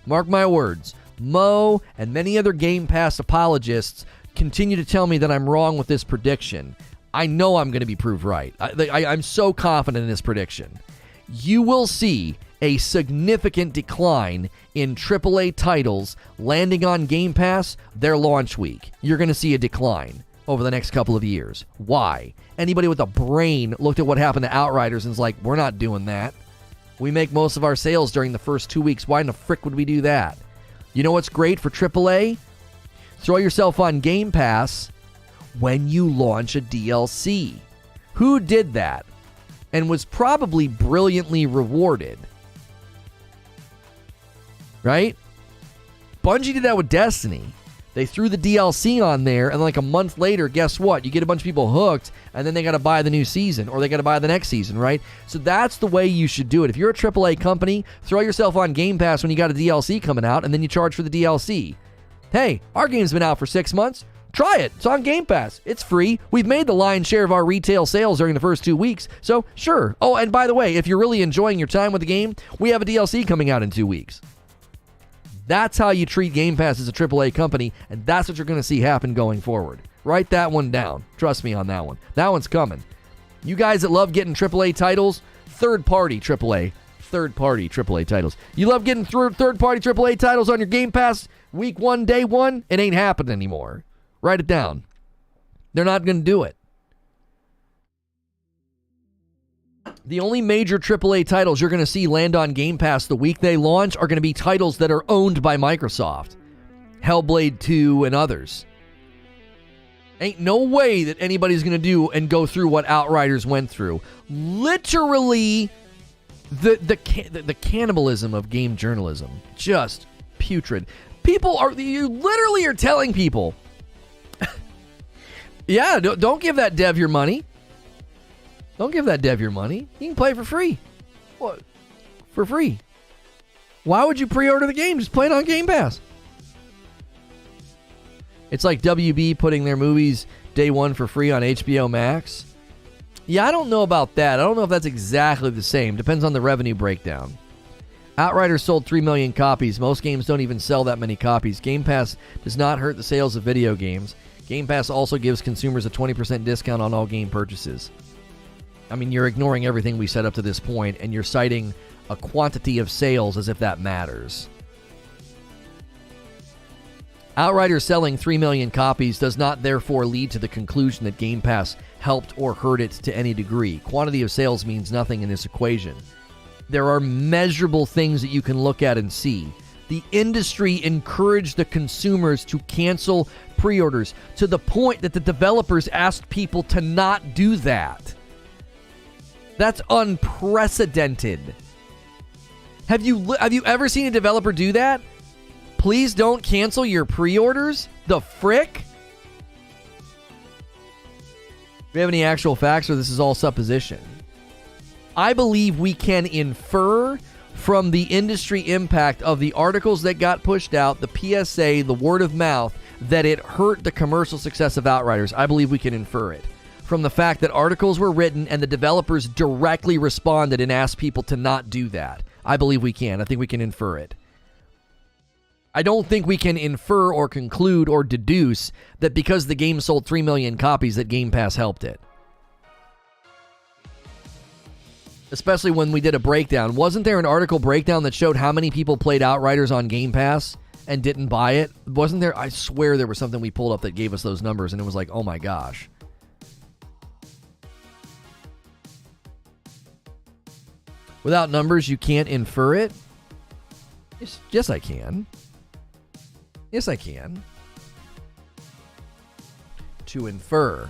Mark my words. Mo and many other Game Pass apologists continue to tell me that I'm wrong with this prediction. I know I'm going to be proved right. I'm so confident in this prediction. You will see a significant decline in AAA titles landing on Game Pass their launch week. You're going to see a decline over the next couple of years. Why? Anybody with a brain looked at what happened to Outriders and was like, we're not doing that. We make most of our sales during the first 2 weeks. Why in the frick would we do that? You know what's great for AAA? Throw yourself on Game Pass when you launch a DLC. Who did that and was probably brilliantly rewarded? Right? Bungie did that with Destiny. They threw the DLC on there, and like a month later, guess what? You get a bunch of people hooked, and then they got to buy the new season, or they got to buy the next season, right? So that's the way you should do it. If you're a AAA company, throw yourself on Game Pass when you got a DLC coming out, and then you charge for the DLC. Hey, our game's been out for 6 months. Try it. It's on Game Pass. It's free. We've made the lion's share of our retail sales during the first 2 weeks, so sure. Oh, and by the way, if you're really enjoying your time with the game, we have a DLC coming out in 2 weeks. That's how you treat Game Pass as a AAA company, and that's what you're going to see happen going forward. Write that one down. Trust me on that one. That one's coming. You guys that love getting AAA titles, third-party AAA titles. You love getting third-party AAA titles on your Game Pass week 1, day 1? It ain't happening anymore. Write it down. They're not going to do it. The only major AAA titles you're going to see land on Game Pass the week they launch are going to be titles that are owned by Microsoft. Hellblade 2 and others. Ain't no way that anybody's going to do and go through what Outriders went through. Literally, the cannibalism of game journalism. Just putrid. You literally are telling people, yeah, don't give that dev your money. Don't give that dev your money. You can play it for free. What? For free. Why would you pre-order the game? Just play it on Game Pass. It's like WB putting their movies day one for free on HBO Max. Yeah, I don't know about that. I don't know if that's exactly the same. Depends on the revenue breakdown. Outriders sold 3 million copies. Most games don't even sell that many copies. Game Pass does not hurt the sales of video games. Game Pass also gives consumers a 20% discount on all game purchases. I mean, you're ignoring everything we said up to this point, and you're citing a quantity of sales as if that matters. Outriders selling 3 million copies does not therefore lead to the conclusion that Game Pass helped or hurt it to any degree. Quantity of sales means nothing in this equation. There are measurable things that you can look at and see. The industry encouraged the consumers to cancel pre-orders to the point that the developers asked people to not do that. That's unprecedented. Have you ever seen a developer do that? Please don't cancel your pre-orders? The frick? Do we have any actual facts, or this is all supposition? I believe we can infer from the industry impact of the articles that got pushed out, the PSA, the word of mouth, that it hurt the commercial success of Outriders. I believe we can infer it from the fact that articles were written and the developers directly responded and asked people to not do that. I believe we can. I think we can infer it. I don't think we can infer or conclude or deduce that because the game sold 3 million copies that Game Pass helped it. Especially when we did a breakdown. Wasn't there an article breakdown that showed how many people played Outriders on Game Pass and didn't buy it? Wasn't there? I swear there was something we pulled up that gave us those numbers, and it was like, oh my gosh. Without numbers, you can't infer it? Yes, I can. Yes, I can. To infer.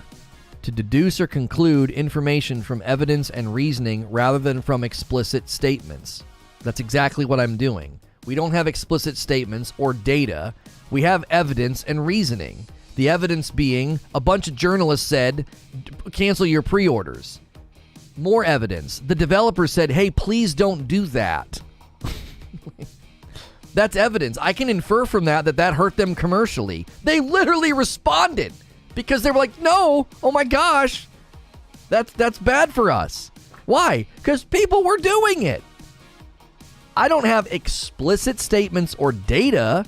To deduce or conclude information from evidence and reasoning rather than from explicit statements. That's exactly what I'm doing. We don't have explicit statements or data. We have evidence and reasoning. The evidence being a bunch of journalists said, cancel your pre-orders. More evidence. The developer said, hey, please don't do that. That's evidence. I can infer from that hurt them commercially. They literally responded because they were like, no, oh my gosh, that's bad for us. Why? Because people were doing it. I don't have explicit statements or data,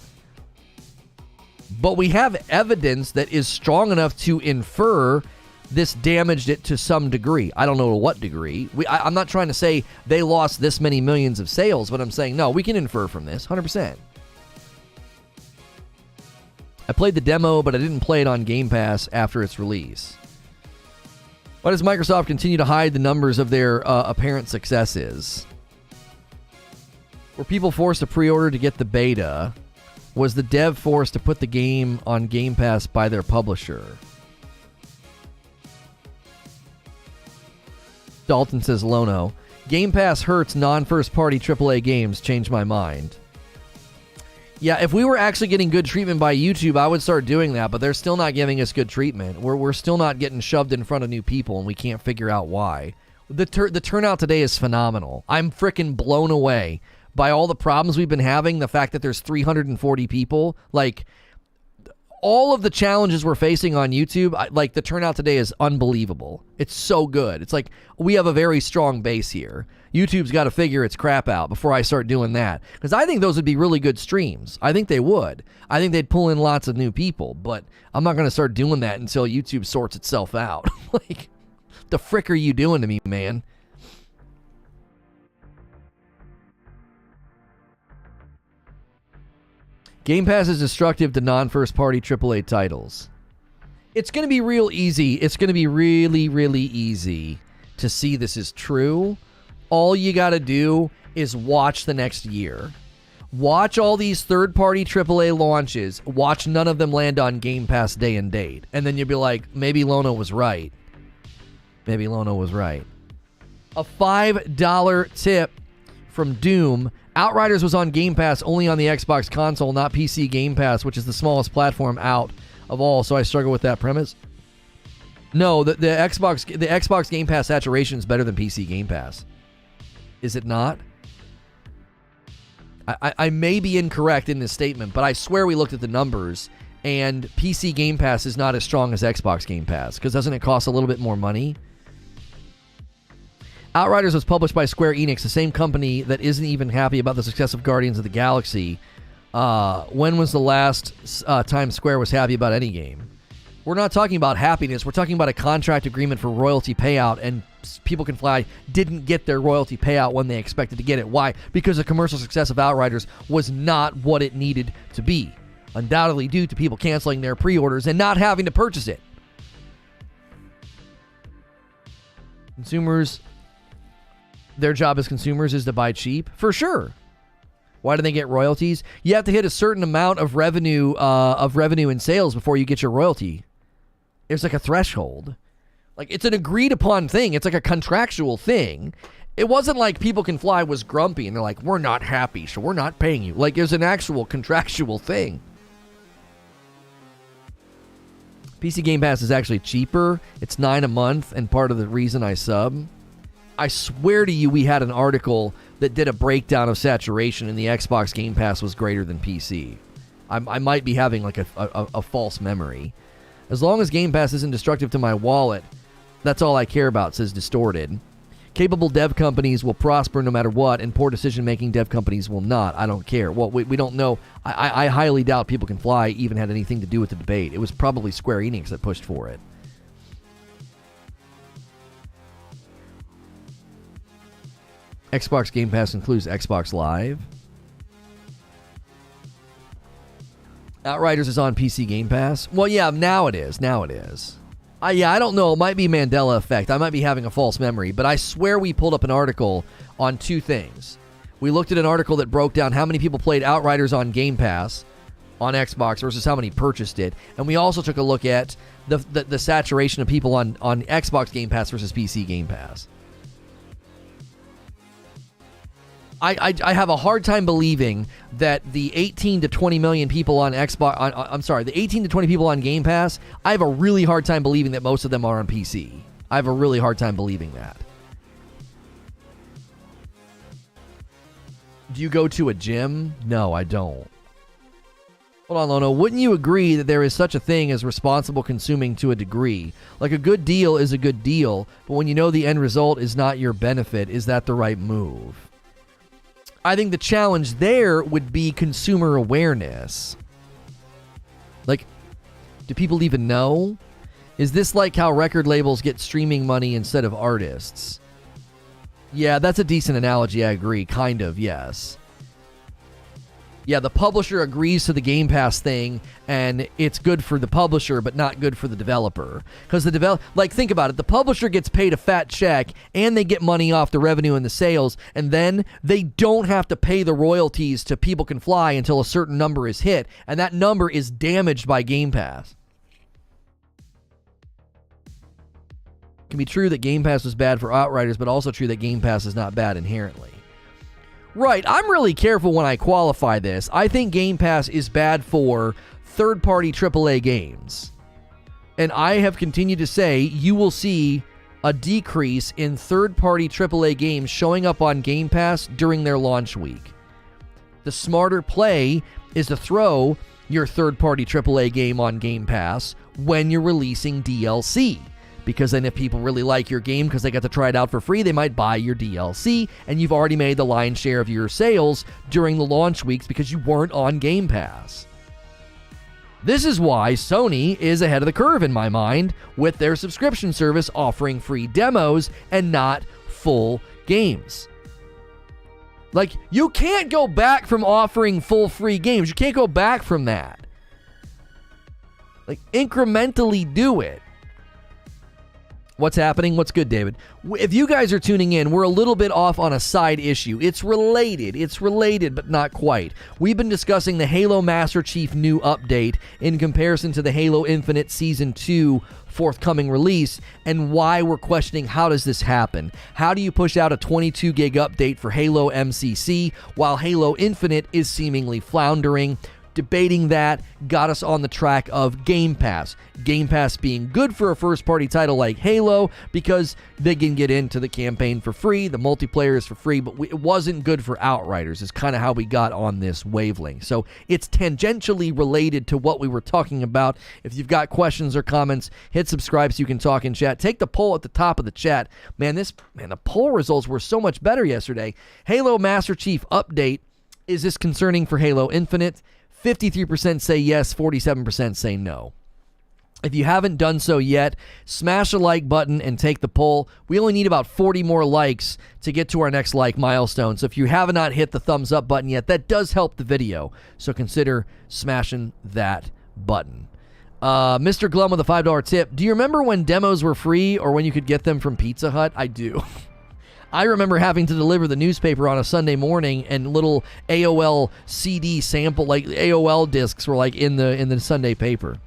but we have evidence that is strong enough to infer this damaged it to some degree. I don't know to what degree. I'm not trying to say they lost this many millions of sales, but I'm saying, no, we can infer from this, 100%. I played the demo, but I didn't play it on Game Pass after its release. Why does Microsoft continue to hide the numbers of their apparent successes? Were people forced to pre-order to get the beta? Was the dev forced to put the game on Game Pass by their publisher? Dalton says Lono. Game Pass hurts non-first-party AAA games. Change my mind. Yeah, if we were actually getting good treatment by YouTube, I would start doing that, but they're still not giving us good treatment. We're still not getting shoved in front of new people, and we can't figure out why. The turnout today is phenomenal. I'm freaking blown away by all the problems we've been having, the fact that there's 340 people. Like, all of the challenges we're facing on YouTube, like the turnout today is unbelievable. It's so good. It's like we have a very strong base here. YouTube's got to figure its crap out before I start doing that. Because I think those would be really good streams. I think they would. I think they'd pull in lots of new people. But I'm not going to start doing that until YouTube sorts itself out. Like, the frick are you doing to me, man? Game Pass is destructive to non-first-party AAA titles. It's going to be real easy. It's going to be really, really easy to see this is true. All you got to do is watch the next year. Watch all these third-party AAA launches. Watch none of them land on Game Pass day and date. And then you'll be like, maybe Lono was right. Maybe Lono was right. A $5 tip from Doom. Outriders was on Game Pass only on the Xbox console, not PC Game Pass, which is the smallest platform out of all, so I struggle with that premise. No, the Xbox Game Pass saturation is better than PC Game Pass. Is it not? I may be incorrect in this statement, but I swear we looked at the numbers, and PC Game Pass is not as strong as Xbox Game Pass, because doesn't it cost a little bit more money? Outriders was published by Square Enix, the same company that isn't even happy about the success of Guardians of the Galaxy. When was the last time Square was happy about any game? We're not talking about happiness. We're talking about a contract agreement for royalty payout, and People Can Fly didn't get their royalty payout when they expected to get it. Why? Because the commercial success of Outriders was not what it needed to be. Undoubtedly due to people canceling their pre-orders and not having to purchase it. Consumers... Their job as consumers is to buy cheap? For sure. Why do they get royalties? You have to hit a certain amount of revenue and sales before you get your royalty. There's like a threshold. Like, it's an agreed upon thing. It's like a contractual thing. It wasn't like People Can Fly was grumpy and they're like, we're not happy, so we're not paying you. Like, there's an actual contractual thing. PC Game Pass is actually cheaper. It's $9 a month, and part of the reason I sub... I swear to you, we had an article that did a breakdown of saturation, and the Xbox Game Pass was greater than PC. I might be having like a false memory. As long as Game Pass isn't destructive to my wallet, that's all I care about, says Distorted. Capable dev companies will prosper no matter what, and poor decision-making dev companies will not. I don't care. Well, we don't know. I highly doubt People Can Fly even had anything to do with the debate. It was probably Square Enix that pushed for it. Xbox Game Pass includes Xbox Live. Outriders is on PC Game Pass. Well, yeah, now it is. I don't know. It might be Mandela effect. I might be having a false memory, but I swear we pulled up an article on two things. We looked at an article that broke down how many people played Outriders on Game Pass on Xbox versus how many purchased it, and we also took a look at the saturation of people on Xbox Game Pass versus PC Game Pass. I have a hard time believing that the 18 to 20 million people on Xbox... the 18 to 20 people on Game Pass, I have a really hard time believing that most of them are on PC. I have a really hard time believing that. Do you go to a gym? No, I don't. Hold on, Lono. Wouldn't you agree that there is such a thing as responsible consuming to a degree? Like, a good deal is a good deal, but when you know the end result is not your benefit, is that the right move? I think the challenge there would be consumer awareness. Like, do people even know? Is this like how record labels get streaming money instead of artists? Yeah, that's a decent analogy, I agree. Kind of, yes. Yeah, the publisher agrees to the Game Pass thing, and it's good for the publisher, but not good for the developer. Because think about it, the publisher gets paid a fat check, and they get money off the revenue and the sales, and then they don't have to pay the royalties to People Can Fly until a certain number is hit, and that number is damaged by Game Pass. It can be true that Game Pass was bad for Outriders, but also true that Game Pass is not bad inherently. Right, I'm really careful when I qualify this. I think Game Pass is bad for third-party AAA games. And I have continued to say you will see a decrease in third-party AAA games showing up on Game Pass during their launch week. The smarter play is to throw your third-party AAA game on Game Pass when you're releasing DLC. Because then if people really like your game because they got to try it out for free, they might buy your DLC, and you've already made the lion's share of your sales during the launch weeks because you weren't on Game Pass. This is why Sony is ahead of the curve in my mind with their subscription service offering free demos and not full games. Like, you can't go back from offering full free games. You can't go back from that. Like, incrementally do it. What's happening? What's good, David? If you guys are tuning in, we're a little bit off on a side issue. It's related, but not quite. We've been discussing the Halo Master Chief new update in comparison to the Halo Infinite Season 2 forthcoming release, and why we're questioning how does this happen? How do you push out a 22 gig update for Halo MCC while Halo Infinite is seemingly floundering? Debating that got us on the track of Game Pass. Game Pass being good for a first-party title like Halo because they can get into the campaign for free, the multiplayer is for free, but it wasn't good for Outriders is kind of how we got on this wavelength. So it's tangentially related to what we were talking about. If you've got questions or comments, hit subscribe so you can talk in chat. Take the poll at the top of the chat. Man, the poll results were so much better yesterday. Halo Master Chief update. Is this concerning for Halo Infinite? 53% say yes, 47% say no. If you haven't done so yet, smash the like button and take the poll. We only need about 40 more likes to get to our next like milestone. So if you have not hit the thumbs up button yet, that does help the video. So consider smashing that button. Mr. Glum with a $5 tip. Do you remember when demos were free or when you could get them from Pizza Hut? I do. I remember having to deliver the newspaper on a Sunday morning, and little AOL CD sample, like AOL discs, were like in the Sunday paper.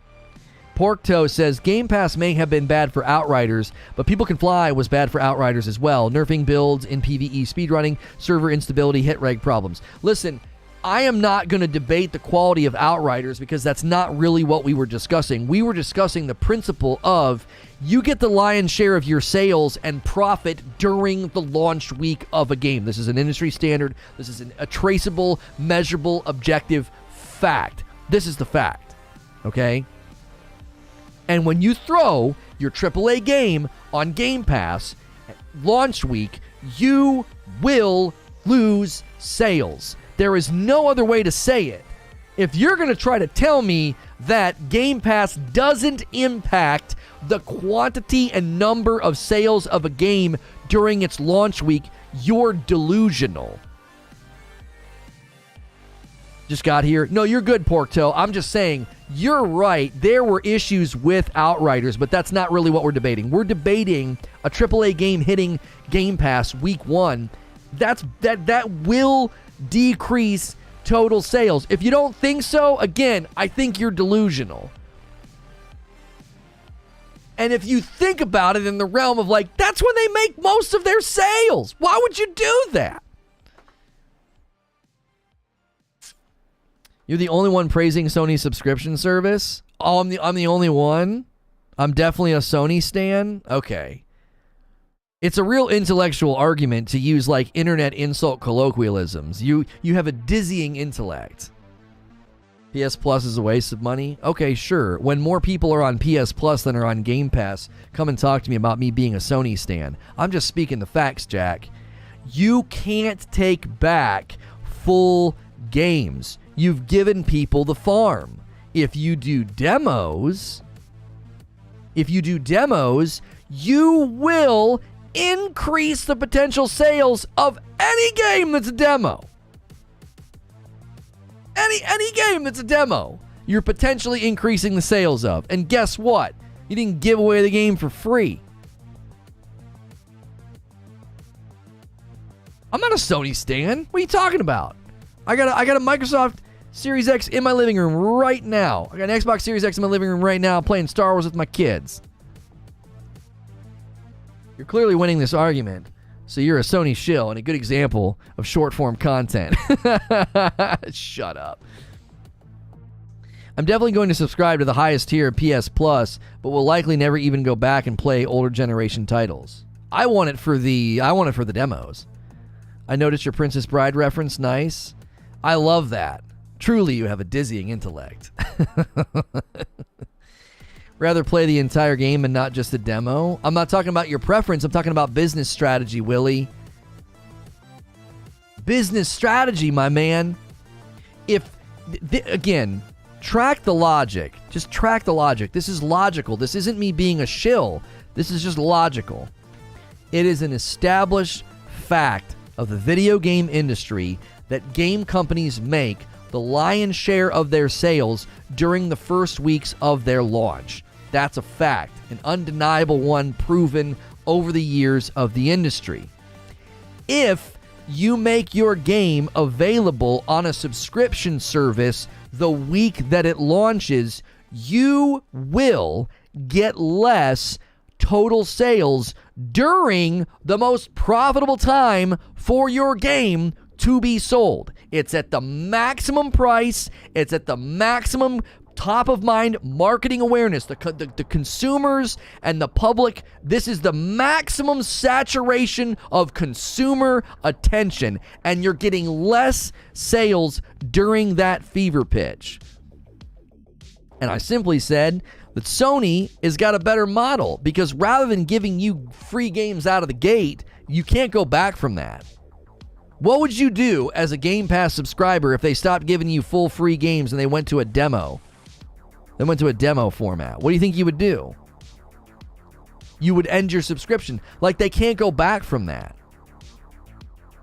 Porktoe says Game Pass may have been bad for Outriders, but People Can Fly was bad for Outriders as well. Nerfing builds in PvE speedrunning, server instability, hit reg problems. Listen, I am not going to debate the quality of Outriders because that's not really what we were discussing. We were discussing the principle of you get the lion's share of your sales and profit during the launch week of a game. This is an industry standard. This is a traceable, measurable, objective fact. This is the fact, okay? And when you throw your AAA game on Game Pass launch week, you will lose sales. There is no other way to say it. If you're going to try to tell me that Game Pass doesn't impact the quantity and number of sales of a game during its launch week, you're delusional. Just got here. No, you're good, Porktoe. I'm just saying, you're right. There were issues with Outriders, but that's not really what we're debating. We're debating a AAA game hitting Game Pass week 1. That will decrease total sales. If you don't think so, again, I think you're delusional. And if you think about it in the realm of like, that's when they make most of their sales. Why would you do that? You're the only one praising Sony's subscription service? Oh, I'm the only one? I'm definitely a Sony stan? Okay. It's a real intellectual argument to use like internet insult colloquialisms. You have a dizzying intellect. PS Plus is a waste of money? Okay, sure. When more people are on PS Plus than are on Game Pass, come and talk to me about me being a Sony stan. I'm just speaking the facts, Jack. You can't take back full games. You've given people the farm. If you do demos, you will increase the potential sales of any game that's a demo. Any game that's a demo, you're potentially increasing the sales of. And guess what? You didn't give away the game for free. I'm not a Sony stan. What are you talking about? I got a Microsoft Series X in my living room right now. I got an Xbox Series X in my living room right now playing Star Wars with my kids. You're clearly winning this argument. So you're a Sony shill and a good example of short-form content. Shut up. I'm definitely going to subscribe to the highest tier of PS Plus, but will likely never even go back and play older generation titles. I want it for the demos. I noticed your Princess Bride reference. Nice. I love that. Truly, you have a dizzying intellect. Rather play the entire game and not just a demo. I'm not talking about your preference. I'm talking about business strategy, Willie. Business strategy, my man. Again, track the logic. Just track the logic. This is logical. This isn't me being a shill. This is just logical. It is an established fact of the video game industry that game companies make the lion's share of their sales during the first weeks of their launch. That's a fact, an undeniable one proven over the years of the industry. If you make your game available on a subscription service the week that it launches, you will get less total sales during the most profitable time for your game to be sold. It's at the maximum price. It's at the maximum top of mind marketing awareness. The consumers and the public, this is the maximum saturation of consumer attention, and you're getting less sales during that fever pitch. And I simply said that Sony has got a better model, because rather than giving you free games out of the gate, you can't go back from that. What would you do as a Game Pass subscriber if they stopped giving you full free games and they went to a demo? They went to a demo format. What do you think you would do? You would end your subscription. Like, they can't go back from that.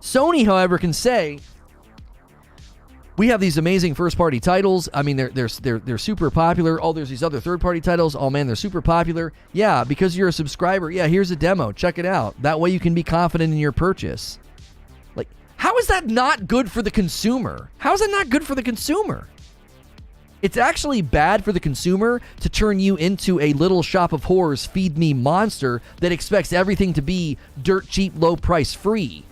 Sony, however, can say, we have these amazing first-party titles. I mean, they're super popular. Oh, there's these other third-party titles. Oh, man, they're super popular. Yeah, because you're a subscriber. Yeah, here's a demo. Check it out. That way you can be confident in your purchase. Like, how is that not good for the consumer? How is that not good for the consumer? It's actually bad for the consumer to turn you into a little shop of horrors feed me monster that expects everything to be dirt cheap, low price free.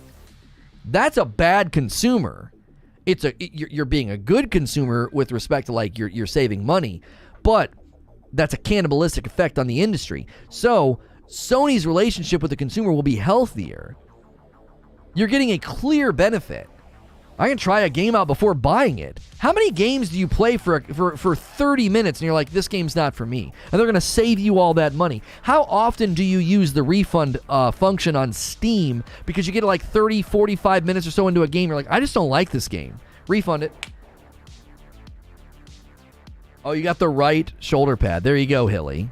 That's a bad consumer. You're being a good consumer with respect to, like, you're saving money, but that's a cannibalistic effect on the industry. So Sony's relationship with the consumer will be healthier. You're getting a clear benefit. I can try a game out before buying it. How many games do you play for 30 minutes and you're like, this game's not for me? And they're going to save you all that money. How often do you use the refund function on Steam because you get like 30, 45 minutes or so into a game, you're like, I just don't like this game. Refund it. Oh, you got the right shoulder pad. There you go, Hilly.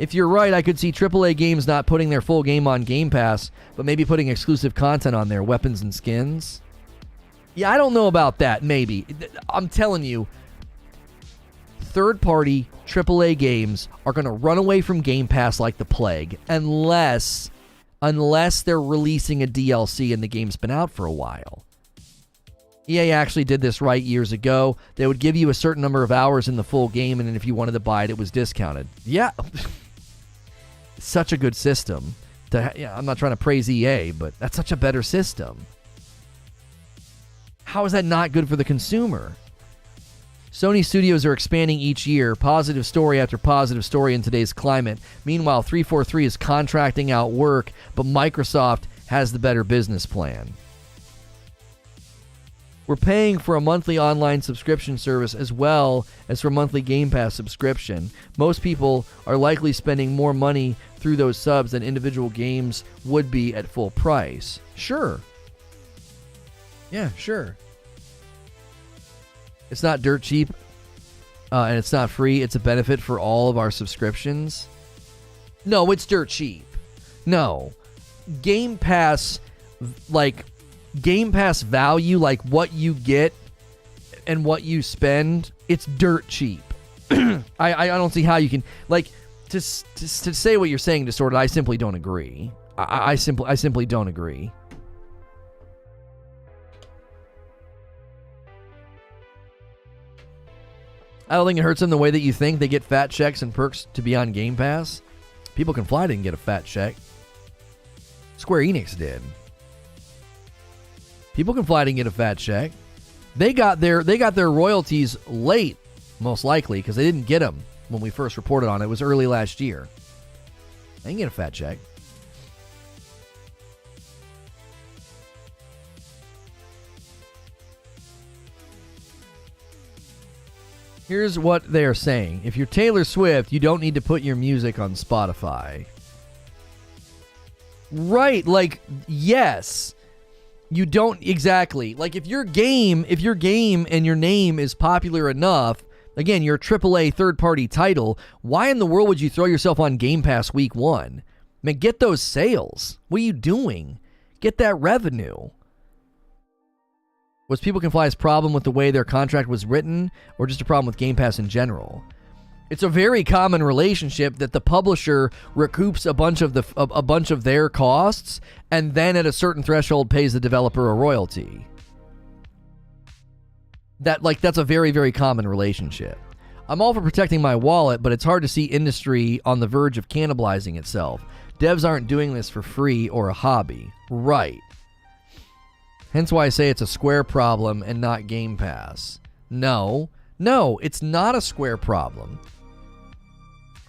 If you're right, I could see AAA games not putting their full game on Game Pass, but maybe putting exclusive content on there, weapons and skins. Yeah, I don't know about that, maybe. I'm telling you, third-party AAA games are going to run away from Game Pass like the plague unless they're releasing a DLC and the game's been out for a while. EA actually did this right years ago. They would give you a certain number of hours in the full game, and then if you wanted to buy it, it was discounted. Yeah. Such a good system. I'm not trying to praise EA, but that's such a better system. How is that not good for the consumer? Sony studios are expanding each year, positive story after positive story in today's climate. Meanwhile, 343 is contracting out work, but Microsoft has the better business plan. We're paying for a monthly online subscription service as well as for monthly Game Pass subscription. Most people are likely spending more money through those subs than individual games would be at full price. Sure. Yeah, sure. It's not dirt cheap, and it's not free. It's a benefit for all of our subscriptions. No, it's dirt cheap. No. Game Pass value, like what you get and what you spend, it's dirt cheap. I don't see how you can, like, to say what you're saying, Distorted, I simply don't agree. I simply don't agree. I don't think it hurts them the way that you think. They get fat checks and perks to be on Game Pass. People Can Fly didn't get a fat check. Square Enix did. People Can Fly didn't get a fat check. They got their royalties late, most likely, because they didn't get them when we first reported on it. It was early last year. They didn't get a fat check. Here's what they're saying. If you're Taylor Swift, you don't need to put your music on Spotify. Right, like, yes. You don't exactly. Like, if your game and your name is popular enough, again, you're a AAA third-party title, why in the world would you throw yourself on Game Pass week one? I mean, get those sales. What are you doing? Get that revenue. Was People Can Fly's problem with the way their contract was written, or just a problem with Game Pass in general? It's a very common relationship that the publisher recoups a bunch of their costs and then at a certain threshold pays the developer a royalty. That's a very, very common relationship. I'm all for protecting my wallet, but it's hard to see industry on the verge of cannibalizing itself. Devs aren't doing this for free or a hobby. Right. Hence why I say it's a Square problem and not Game Pass. No, it's not a Square problem.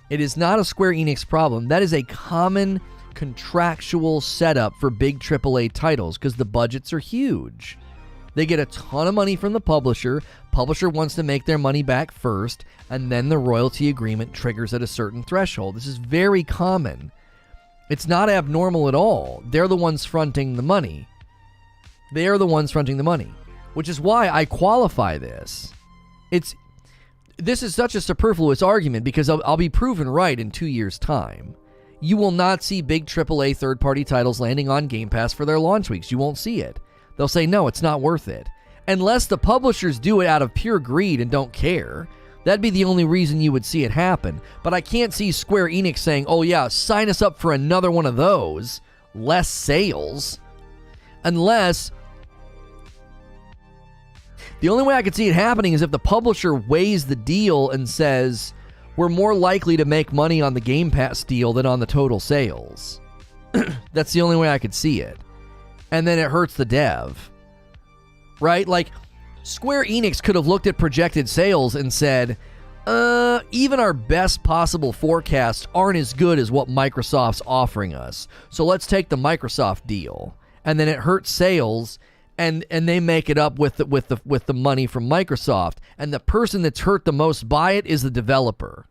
It is not a Square Enix problem. That is a common contractual setup for big AAA titles because the budgets are huge. They get a ton of money from the publisher. Publisher wants to make their money back first, and then the royalty agreement triggers at a certain threshold. This is very common. It's not abnormal at all. They're the ones fronting the money. They are the ones fronting the money, which is why I qualify this. This is such a superfluous argument because I'll be proven right in 2 years' time. You will not see big AAA third-party titles landing on Game Pass for their launch weeks. You won't see it. They'll say, no, it's not worth it. Unless the publishers do it out of pure greed and don't care. That'd be the only reason you would see it happen. But I can't see Square Enix saying, oh yeah, sign us up for another one of those. Less sales. Unless... The only way I could see it happening is if the publisher weighs the deal and says, we're more likely to make money on the Game Pass deal than on the total sales. That's the only way I could see it. And then it hurts the dev. Right? Like, Square Enix could have looked at projected sales and said, even our best possible forecasts aren't as good as what Microsoft's offering us. So let's take the Microsoft deal. And then it hurts sales. And they make it up with the money from Microsoft. And the person that's hurt the most by it is the developer.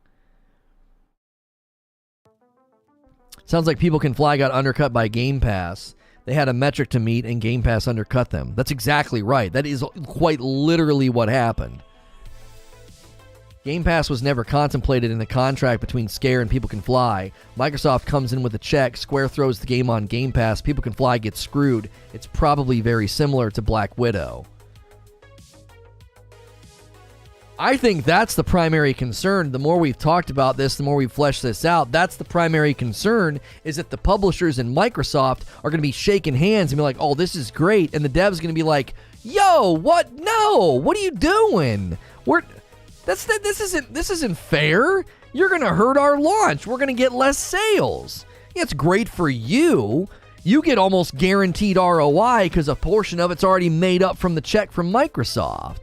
Sounds like People Can Fly got undercut by Game Pass. They had a metric to meet and Game Pass undercut them. That's exactly right. That is quite literally what happened. Game Pass was never contemplated in the contract between Scare and People Can Fly. Microsoft comes in with a check, Square throws the game on Game Pass, People Can Fly gets screwed. It's probably very similar to Black Widow. I think that's the primary concern. The more we've talked about this, the more we've fleshed this out, that's the primary concern, is that the publishers and Microsoft are going to be shaking hands and be like, oh, this is great. And the dev's going to be like, yo, what? No, what are you doing? This isn't fair. You're going to hurt our launch. We're going to get less sales. Yeah, it's great for you. You get almost guaranteed ROI because a portion of it's already made up from the check from Microsoft.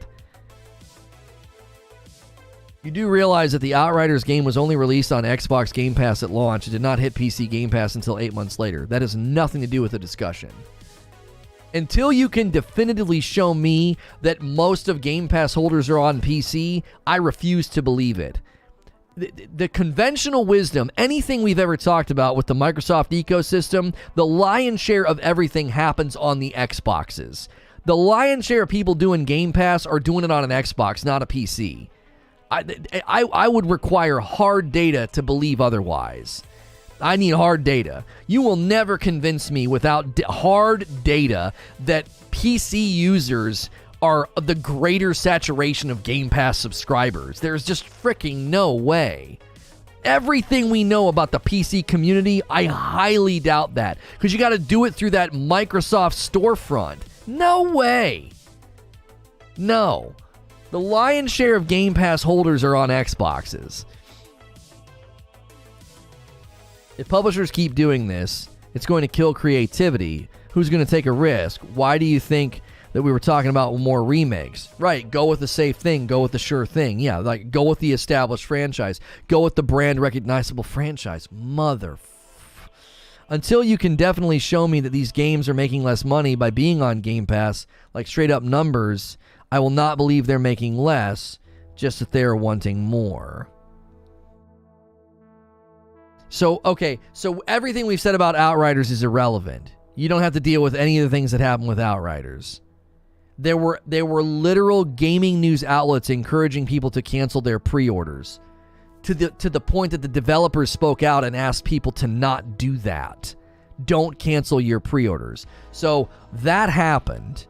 You do realize that the Outriders game was only released on Xbox Game Pass at launch. It did not hit PC Game Pass until 8 months later. That has nothing to do with the discussion. Until you can definitively show me that most of Game Pass holders are on PC, I refuse to believe it. The conventional wisdom, anything we've ever talked about with the Microsoft ecosystem, the lion's share of everything happens on the Xboxes. The lion's share of people doing Game Pass are doing it on an Xbox, not a PC. I would require hard data to believe otherwise. I need hard data. You will never convince me without hard data that PC users are the greater saturation of Game Pass subscribers. There's just freaking no way. Everything we know about the PC community, I highly doubt that. Because you got to do it through that Microsoft storefront. No way. No. The lion's share of Game Pass holders are on Xboxes. If publishers keep doing this, it's going to kill creativity. Who's going to take a risk? Why do you think that we were talking about more remakes? Right, go with the safe thing. Go with the sure thing. Yeah, like go with the established franchise. Go with the brand recognizable franchise. Until you can definitely show me that these games are making less money by being on Game Pass, like straight up numbers, I will not believe they're making less, just that they're wanting more. So everything we've said about Outriders is irrelevant. You don't have to deal with any of the things that happened with Outriders. There were literal gaming news outlets encouraging people to cancel their pre-orders to the point that the developers spoke out and asked people to not do that. Don't cancel your pre-orders. So that happened.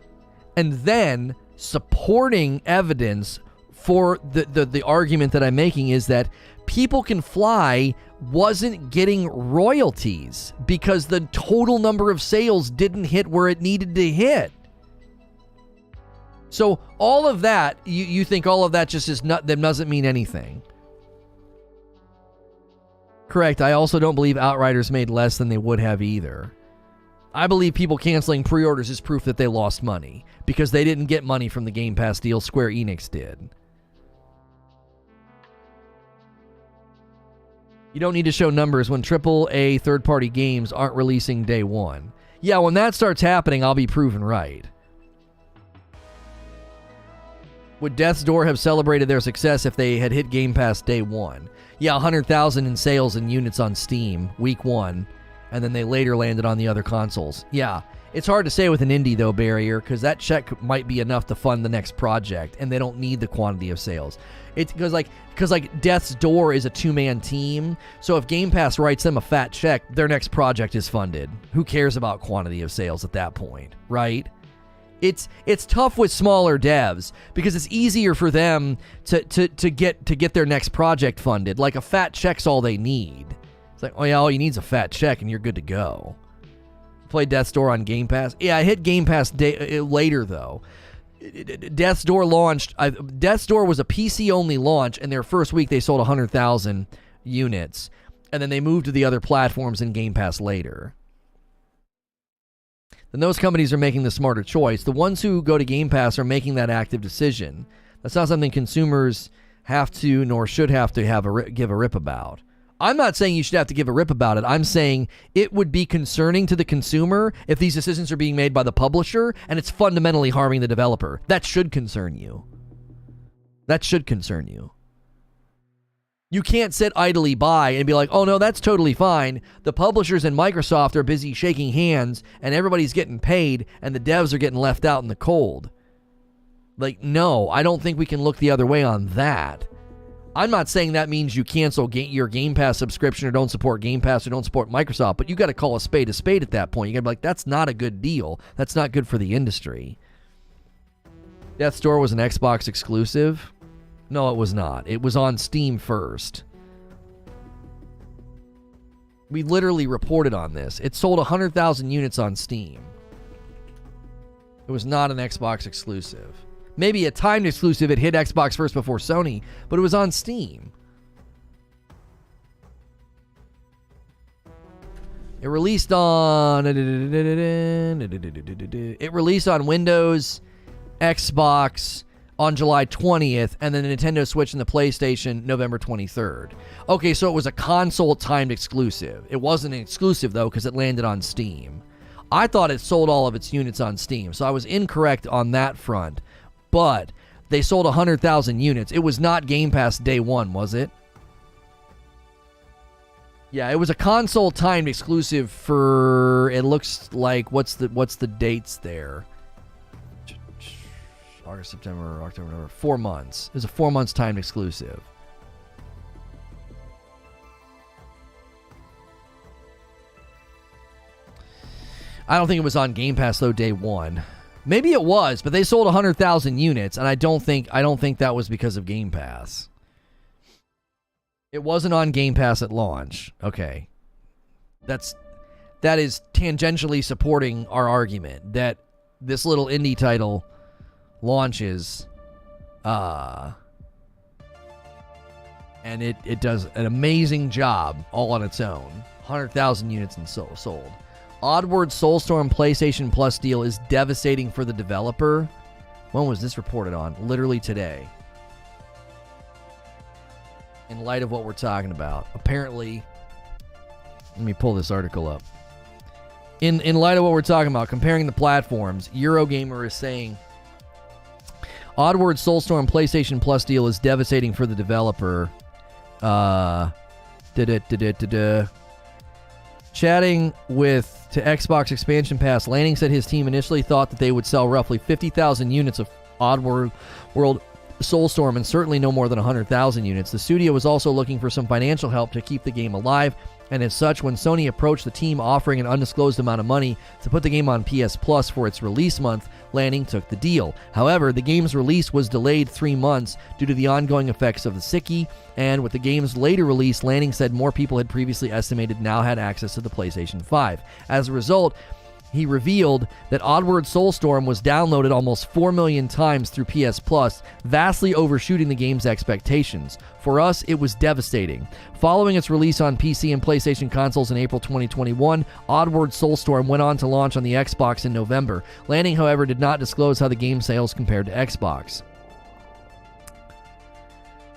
And then supporting evidence for the argument that I'm making is that People Can Fly wasn't getting royalties because the total number of sales didn't hit where it needed to hit. So all of that, you think all of that just is not, that doesn't mean anything. Correct. I also don't believe Outriders made less than they would have either. I believe people canceling pre-orders is proof that they lost money because they didn't get money from the Game Pass deal. Square Enix did. You don't need to show numbers when AAA third-party games aren't releasing day one. Yeah, when that starts happening, I'll be proven right. Would Death's Door have celebrated their success if they had hit Game Pass day one? Yeah, 100,000 in sales and units on Steam, week one, and then they later landed on the other consoles. Yeah, it's hard to say with an indie, though, Barrier, because that check might be enough to fund the next project, and they don't need the quantity of sales. It's because Death's Door is a two-man team, so if Game Pass writes them a fat check, their next project is funded. Who cares about quantity of sales at that point, right? It's tough with smaller devs because it's easier for them to get their next project funded. Like a fat check's all they need. It's like, oh yeah, all you need is a fat check and you're good to go. Play Death's Door on Game Pass. Yeah, I hit Game Pass later though. Death's Door launched. Death's Door was a PC only launch, and their first week they sold 100,000 units, and then they moved to the other platforms in Game Pass later. Then those companies are making the smarter choice. The ones who go to Game Pass are making that active decision. That's not something consumers have to nor should have to give a rip about. I'm not saying you should have to give a rip about it. I'm saying it would be concerning to the consumer if these decisions are being made by the publisher and it's fundamentally harming the developer. That should concern you. That should concern you. You can't sit idly by and be like, oh no, that's totally fine. The publishers and Microsoft are busy shaking hands and everybody's getting paid and the devs are getting left out in the cold. Like, no, I don't think we can look the other way on that. I'm not saying that means you cancel your Game Pass subscription or don't support Game Pass or don't support Microsoft, but you got to call a spade at that point. You got to be like, that's not a good deal. That's not good for the industry. Death's Door was an Xbox exclusive? No, it was not. It was on Steam first. We literally reported on this. It sold 100,000 units on Steam. It was not an Xbox exclusive. Maybe a timed exclusive. It hit Xbox first before Sony, but it was on Steam. It released on Windows, Xbox on July 20th, and then the Nintendo Switch and the PlayStation November 23rd. Okay, so it was a console timed exclusive. It wasn't an exclusive though because it landed on Steam. I thought it sold all of its units on Steam, so I was incorrect on that front. But they sold 100,000 units. It was not Game Pass day one, was it? Yeah, it was a console timed exclusive for, it looks like, what's the dates there? August, September, October, November, 4 months. It was a 4 months timed exclusive. I don't think it was on Game Pass though day one. Maybe it was, but they sold 100,000 units, and I don't think that was because of Game Pass. It wasn't on Game Pass at launch. Okay. That is tangentially supporting our argument that this little indie title launches and it does an amazing job all on its own. 100,000 units and sold. Oddworld Soulstorm PlayStation Plus deal is devastating for the developer. When was this reported on? Literally today. In light of what we're talking about. Apparently, let me pull this article up. In light of what we're talking about, comparing the platforms, Eurogamer is saying Oddworld Soulstorm PlayStation Plus deal is devastating for the developer. Chatting to Xbox Expansion Pass, Lanning said his team initially thought that they would sell roughly 50,000 units of Oddworld Soulstorm, and certainly no more than 100,000 units. The studio was also looking for some financial help to keep the game alive, and as such, when Sony approached the team offering an undisclosed amount of money to put the game on PS Plus for its release month, Lanning took the deal. However, the game's release was delayed 3 months due to the ongoing effects of the sickie, and with the game's later release, Lanning said more people had previously estimated now had access to the PlayStation 5. As a result, he revealed that Oddworld Soulstorm was downloaded almost 4 million times through PS Plus, vastly overshooting the game's expectations. For us, it was devastating. Following its release on PC and PlayStation consoles in April 2021, Oddworld Soulstorm went on to launch on the Xbox in November. Lanning, however, did not disclose how the game sales compared to Xbox.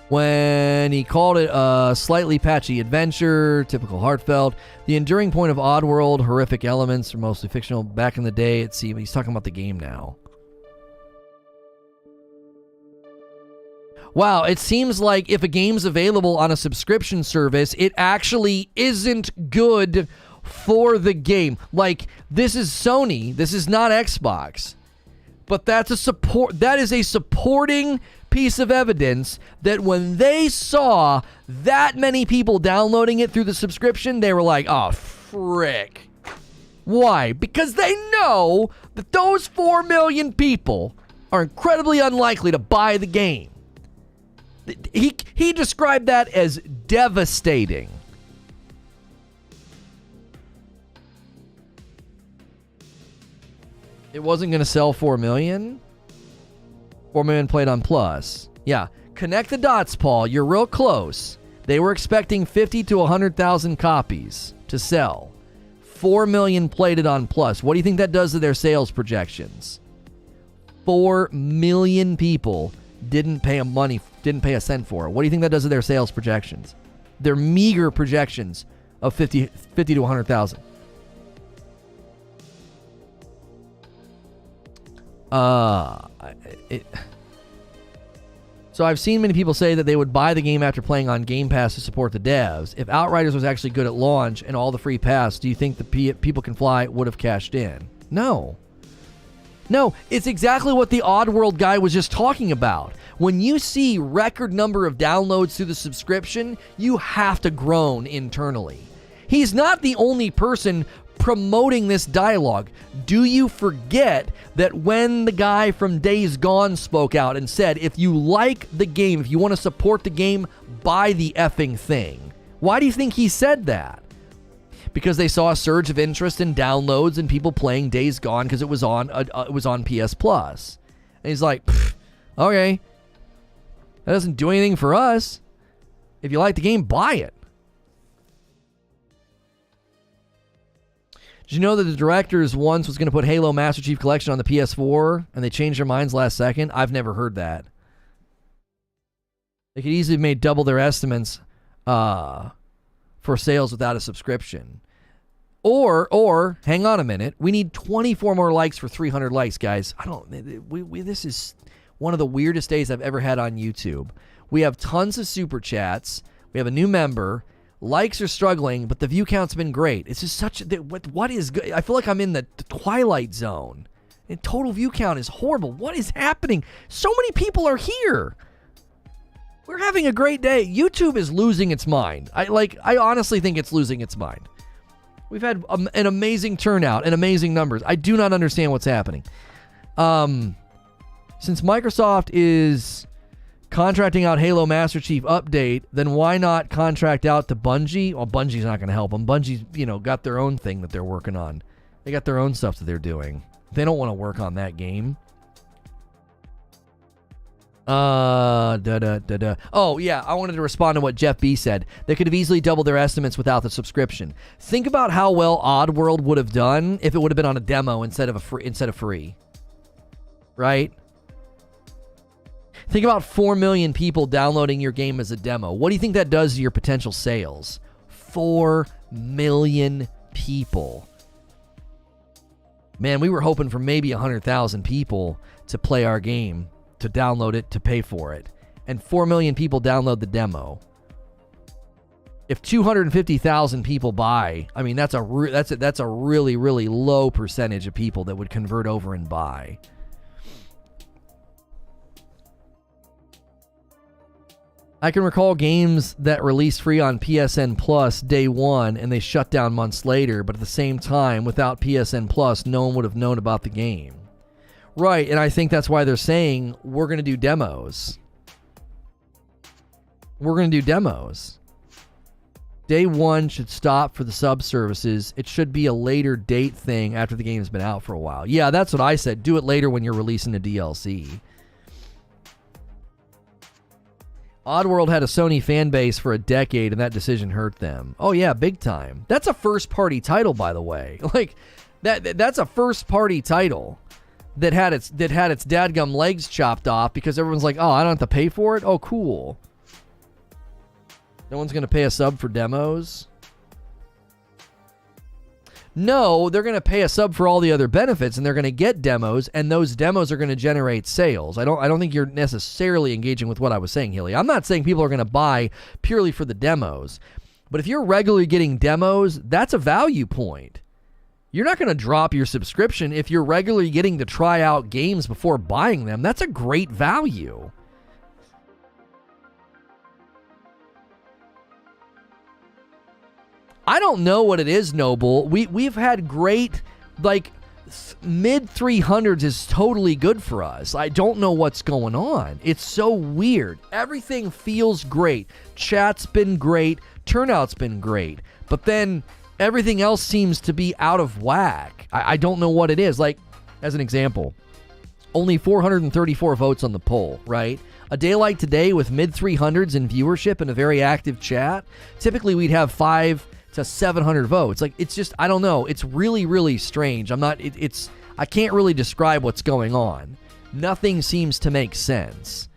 When he called it a slightly patchy adventure, typical heartfelt, the enduring point of Oddworld, horrific elements are mostly fictional. Back in the day, it seemed he's talking about the game now. Wow, it seems like if a game's available on a subscription service, it actually isn't good for the game. Like, this is Sony, this is not Xbox. But that is a supporting piece of evidence that when they saw that many people downloading it through the subscription, they were like, oh, frick. Why? Because they know that those 4 million people are incredibly unlikely to buy the game. He described that as devastating. It wasn't going to sell 4 million? 4 million played on Plus. Yeah. Connect the dots, Paul. You're real close. They were expecting 50 to 100,000 copies to sell. 4 million played it on Plus. What do you think that does to their sales projections? 4 million people didn't pay a cent for it. What do you think that does to their sales projections? Their meager projections of 50 to 100,000. So I've seen many people say that they would buy the game after playing on Game Pass to support the devs. If Outriders was actually good at launch and all the free pass, do you think the People Can Fly would have cashed in? No. No, it's exactly what the Oddworld guy was just talking about. When you see record number of downloads through the subscription, you have to groan internally. He's not the only person promoting this dialogue. Do you forget that when the guy from Days Gone spoke out and said, if you like the game, if you want to support the game, buy the effing thing? Why do you think he said that? Because they saw a surge of interest in downloads and people playing Days Gone because it was on PS Plus. And he's like, okay, that doesn't do anything for us. If you like the game, buy it. Did you know that the directors once was going to put Halo Master Chief Collection on the PS4 and they changed their minds last second? I've never heard that. They could easily have made double their estimates for sales without a subscription. Or hang on a minute, we need 24 more likes for 300 likes, guys. This is one of the weirdest days I've ever had on YouTube. We have tons of super chats. We have a new member. Likes are struggling, but the view count's been great. It's just what is good? I feel like I'm in the Twilight Zone. And total view count is horrible. What is happening? So many people are here. We're having a great day. YouTube is losing its mind. I honestly think it's losing its mind. We've had an amazing turnout and amazing numbers. I do not understand what's happening. Since Microsoft is contracting out Halo Master Chief update, then why not contract out to Bungie? Well, Bungie's not going to help them. Bungie's, got their own thing that they're working on. They got their own stuff that they're doing. They don't want to work on that game. Oh, yeah, I wanted to respond to what Jeff B said. They could have easily doubled their estimates without the subscription. Think about how well Oddworld would have done if it would have been on a demo instead of free. Right? Think about 4 million people downloading your game as a demo. What do you think that does to your potential sales? 4 million people. Man, we were hoping for maybe 100,000 people to play our game, to download it, to pay for it. And 4 million people download the demo. If 250,000 people buy, I mean, that's a really, really low percentage of people that would convert over and buy. I can recall games that released free on PSN Plus day one and they shut down months later, but at the same time, without PSN Plus, no one would have known about the game. Right, and I think that's why they're saying we're going to do demos. We're going to do demos. Day one should stop for the sub services. It should be a later date thing after the game's been out for a while. Yeah, that's what I said. Do it later when you're releasing a DLC. Oddworld had a Sony fan base for a decade, and that decision hurt them. Oh yeah, big time. That's a first-party title, by the way. Like that's a first-party title that had its dadgum legs chopped off because everyone's like, oh, I don't have to pay for it. Oh, cool. No one's gonna pay a sub for demos. No, they're going to pay a sub for all the other benefits, and they're going to get demos, and those demos are going to generate sales. I don't think you're necessarily engaging with what I was saying, Hilly. I'm not saying people are going to buy purely for the demos, but if you're regularly getting demos, that's a value point. You're not going to drop your subscription if you're regularly getting to try out games before buying them. That's a great value. I don't know what it is, Noble. We've had great, like, mid 300s is totally good for us. I don't know what's going on. It's so weird. Everything feels great. Chat's been great. Turnout's been great. But then everything else seems to be out of whack. I don't know what it is. Like, as an example, only 434 votes on the poll, right? A day like today with mid 300s in viewership and a very active chat, typically we'd have 500 to 700 votes. Like, it's just, I don't know. It's really, really strange. I can't really describe what's going on. Nothing seems to make sense.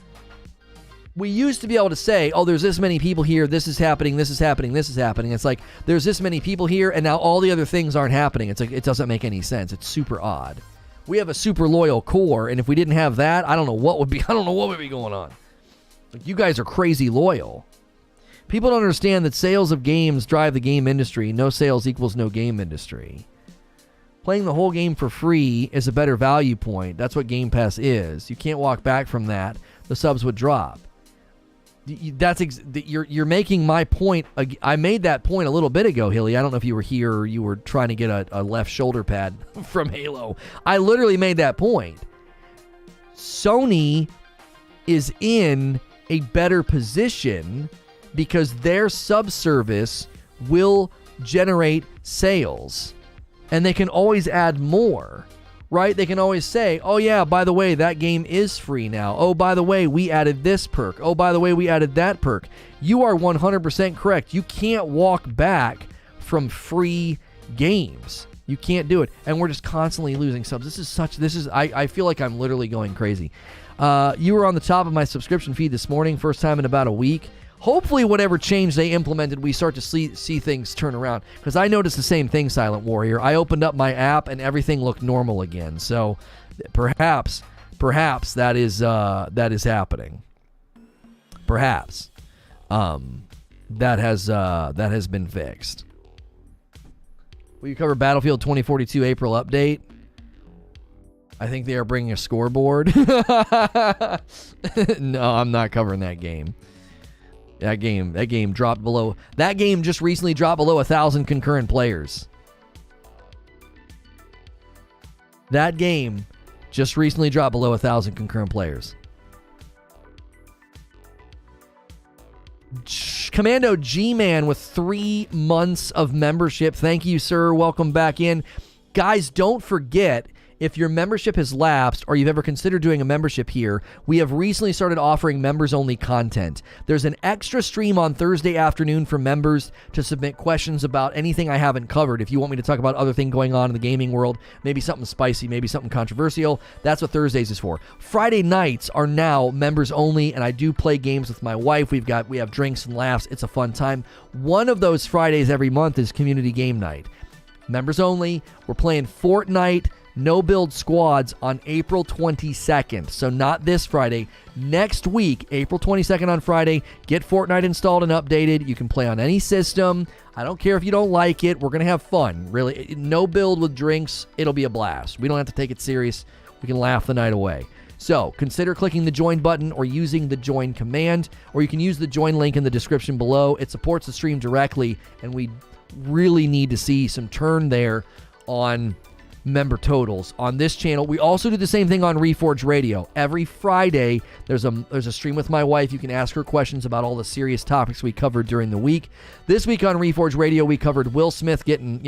We used to be able to say, oh, there's this many people here, this is happening, this is happening, this is happening. It's like, there's this many people here, and now all the other things aren't happening. It's like, it doesn't make any sense. It's super odd. We have a super loyal core, and if we didn't have that, I don't know what would be going on. Like, you guys are crazy loyal. People don't understand that sales of games drive the game industry. No sales equals no game industry. Playing the whole game for free is a better value point. That's what Game Pass is. You can't walk back from that. The subs would drop. You're making my point. I made that point a little bit ago, Hilly. I don't know if you were here or you were trying to get a left shoulder pad from Halo. I literally made that point. Sony is in a better position because their subservice will generate sales. And they can always add more, right? They can always say, oh yeah, by the way, that game is free now. Oh, by the way, we added this perk. Oh, by the way, we added that perk. You are 100% correct. You can't walk back from free games. You can't do it. And we're just constantly losing subs. I feel like I'm literally going crazy. You were on the top of my subscription feed this morning, first time in about a week. Hopefully whatever change they implemented, we start to see things turn around. Because I noticed the same thing, Silent Warrior. I opened up my app and everything looked normal again. So perhaps that is happening. Perhaps that has been fixed. Will you cover Battlefield 2042 April update? I think they are bringing a scoreboard. No, I'm not covering that game. That game dropped below. That game just recently dropped below 1,000 concurrent players. That game just recently dropped below 1,000 concurrent players. Commando G-Man with 3 months of membership. Thank you, sir. Welcome back in. Guys, don't forget, if your membership has lapsed or you've ever considered doing a membership here, we have recently started offering members-only content. There's an extra stream on Thursday afternoon for members to submit questions about anything I haven't covered. If you want me to talk about other things going on in the gaming world, maybe something spicy, maybe something controversial, that's what Thursdays is for. Friday nights are now members-only, and I do play games with my wife. We have drinks and laughs. It's a fun time. One of those Fridays every month is community game night. Members only. We're playing Fortnite No Build Squads on April 22nd. So not this Friday. Next week, April 22nd on Friday. Get Fortnite installed and updated. You can play on any system. I don't care if you don't like it. We're going to have fun. Really. No build with drinks. It'll be a blast. We don't have to take it serious. We can laugh the night away. So consider clicking the join button or using the join command, or you can use the join link in the description below. It supports the stream directly, and we really need to see some turn there on member totals on this channel. We also do the same thing on Reforge Radio. Every Friday, there's a stream with my wife. You can ask her questions about all the serious topics we covered during the week. This week on Reforge Radio, we covered Will Smith getting,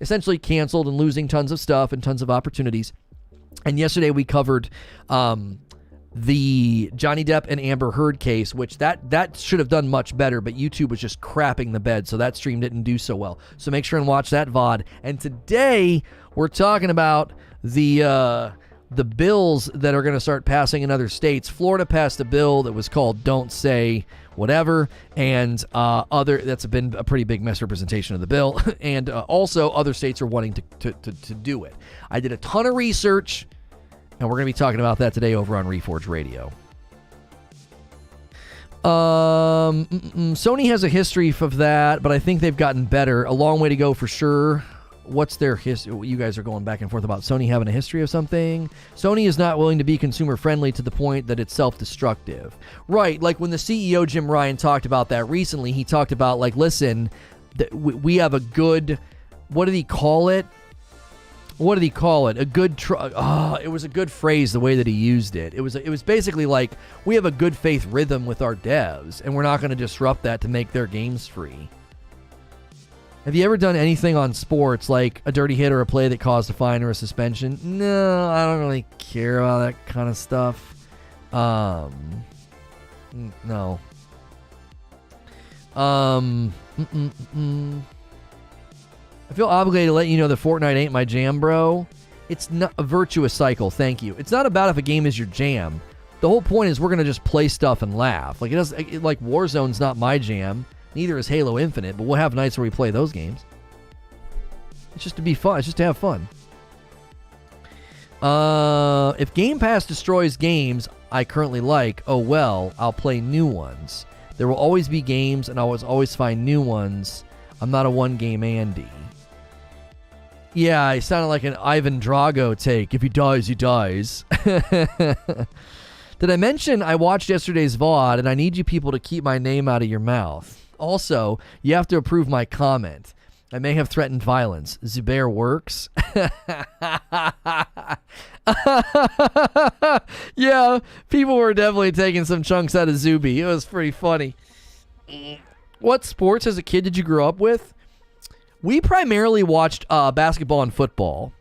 essentially canceled and losing tons of stuff and tons of opportunities. And yesterday we covered the Johnny Depp and Amber Heard case, which that should have done much better, but YouTube was just crapping the bed, so that stream didn't do so well. So make sure and watch that VOD. And today we're talking about the bills that are going to start passing in other states. Florida passed a bill that was called Don't Say Whatever, and that's been a pretty big misrepresentation of the bill. And also other states are wanting to do it. I did a ton of research, and we're going to be talking about that today over on Reforge Radio. Sony has a history of that, but I think they've gotten better. A long way to go for sure. What's their history? You guys are going back and forth about Sony having a history of something. Sony is not willing to be consumer friendly to the point that it's self-destructive. Right, like when the CEO, Jim Ryan, talked about that recently, he talked about, listen, we have a good, what did he call it? A good, it was a good phrase the way that he used it. It was basically like, we have a good faith rhythm with our devs, and we're not going to disrupt that to make their games free. Have you ever done anything on sports, like a dirty hit or a play that caused a fine or a suspension? No, I don't really care about that kind of stuff. No. I feel obligated to let you know that Fortnite ain't my jam, bro. It's not a virtuous cycle, thank you. It's not about if a game is your jam. The whole point is we're going to just play stuff and laugh. Like Warzone's not my jam. Neither is Halo Infinite, but we'll have nights where we play those games. It's just to be fun. It's just to have fun. If Game Pass destroys games I currently like, oh well, I'll play new ones. There will always be games, and I will always find new ones. I'm not a one-game Andy. Yeah, he sounded like an Ivan Drago take. If he dies, he dies. Did I mention I watched yesterday's VOD, and I need you people to keep my name out of your mouth? Also, you have to approve my comment. I may have threatened violence. Zubair works. Yeah, people were definitely taking some chunks out of Zuby. It was pretty funny. What sports as a kid did you grow up with? We primarily watched basketball and football.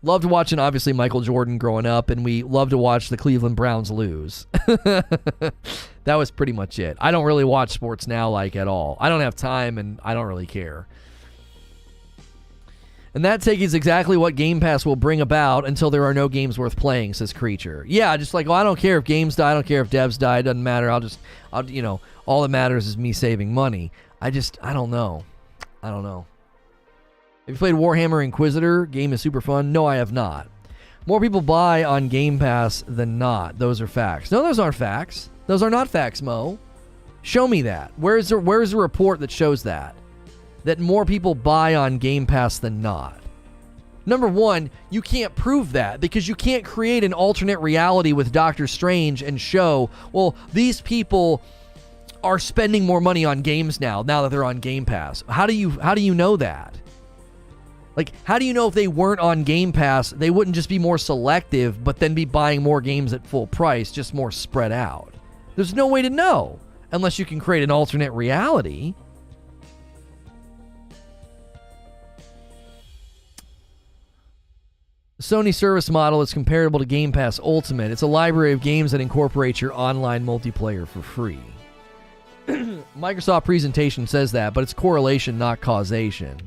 Loved watching, obviously, Michael Jordan growing up, and we loved to watch the Cleveland Browns lose. That was pretty much it. I don't really watch sports now, at all. I don't have time, and I don't really care. And that take is exactly what Game Pass will bring about until there are no games worth playing, says Creature. Yeah, just I don't care if games die, I don't care if devs die, it doesn't matter. All that matters is me saving money. I don't know. Have you played Warhammer Inquisitor? Game is super fun. No, I have not. More people buy on Game Pass than not. Those are facts. No, those aren't facts. Those are not facts, Mo. Show me that. Where's the report that shows that more people buy on Game Pass than not? Number one, you can't prove that because you can't create an alternate reality with Doctor Strange and show, well, these people are spending more money on games now that they're on Game Pass. How do you know that? How do you know if they weren't on Game Pass, they wouldn't just be more selective, but then be buying more games at full price, just more spread out? There's no way to know unless you can create an alternate reality. The Sony service model is comparable to Game Pass Ultimate. It's a library of games that incorporate your online multiplayer for free. Microsoft presentation says that, but it's correlation, not causation.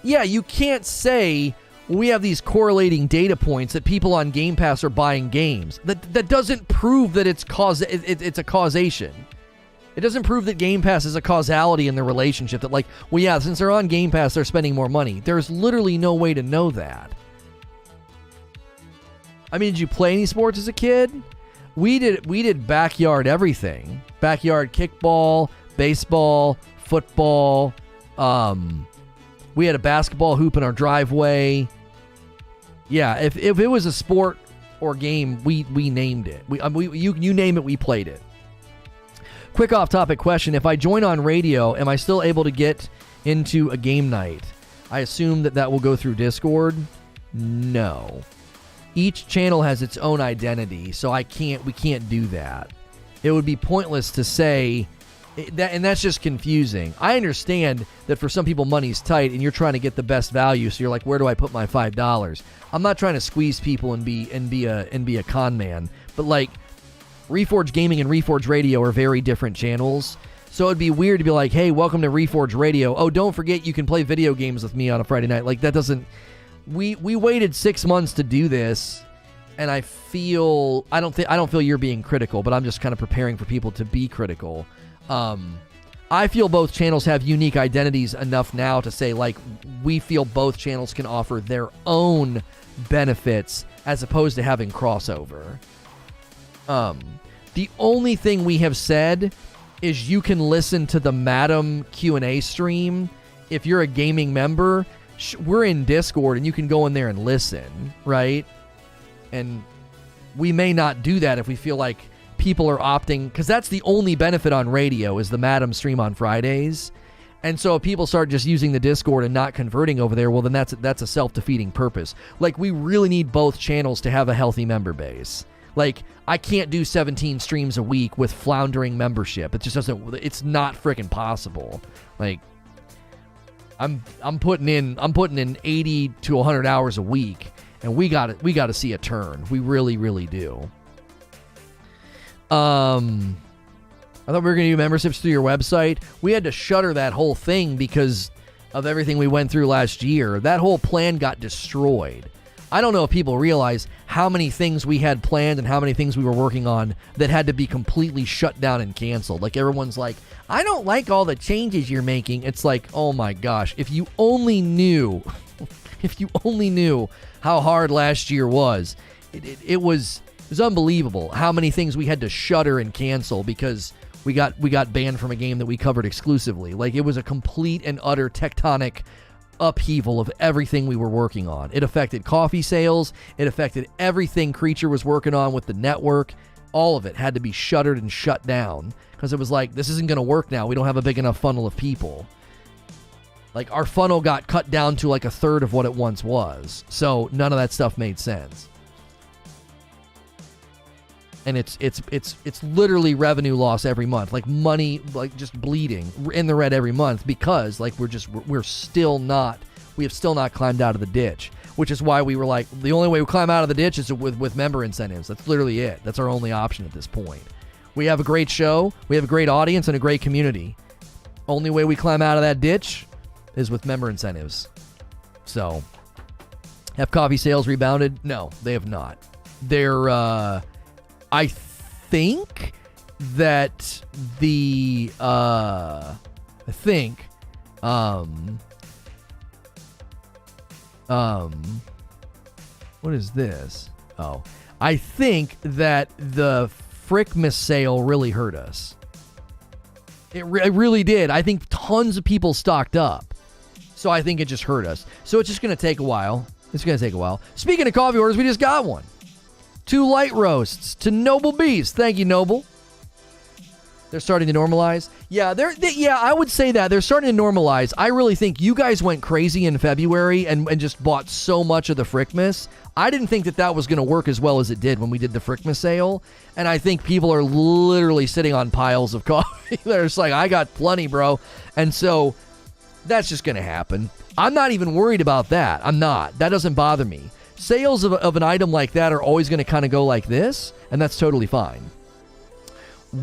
Yeah, you can't say we have these correlating data points that people on Game Pass are buying games. That doesn't prove that it's a causation. It doesn't prove that Game Pass is a causality in the relationship that since they're on Game Pass, they're spending more money. There's literally no way to know that. I mean, did you play any sports as a kid? We did backyard everything. Backyard kickball, baseball, football, we had a basketball hoop in our driveway. Yeah, if it was a sport or game, we named it. You name it, we played it. Quick off-topic question. If I join on radio, am I still able to get into a game night? I assume that will go through Discord. No. Each channel has its own identity, so we can't do that. It would be pointless to say that, and that's just confusing. I understand that for some people money's tight and you're trying to get the best value, so you're like, where do I put my $5? I'm not trying to squeeze people and be a con man, but like Reforge Gaming and Reforge Radio are very different channels. So it'd be weird to be like, hey, welcome to Reforge Radio. Oh, don't forget you can play video games with me on a Friday night. Like, that doesn't... We waited 6 months to do this, and I don't feel you're being critical, but I'm just kind of preparing for people to be critical. I feel both channels have unique identities enough now to say, like, we feel both channels can offer their own benefits as opposed to having crossover. The only thing we have said is you can listen to the Madam Q&A stream. If you're a gaming member, we're in Discord and you can go in there and listen, right? And we may not do that if we feel like people are opting, because that's the only benefit on radio is the Madam stream on Fridays. And so if people start just using the Discord and not converting over there, well, then that's a self-defeating purpose. Like, we really need both channels to have a healthy member base. Like, I can't do 17 streams a week with floundering membership. It just doesn't, it's not freaking possible. Like, I'm putting in 80 to 100 hours a week, and we got to see a turn. We really, really do. I thought we were going to do memberships through your website. We had to shutter that whole thing because of everything we went through last year. That whole plan got destroyed. I don't know if people realize how many things we had planned and how many things we were working on that had to be completely shut down and canceled. Like, everyone's like, I don't like all the changes you're making. It's like, oh my gosh, if you only knew how hard last year was, it was unbelievable how many things we had to shutter and cancel because we got banned from a game that we covered exclusively. Like, it was a complete and utter tectonic upheaval of everything we were working on. It affected coffee sales. It affected everything Creature was working on with the network. All of it had to be shuttered and shut down because it was like, this isn't going to work now. We don't have a big enough funnel of people. Like, our funnel got cut down to like a third of what it once was. So none of that stuff made sense. And it's literally revenue loss every month, like money, like just bleeding in the red every month because like we have still not climbed out of the ditch, which is why we were like, the only way we climb out of the ditch is with member incentives. That's literally it. That's our only option at this point. We have a great show, we have a great audience and a great community. Only way we climb out of that ditch is with member incentives. So, have coffee sales rebounded? No, they have not. They're I think that what is this? Oh, I think that the Frickmas sale really hurt us. It really did. I think tons of people stocked up. So I think it just hurt us. So it's just going to take a while. Speaking of coffee orders, we just got one. 2 light roasts to Noble Beast. Thank you, Noble. They're starting to normalize. Yeah, I would say that. They're starting to normalize. I really think you guys went crazy in February and just bought so much of the Frickmas. I didn't think that was going to work as well as it did when we did the Frickmas sale. And I think people are literally sitting on piles of coffee. They're just like, I got plenty, bro. And so that's just going to happen. I'm not even worried about that. I'm not. That doesn't bother me. Sales of an item like that are always going to kind of go like this, and that's totally fine.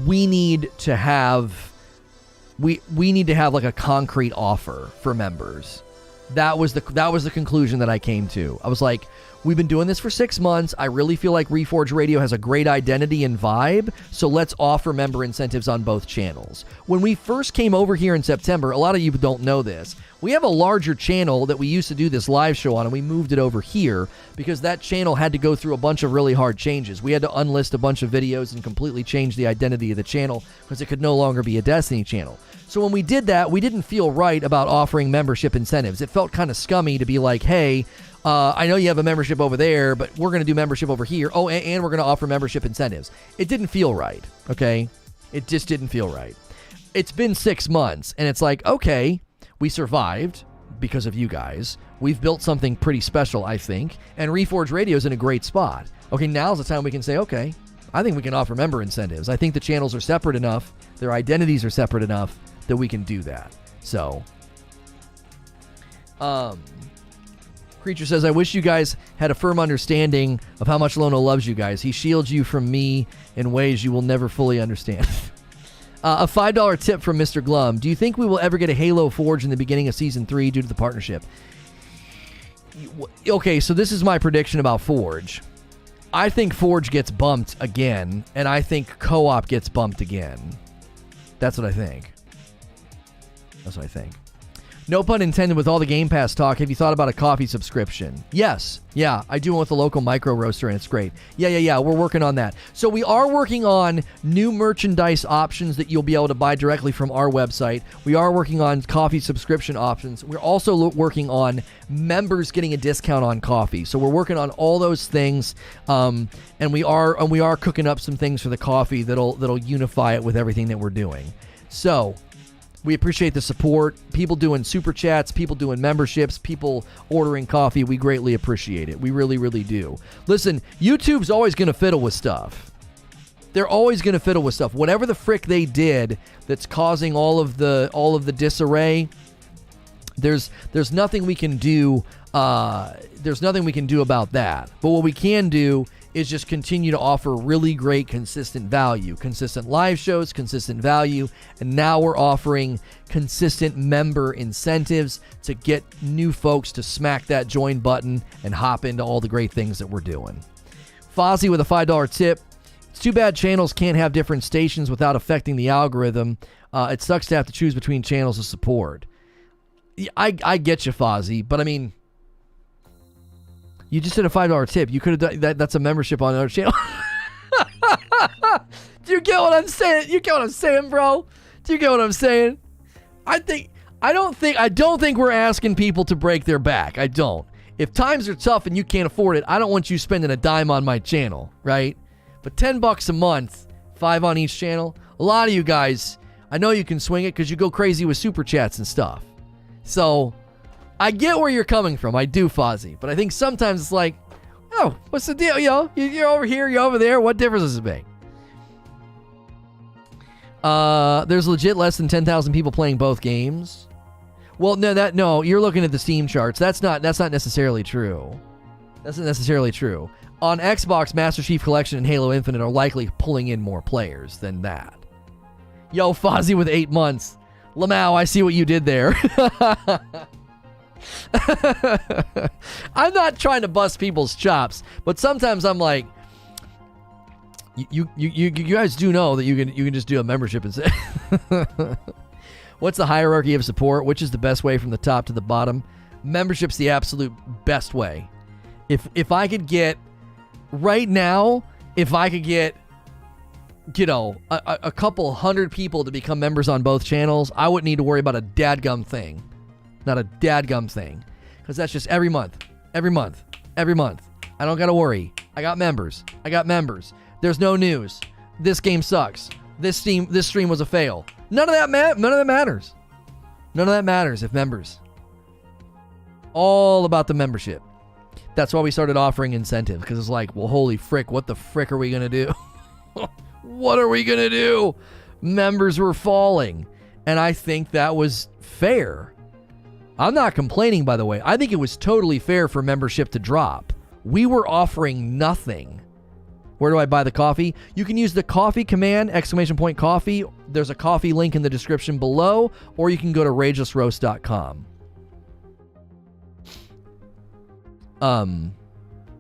We need to have like a concrete offer for members. That was the conclusion that I came to. I was like, we've been doing this for 6 months. I really feel like Reforge Radio has a great identity and vibe, so let's offer member incentives on both channels. When we first came over here in September, a lot of you don't know this, we have a larger channel that we used to do this live show on, and we moved it over here because that channel had to go through a bunch of really hard changes. We had to unlist a bunch of videos and completely change the identity of the channel because it could no longer be a Destiny channel. So when we did that, we didn't feel right about offering membership incentives. It felt kind of scummy to be like, hey, I know you have a membership over there, but we're going to do membership over here. Oh, and we're going to offer membership incentives. It didn't feel right, okay? It just didn't feel right. It's been 6 months, and it's like, okay, we survived because of you guys. We've built something pretty special, I think, and Reforge Radio is in a great spot. Okay, now's the time we can say, okay, I think we can offer member incentives. I think the channels are separate enough, their identities are separate enough that we can do that. So, Creature says, I wish you guys had a firm understanding of how much Lono loves you guys. He shields you from me in ways you will never fully understand. A $5 tip from Mr. Glum. Do you think we will ever get a Halo Forge in the beginning of Season 3 due to the partnership? Okay, so this is my prediction about Forge. I think Forge gets bumped again, and I think co-op gets bumped again. That's what I think. That's what I think. No pun intended with all the Game Pass talk. Have you thought about a coffee subscription? Yes. Yeah, I do one with the local micro roaster, and it's great. Yeah. We're working on that. So we are working on new merchandise options that you'll be able to buy directly from our website. We are working on coffee subscription options. We're also working on members getting a discount on coffee. So we're working on all those things, and we are cooking up some things for the coffee that'll unify it with everything that we're doing. So we appreciate the support. People doing super chats, people doing memberships, people ordering coffee. We greatly appreciate it. We really, really do. Listen, YouTube's always going to fiddle with stuff. They're always going to fiddle with stuff. Whatever the frick they did that's causing all of the disarray, there's nothing we can do. There's nothing we can do about that. But what we can do is just continue to offer really great consistent value, consistent live shows, consistent value, and now we're offering consistent member incentives to get new folks to smack that join button and hop into all the great things that we're doing. Fozzie with a $5 tip. It's too bad channels can't have different stations without affecting the algorithm. It sucks to have to choose between channels to support. I get you, Fozzie, but I mean, you just did a $5 tip. You could have done that. That's a membership on another channel. Do you get what I'm saying? You get what I'm saying, bro? Do you get what I'm saying? I don't think we're asking people to break their back. I don't. If times are tough and you can't afford it, I don't want you spending a dime on my channel, right? But $10 a month, 5 on each channel. A lot of you guys, I know you can swing it because you go crazy with super chats and stuff. So I get where you're coming from. I do, Fozzie. But I think sometimes it's like, oh, what's the deal, yo? You're over here, you're over there. What difference does it make? There's legit less than 10,000 people playing both games. Well, no, you're looking at the Steam charts. That's not necessarily true. That's not necessarily true. On Xbox, Master Chief Collection and Halo Infinite are likely pulling in more players than that. Yo, Fozzie with 8 months. Lamau, I see what you did there. I'm not trying to bust people's chops, but sometimes I'm like, you guys do know that you can just do a membership and say, what's the hierarchy of support? Which is the best way from the top to the bottom? Membership's the absolute best way. If I could get right now, if I could get, you know, a couple hundred people to become members on both channels, I wouldn't need to worry about a dadgum thing. Not a dadgum thing. Because that's just every month. I don't got to worry. I got members. There's no news. This game sucks. This stream was a fail. None of that matters. None of that matters if members. All about the membership. That's why we started offering incentives. Because it's like, well, holy frick, what the frick are we going to do? What are we going to do? Members were falling. And I think that was fair. I'm not complaining, by the way. I think it was totally fair for membership to drop. We were offering nothing. Where do I buy the coffee? You can use the coffee command, !coffee. There's a coffee link in the description below, or you can go to ragelessroast.com.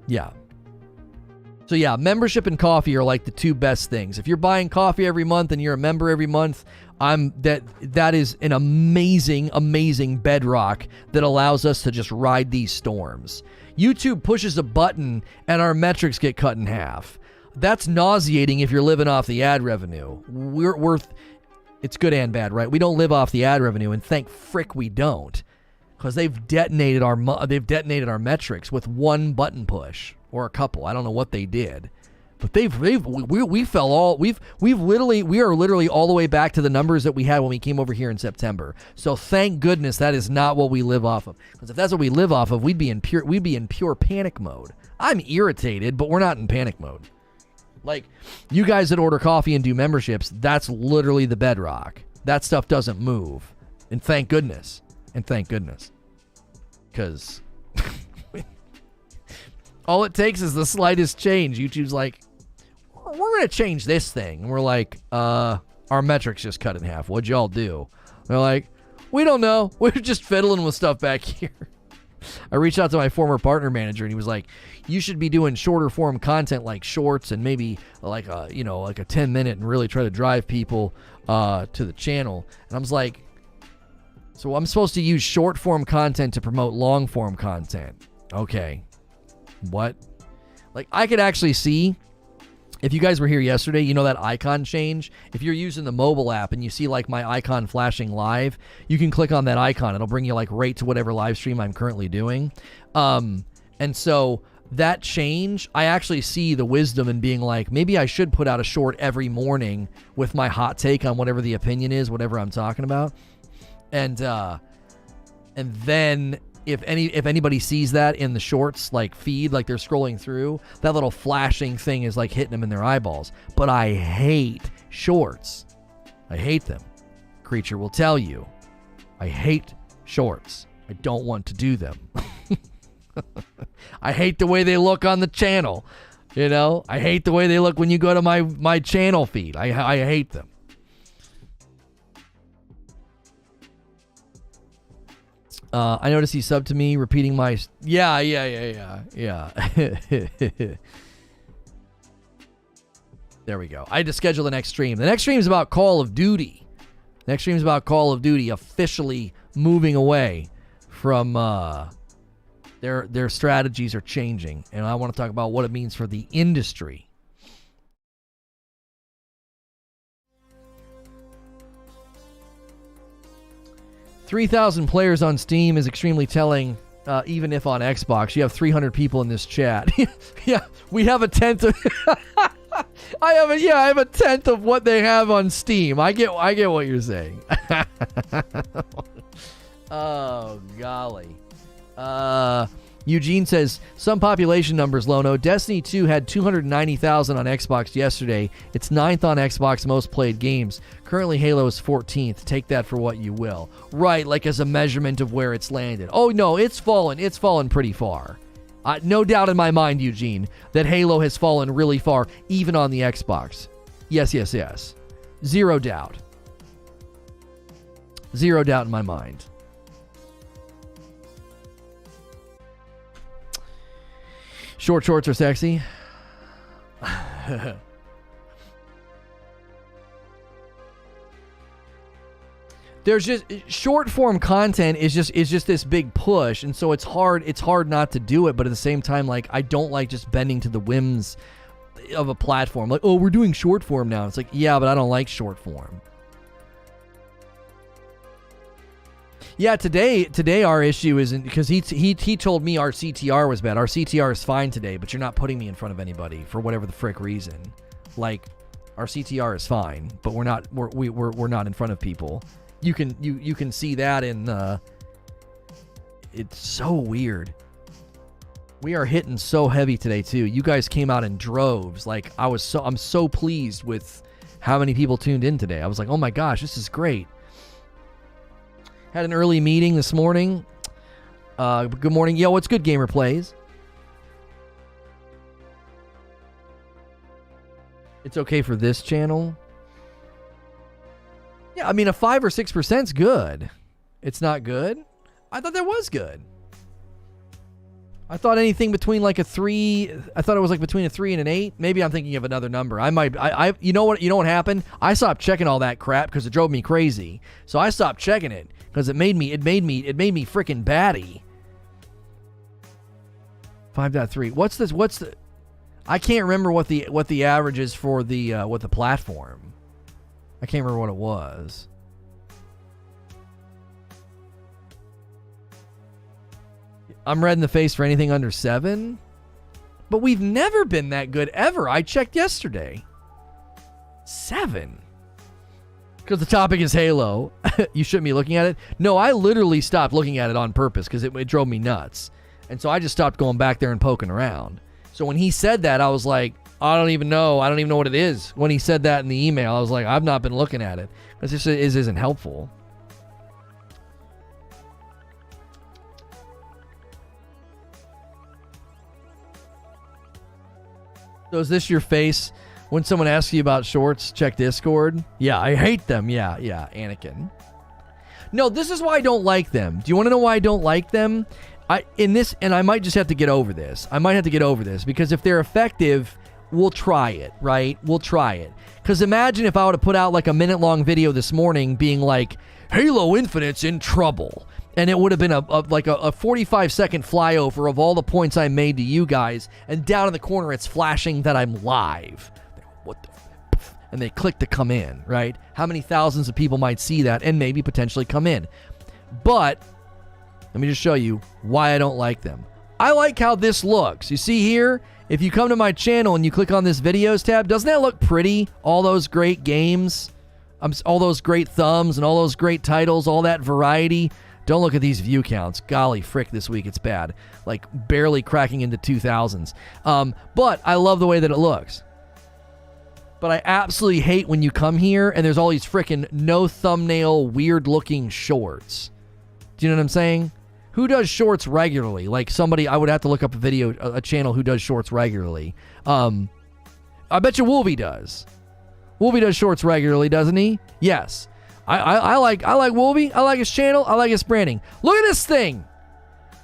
Yeah. So yeah, membership and coffee are like the two best things. If you're buying coffee every month and you're a member every month, that is an amazing bedrock that allows us to just ride these storms. YouTube pushes a button and our metrics get cut in half. That's nauseating if you're living off the ad revenue. It's good and bad, right? We don't live off the ad revenue, and thank frick we don't. because they've detonated our metrics with one button push or a couple. I don't know what they did, but we are literally all the way back to the numbers that we had when we came over here in September. So thank goodness that is not what we live off of. Because if that's what we live off of, we'd be in pure panic mode. I'm irritated, but we're not in panic mode. Like, you guys that order coffee and do memberships, that's literally the bedrock. That stuff doesn't move. And thank goodness. Because all it takes is the slightest change. YouTube's like, we're going to change this thing. And we're like, our metrics just cut in half. What'd y'all do? They're like, we don't know. We're just fiddling with stuff back here. I reached out to my former partner manager, and he was like, you should be doing shorter form content like shorts and maybe like a 10-minute and really try to drive people to the channel. And I was like, so I'm supposed to use short form content to promote long form content. Okay. What? Like, I could actually see, if you guys were here yesterday, you know that icon change? If you're using the mobile app and you see like my icon flashing live, you can click on that icon. It'll bring you like right to whatever live stream I'm currently doing. And so that change, I actually see the wisdom in being like, maybe I should put out a short every morning with my hot take on whatever the opinion is, whatever I'm talking about. And then if anybody sees that in the shorts like feed, like they're scrolling through, that little flashing thing is like hitting them in their eyeballs. But I hate shorts. I hate them. Creature will tell you. I hate shorts. I don't want to do them. I hate the way they look on the channel. You know, I hate the way they look when you go to my channel feed. I hate them. I noticed he subbed to me, repeating my... Yeah. There we go. I had to schedule the next stream. The next stream is about Call of Duty. The next stream is about Call of Duty officially moving away from... Their strategies are changing. And I want to talk about what it means for the industry. 3,000 players on Steam is extremely telling, even if on Xbox. You have 300 people in this chat. Yeah, we have a tenth of... I have a tenth of what they have on Steam. I get what you're saying. Oh, golly. Eugene says, some population numbers, Lono. Destiny 2 had 290,000 on Xbox yesterday. It's 9th on Xbox most played games. Currently, Halo is 14th. Take that for what you will. Right, like as a measurement of where it's landed. Oh, no, it's fallen. It's fallen pretty far. No doubt in my mind, Eugene, that Halo has fallen really far, even on the Xbox. Yes. Zero doubt. Zero doubt in my mind. Short shorts are sexy. There's just short form content is just this big push, and so it's hard not to do it, but at the same time, like, I don't like just bending to the whims of a platform. Like, oh, we're doing short form now. It's like, yeah, but I don't like short form. Yeah, today our issue isn't, because he told me our CTR was bad. Our CTR is fine today, but you're not putting me in front of anybody for whatever the frick reason. Like, our CTR is fine, but we're not in front of people. You can see that in it's so weird. We are hitting so heavy today too. You guys came out in droves. Like, I'm so pleased with how many people tuned in today. I was like, oh my gosh, this is great. Had an early meeting this morning. Good morning. Yo, what's good, Gamer Plays? It's okay for this channel. Yeah, I mean, a 5 or 6%'s good. It's not good? I thought that was good. I thought anything between like a 3, I thought it was like between a 3 and an 8. Maybe I'm thinking of another number. You know what happened? I stopped checking all that crap because it drove me crazy. So I stopped checking it because it made me freaking batty. 5.3. What's the I can't remember what the average is for the what the platform. I can't remember what it was. I'm red in the face for anything under 7. But we've never been that good ever. I checked yesterday. 7. Because the topic is Halo. You shouldn't be looking at it. No, I literally stopped looking at it on purpose because it drove me nuts. And so I just stopped going back there and poking around. So when he said that, I was like, I don't even know what it is. When he said that in the email, I was like, I've not been looking at it. This isn't helpful. So is this your face when someone asks you about shorts? Check Discord. Yeah, I hate them. Yeah, Anakin. No, this is why I don't like them. Do you want to know why I don't like them? I might just have to get over this. Because if they're effective, we'll try it, right? We'll try it. Because imagine if I would have put out like a minute-long video this morning being like, Halo Infinite's in trouble. And it would have been a 45-second flyover of all the points I made to you guys. And down in the corner, it's flashing that I'm live. What the f? And they click to come in, right? How many thousands of people might see that and maybe potentially come in? But let me just show you why I don't like them. I like how this looks. You see here, if you come to my channel and you click on this videos tab, doesn't that look pretty? All those great games, all those great thumbs and all those great titles, all that variety. Don't look at these view counts. Golly frick, this week it's bad. Like barely cracking into 2000s. But I love the way that it looks. But I absolutely hate when you come here and there's all these frickin' no thumbnail, weird looking shorts. Do you know what I'm saying? Who does shorts regularly? Like somebody, I would have to look up a channel who does shorts regularly. I bet you Wolvie does. Wolvie does shorts regularly, doesn't he? Yes. I like Wolvie. I like his channel. I like his branding. Look at this thing.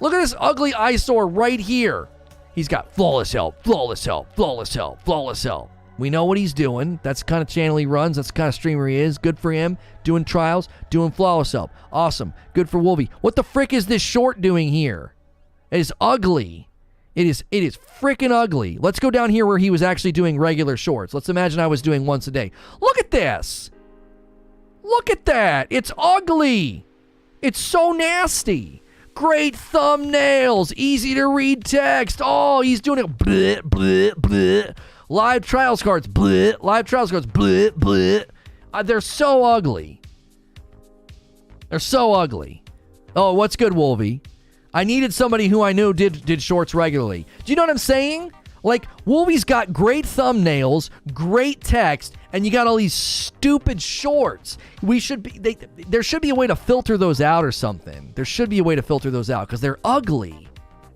Look at this ugly eyesore right here. He's got flawless help, flawless help, flawless help, flawless help. We know what he's doing. That's the kind of channel he runs. That's the kind of streamer he is. Good for him. Doing trials, doing flawless help. Awesome. Good for Wolvie. What the frick is this short doing here? It is ugly. It is freaking ugly. Let's go down here where he was actually doing regular shorts. Let's imagine I was doing once a day. Look at this. Look at that. It's ugly. It's so nasty. Great thumbnails. Easy to read text. Oh, he's doing it. Bleh, bleh, bleh. Live trials cards. Bleh. Live trials cards. Bleh, bleh. They're so ugly. They're so ugly. Oh, what's good, Wolvie? I needed somebody who I knew did shorts regularly. Do you know what I'm saying? Like, Wolvie's got great thumbnails, great text, and you got all these stupid shorts. There should be a way to filter those out or something. There should be a way to filter those out because they're ugly.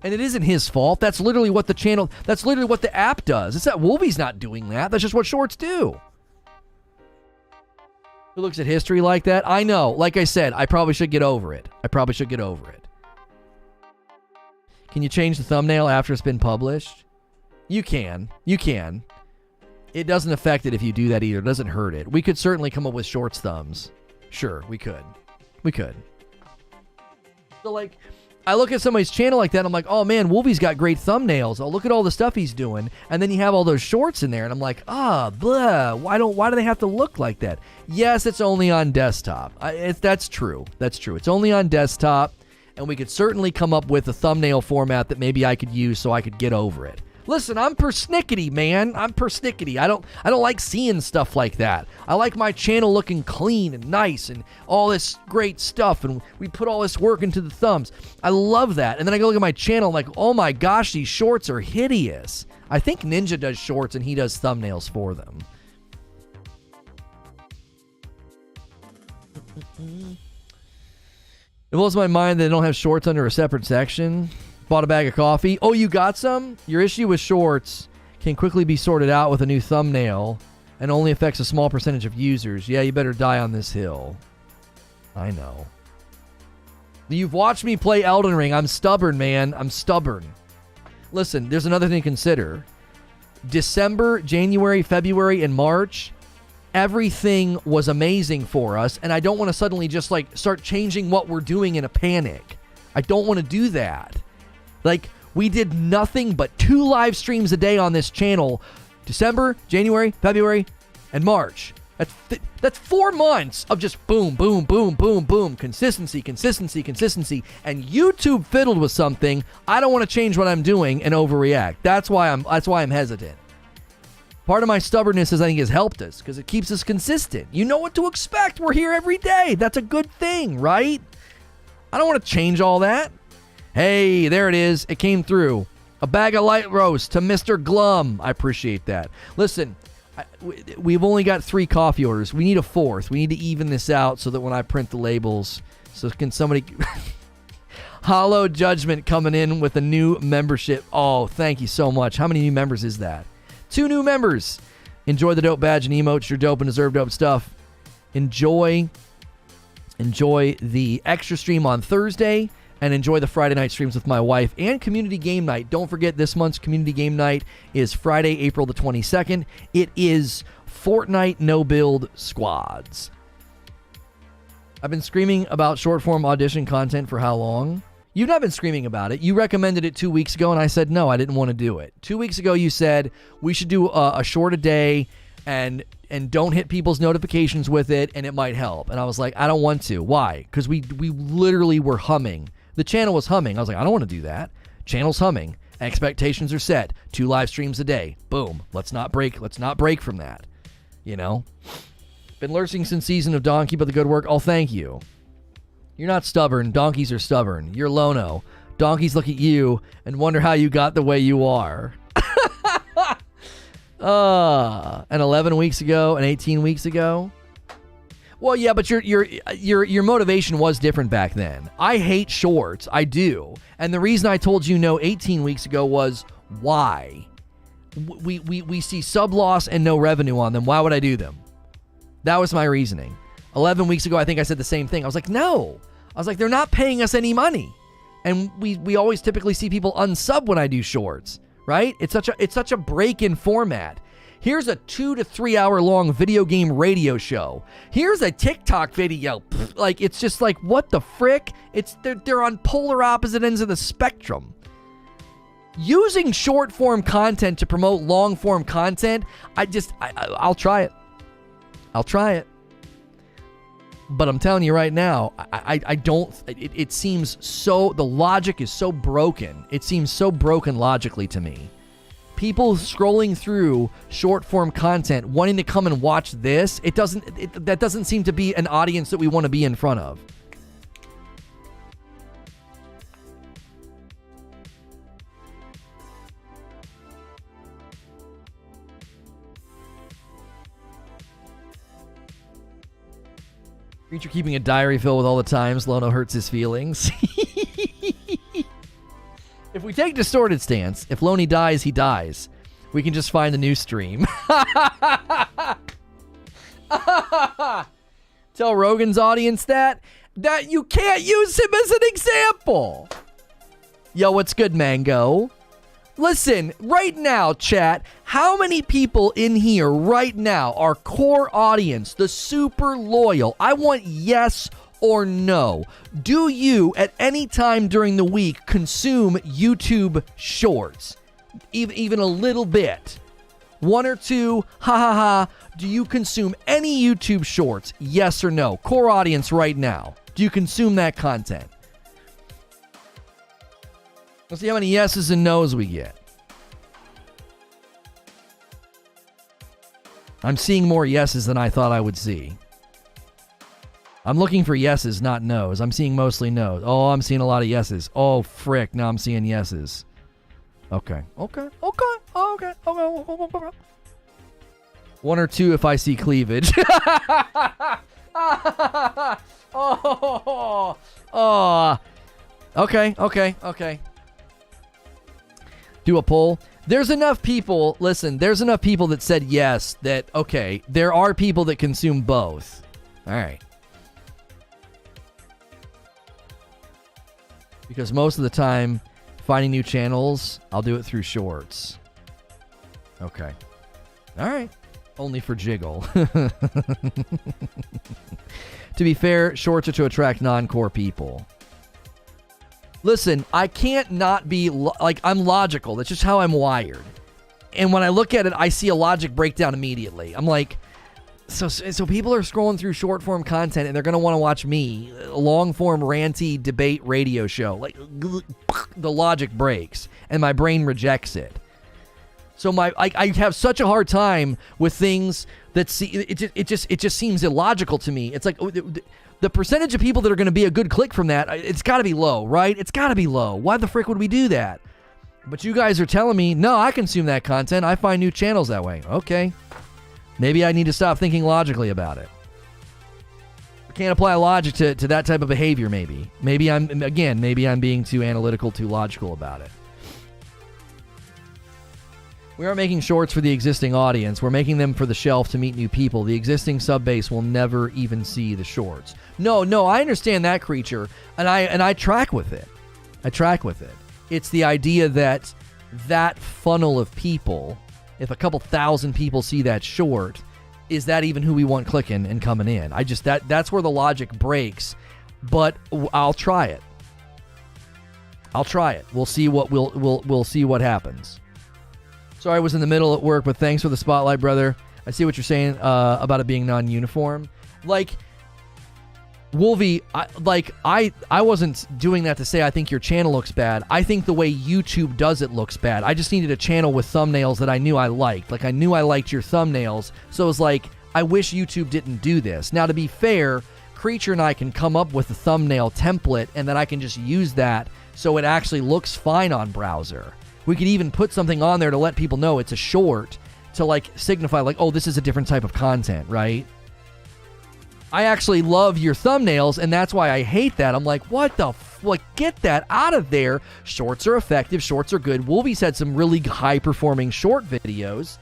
And it isn't his fault. That's literally what that's literally what the app does. It's that Wolvie's not doing that. That's just what shorts do. Who looks at history like that? I know. Like I said, I probably should get over it. Can you change the thumbnail after it's been published? You can. It doesn't affect it if you do that either. It doesn't hurt it. We could certainly come up with shorts thumbs. Sure, we could. So, like, I look at somebody's channel like that, and I'm like, oh, man, Wolvie's got great thumbnails. Oh, look at all the stuff he's doing. And then you have all those shorts in there, and I'm like, blah. Why do they have to look like that? Yes, it's only on desktop. That's true. It's only on desktop, and we could certainly come up with a thumbnail format that maybe I could use so I could get over it. Listen, I'm persnickety, man. I'm persnickety. I don't like seeing stuff like that. I like my channel looking clean and nice and all this great stuff, and we put all this work into the thumbs. I love that. And then I go look at my channel, I'm like, oh my gosh, these shorts are hideous. I think Ninja does shorts and he does thumbnails for them. It blows my mind that they don't have shorts under a separate section. Bought a bag of coffee. Oh, you got some? Your issue with shorts can quickly be sorted out with a new thumbnail and only affects a small percentage of users. Yeah, you better die on this hill. I know. You've watched me play Elden Ring. I'm stubborn, man. I'm stubborn. Listen, there's another thing to consider. December, January, February, and March, everything was amazing for us, and I don't want to suddenly just like start changing what we're doing in a panic. I don't want to do that. Like, we did nothing but 2 live streams a day on this channel, December, January, February, and March. That's 4 months of just boom, boom, boom, boom, boom, consistency, and YouTube fiddled with something. I don't want to change what I'm doing and overreact. That's why I'm hesitant. Part of my stubbornness I think has helped us because it keeps us consistent. You know what to expect. We're here every day. That's a good thing, right? I don't want to change all that. Hey, there it is. It came through. A bag of light roast to Mr. Glum. I appreciate that. Listen, we've only got 3 coffee orders. We need a 4th. We need to even this out so that when I print the labels, so can somebody... Hollow Judgment coming in with a new membership. Oh, thank you so much. How many new members is that? 2 new members. Enjoy the dope badge and emotes. You're dope and deserve dope stuff. Enjoy the extra stream on Thursday and enjoy the Friday night streams with my wife and community game night. Don't forget this month's community game night is Friday, April the 22nd. It is Fortnite no build squads. I've been screaming about short form audition content for how long? You've not been screaming about it. You recommended it 2 weeks ago, and I said, no, I didn't want to do it. 2 weeks ago, you said, we should do a short a day and don't hit people's notifications with it, and it might help. And I was like, I don't want to. Why? Because we literally were humming. The channel was humming. I was like, I don't want to do that. Channel's humming. Expectations are set. 2 live streams a day. Boom. Let's not break from that. You know? Been lurking since Season of Dawn. Keep up the good work. Oh, thank you. You're not stubborn. Donkeys are stubborn. You're Lono. Donkeys look at you and wonder how you got the way you are. And 11 weeks ago and 18 weeks ago. Well, yeah, but your motivation was different back then. I hate shorts. I do. And the reason I told you no 18 weeks ago was why? We see sub loss and no revenue on them. Why would I do them? That was my reasoning. 11 weeks ago, I think I said the same thing. I was like, no. I was like, they're not paying us any money. And we always typically see people unsub when I do shorts, right? It's such a break in format. Here's a 2 to 3 hour long video game radio show. Here's a TikTok video. Like, it's just like, what the frick? They're on polar opposite ends of the spectrum. Using short form content to promote long form content, I'll try it. I'll try it. But I'm telling you right now, I don't, it seems so, the logic is so broken. It seems so broken logically to me. People scrolling through short form content, wanting to come and watch this, that doesn't seem to be an audience that we want to be in front of. Creature keeping a diary filled with all the times Lono hurts his feelings. If we take distorted stance, if Loney dies, he dies. We can just find the new stream. Tell Rogan's audience that you can't use him as an example. Yo, what's good, Mango? Listen, right now, chat, how many people in here right now are core audience, the super loyal? I want yes or no. Do you, at any time during the week, consume YouTube shorts? Even a little bit? 1 or 2, ha ha ha. Do you consume any YouTube shorts? Yes or no? Core audience right now. Do you consume that content? Let's see how many yeses and nos we get. I'm seeing more yeses than I thought I would see. I'm looking for yeses, not nos. I'm seeing mostly nos. Oh, I'm seeing a lot of yeses. Oh, frick. Now I'm seeing yeses. Okay. 1 or 2 if I see cleavage. Okay. Do a poll. There's enough people, listen, there's enough people that said yes that, okay, there are people that consume both. All right. Because most of the time, finding new channels, I'll do it through shorts. Okay. All right. Only for jiggle. To be fair, shorts are to attract non-core people. Listen, I can't not be, I'm logical. That's just how I'm wired. And when I look at it, I see a logic breakdown immediately. I'm like, So people are scrolling through short form content and they're going to want to watch me, a long form ranty debate radio show. Like the logic breaks and my brain rejects it. So I have such a hard time with things that it just seems illogical to me. It's like the percentage of people that are going to be a good click from that, it's got to be low, right? It's got to be low. Why the frick would we do that? But you guys are telling me, no, I consume that content. I find new channels that way. Okay. Maybe I need to stop thinking logically about it. I can't apply logic to that type of behavior, maybe. Maybe I'm being too analytical, too logical about it. We aren't making shorts for the existing audience. We're making them for the shelf to meet new people. The existing sub base will never even see the shorts. No, I understand that, creature, and I track with it. It's the idea that funnel of people, if a couple thousand people see that short, is that even who we want clicking and coming in? That's where the logic breaks, but I'll try it. We'll see we'll see what happens. Sorry I was in the middle at work, but thanks for the spotlight, brother. I see what you're saying about it being non-uniform. Like, Wolvie, I wasn't doing that to say I think your channel looks bad. I think the way YouTube does it looks bad. I just needed a channel with thumbnails that I knew I liked. Like, I knew I liked your thumbnails, so it was like, I wish YouTube didn't do this. Now, to be fair, Creature and I can come up with a thumbnail template, and then I can just use that so it actually looks fine on browser. We could even put something on there to let people know it's a short, to like signify like, oh, this is a different type of content, right? I actually love your thumbnails, and that's why I hate that. I'm like, what the get that out of there. Shorts are effective. Shorts are good. Wolvie's had some really high-performing short videos,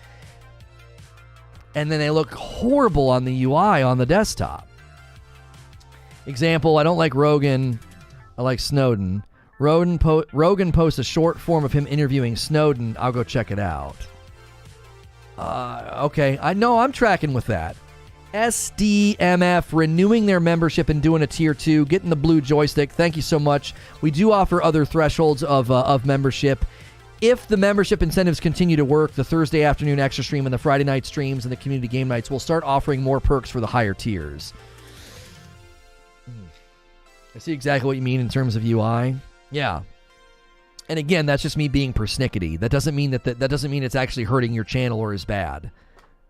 and then they look horrible on the UI on the desktop. Example, I don't like Rogan. I like Snowden. Rogan posts a short form of him interviewing Snowden. I'll go check it out. Okay. I know I'm tracking with that. SDMF renewing their membership and doing a tier 2, getting the blue joystick. Thank you so much. We do offer other thresholds of membership. If the membership incentives continue to work, the Thursday afternoon extra stream and the Friday night streams and the community game nights will start offering more perks for the higher tiers. I see exactly what you mean in terms of UI. Yeah. And again, that's just me being persnickety. That doesn't mean that doesn't mean it's actually hurting your channel or is bad.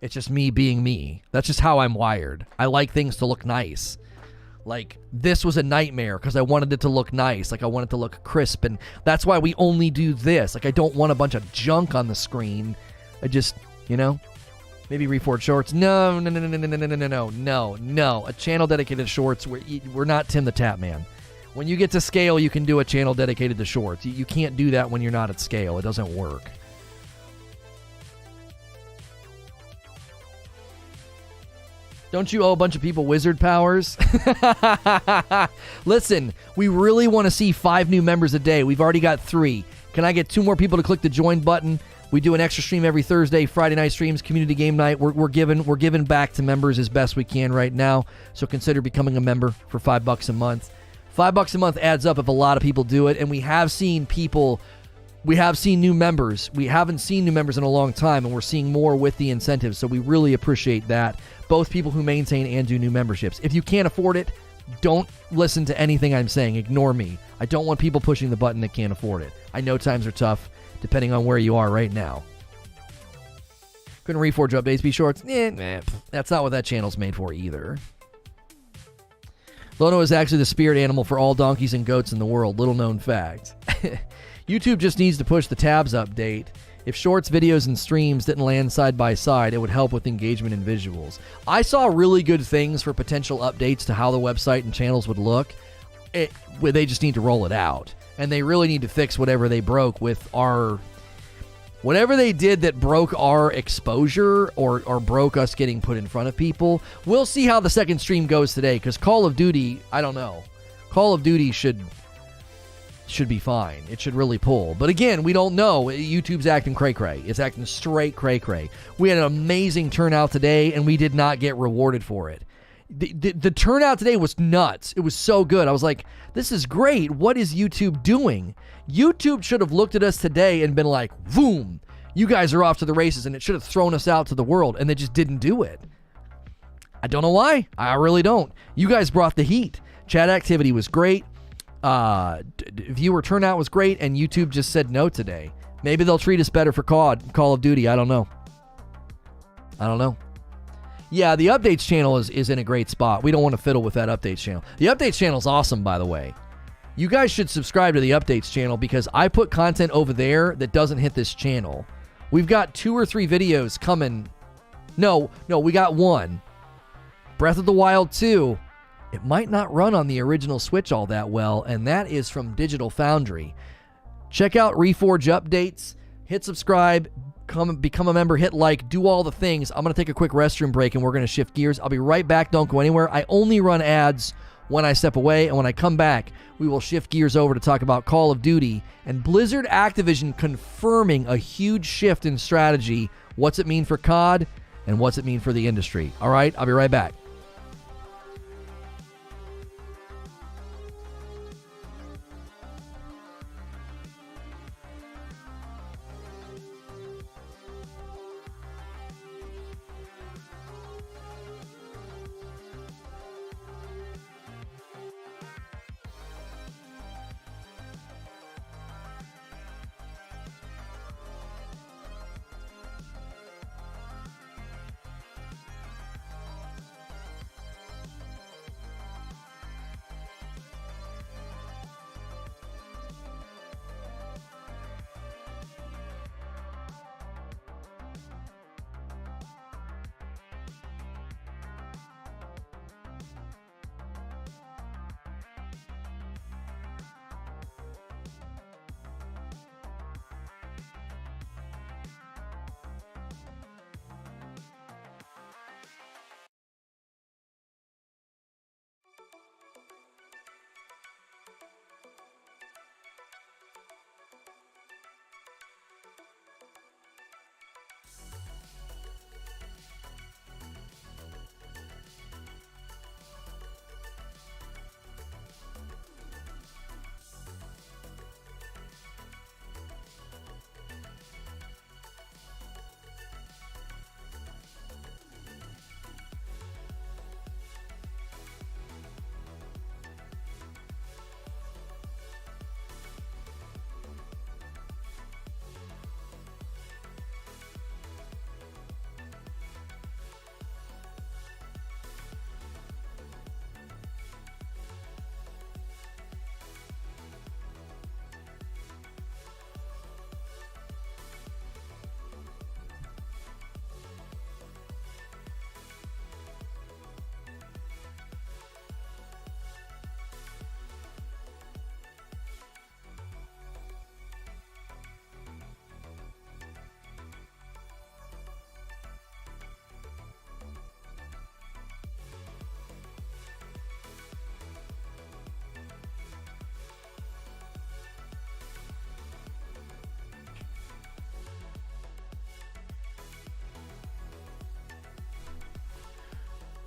It's just me being me. That's just how I'm wired. I like things to look nice. Like, this was a nightmare because I wanted it to look nice. Like, I want it to look crisp, and that's why we only do this. Like, I don't want a bunch of junk on the screen. I just, maybe Reforge Shorts. No. A channel dedicated to shorts. We're not Tim the Tap Man. When you get to scale, you can do a channel dedicated to shorts. You can't do that when you're not at scale. It doesn't work. Don't you owe a bunch of people wizard powers? Listen, we really want to see 5 new members a day. We've already got 3. Can I get 2 more people to click the join button? We do an extra stream every Thursday, Friday night streams, community game night. We're giving back to members as best we can right now. So consider becoming a member for $5 a month. $5 a month adds up if a lot of people do it, and we have seen new members. We haven't seen new members in a long time, and we're seeing more with the incentives, so we really appreciate that. Both people who maintain and do new memberships. If you can't afford it, don't listen to anything I'm saying. Ignore me. I don't want people pushing the button that can't afford it. I know times are tough, depending on where you are right now. Couldn't Reforge updates be shorts? That's not what that channel's made for either. Lono is actually the spirit animal for all donkeys and goats in the world. Little known fact. YouTube just needs to push the tabs update. If shorts, videos, and streams didn't land side by side, it would help with engagement and visuals. I saw really good things for potential updates to how the website and channels would look. They just need to roll it out. And they really need to fix whatever they broke with our... Whatever they did that broke our exposure or broke us getting put in front of people. We'll see how the second stream goes today, because Call of Duty, I don't know. Call of Duty should be fine. It should really pull. But again, we don't know. YouTube's acting cray-cray. It's acting straight cray-cray. We had an amazing turnout today, and we did not get rewarded for it. The turnout today was nuts. It was so good. I was like, this is great. What is YouTube doing? YouTube should have looked at us today and been like, boom, you guys are off to the races, and it should have thrown us out to the world, and they just didn't do it. I don't know why. I really don't. You guys brought the heat. Chat activity was great. Viewer turnout was great, and YouTube just said no today. Maybe they'll treat us better for Call of Duty. I don't know. Yeah, the updates channel is in a great spot. We don't want to fiddle with that updates channel. The updates channel is awesome, by the way. You guys should subscribe to the updates channel because I put content over there that doesn't hit this channel. We've got 2 or 3 videos coming. No, we got one. Breath of the Wild 2. It might not run on the original Switch all that well, and that is from Digital Foundry. Check out Reforge updates. Hit subscribe. Become a member. Hit like. Do all the things. I'm going to take a quick restroom break, and we're going to shift gears. I'll be right back. Don't go anywhere. I only run ads when I step away, and when I come back, we will shift gears over to talk about Call of Duty and Blizzard Activision confirming a huge shift in strategy. What's it mean for COD, and what's it mean for the industry? All right, I'll be right back.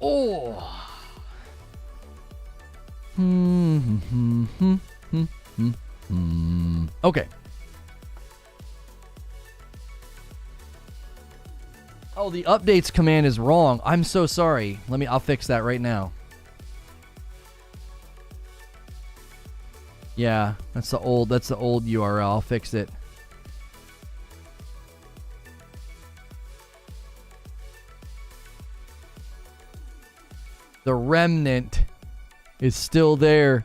Oh. Okay. Oh, the updates command is wrong. I'm so sorry. I'll fix that right now. Yeah, that's the old URL. I'll fix it. The remnant is still there.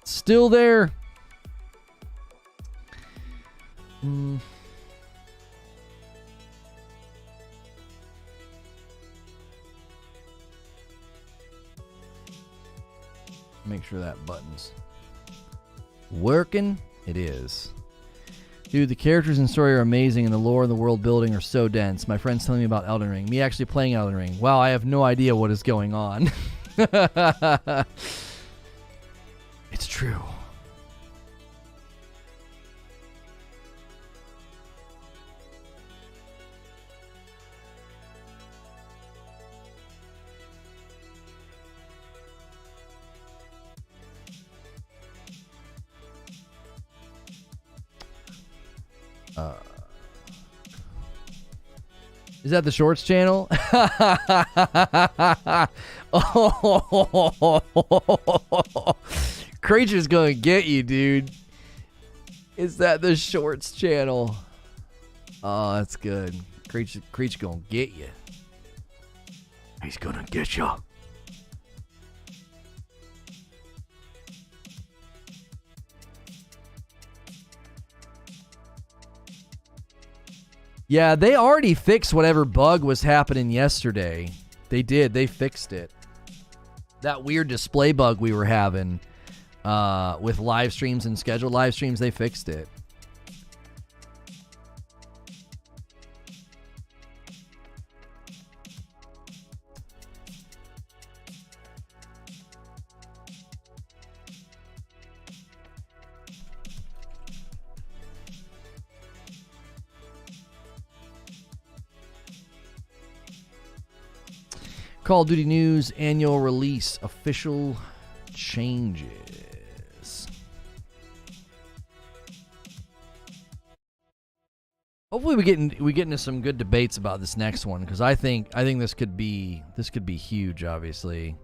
Still there. Make sure that button's working. It is. Dude, the characters and story are amazing, and the lore and the world building are so dense. My friend's telling me about Elden Ring. Me actually playing Elden Ring. Wow, I have no idea what is going on. It's true. Is that the Shorts channel? Creature's gonna get you, dude. Is that the Shorts channel? Oh, that's good. Creature gonna get you. He's gonna get you. Yeah, they already fixed whatever bug was happening yesterday. They did. They fixed it. That weird display bug we were having with live streams and scheduled live streams, they fixed it. Call of Duty News annual release official changes. Hopefully we get into some good debates about this next one, because I think this could be huge, obviously.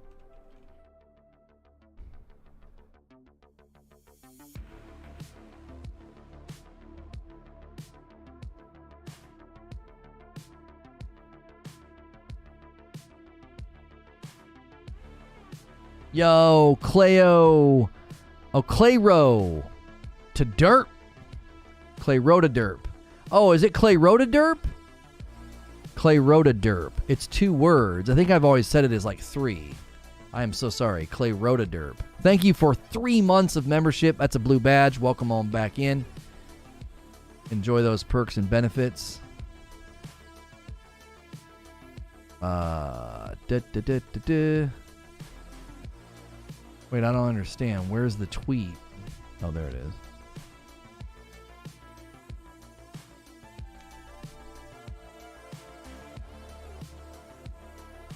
Yo, Clayo. Oh, Clayro to Derp. Clayro to Derp. Oh, is it Clayro to Derp? Clayro to Derp. It's 2 words. I think I've always said it as like 3. I am so sorry. Clayro to Derp. Thank you for 3 months of membership. That's a blue badge. Welcome on back in. Enjoy those perks and benefits. Wait, I don't understand. Where's the tweet? Oh, there it is.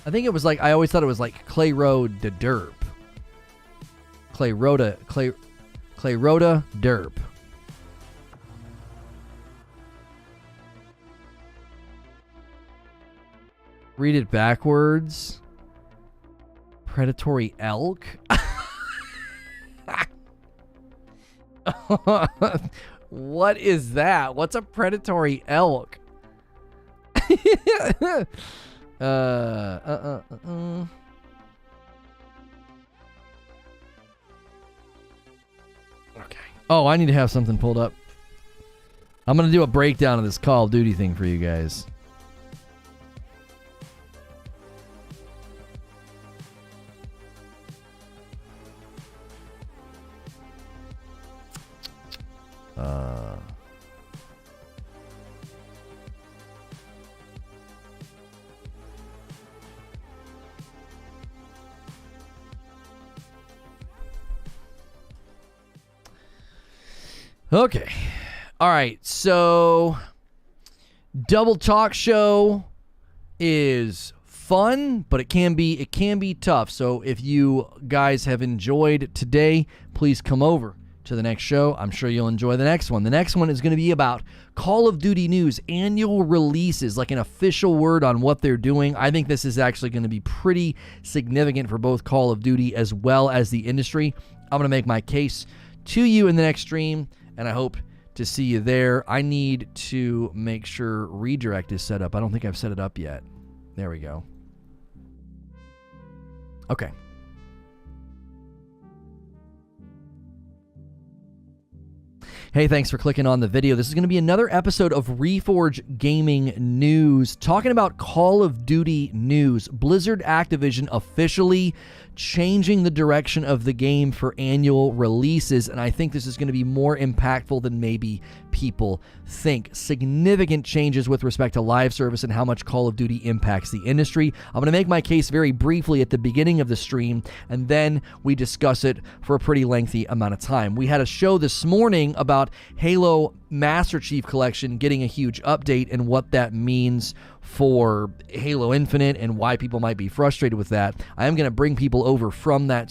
I think it was like, I always thought it was like Clay Road to Derp. Clay Rhoda Derp. Read it backwards. Predatory elk. What is that? What's a predatory elk? Okay. Oh, I need to have something pulled up. I'm going to do a breakdown of this Call of Duty thing for you guys. Okay. All right. So, Double Talk Show is fun, but it can be tough. So, if you guys have enjoyed today, please come over to the next show. I'm sure you'll enjoy the next one. The next one is going to be about Call of Duty News annual releases, like an official word on what they're doing. I think this is actually going to be pretty significant for both Call of Duty as well as the industry. I'm going to make my case to you in the next stream, and I hope to see you there. I need to make sure redirect is set up. I don't think I've set it up yet. There we go. Okay. Hey, thanks for clicking on the video. This is going to be another episode of Reforge Gaming News, talking about Call of Duty news. Blizzard Activision officially changing the direction of the game for annual releases, and I think this is going to be more impactful than maybe people think. Significant changes with respect to live service and how much Call of Duty impacts the industry. I'm going to make my case very briefly at the beginning of the stream, and then we discuss it for a pretty lengthy amount of time. We had a show this morning about Halo Master Chief Collection getting a huge update and what that means for Halo Infinite and why people might be frustrated with that. I am going to bring people over from that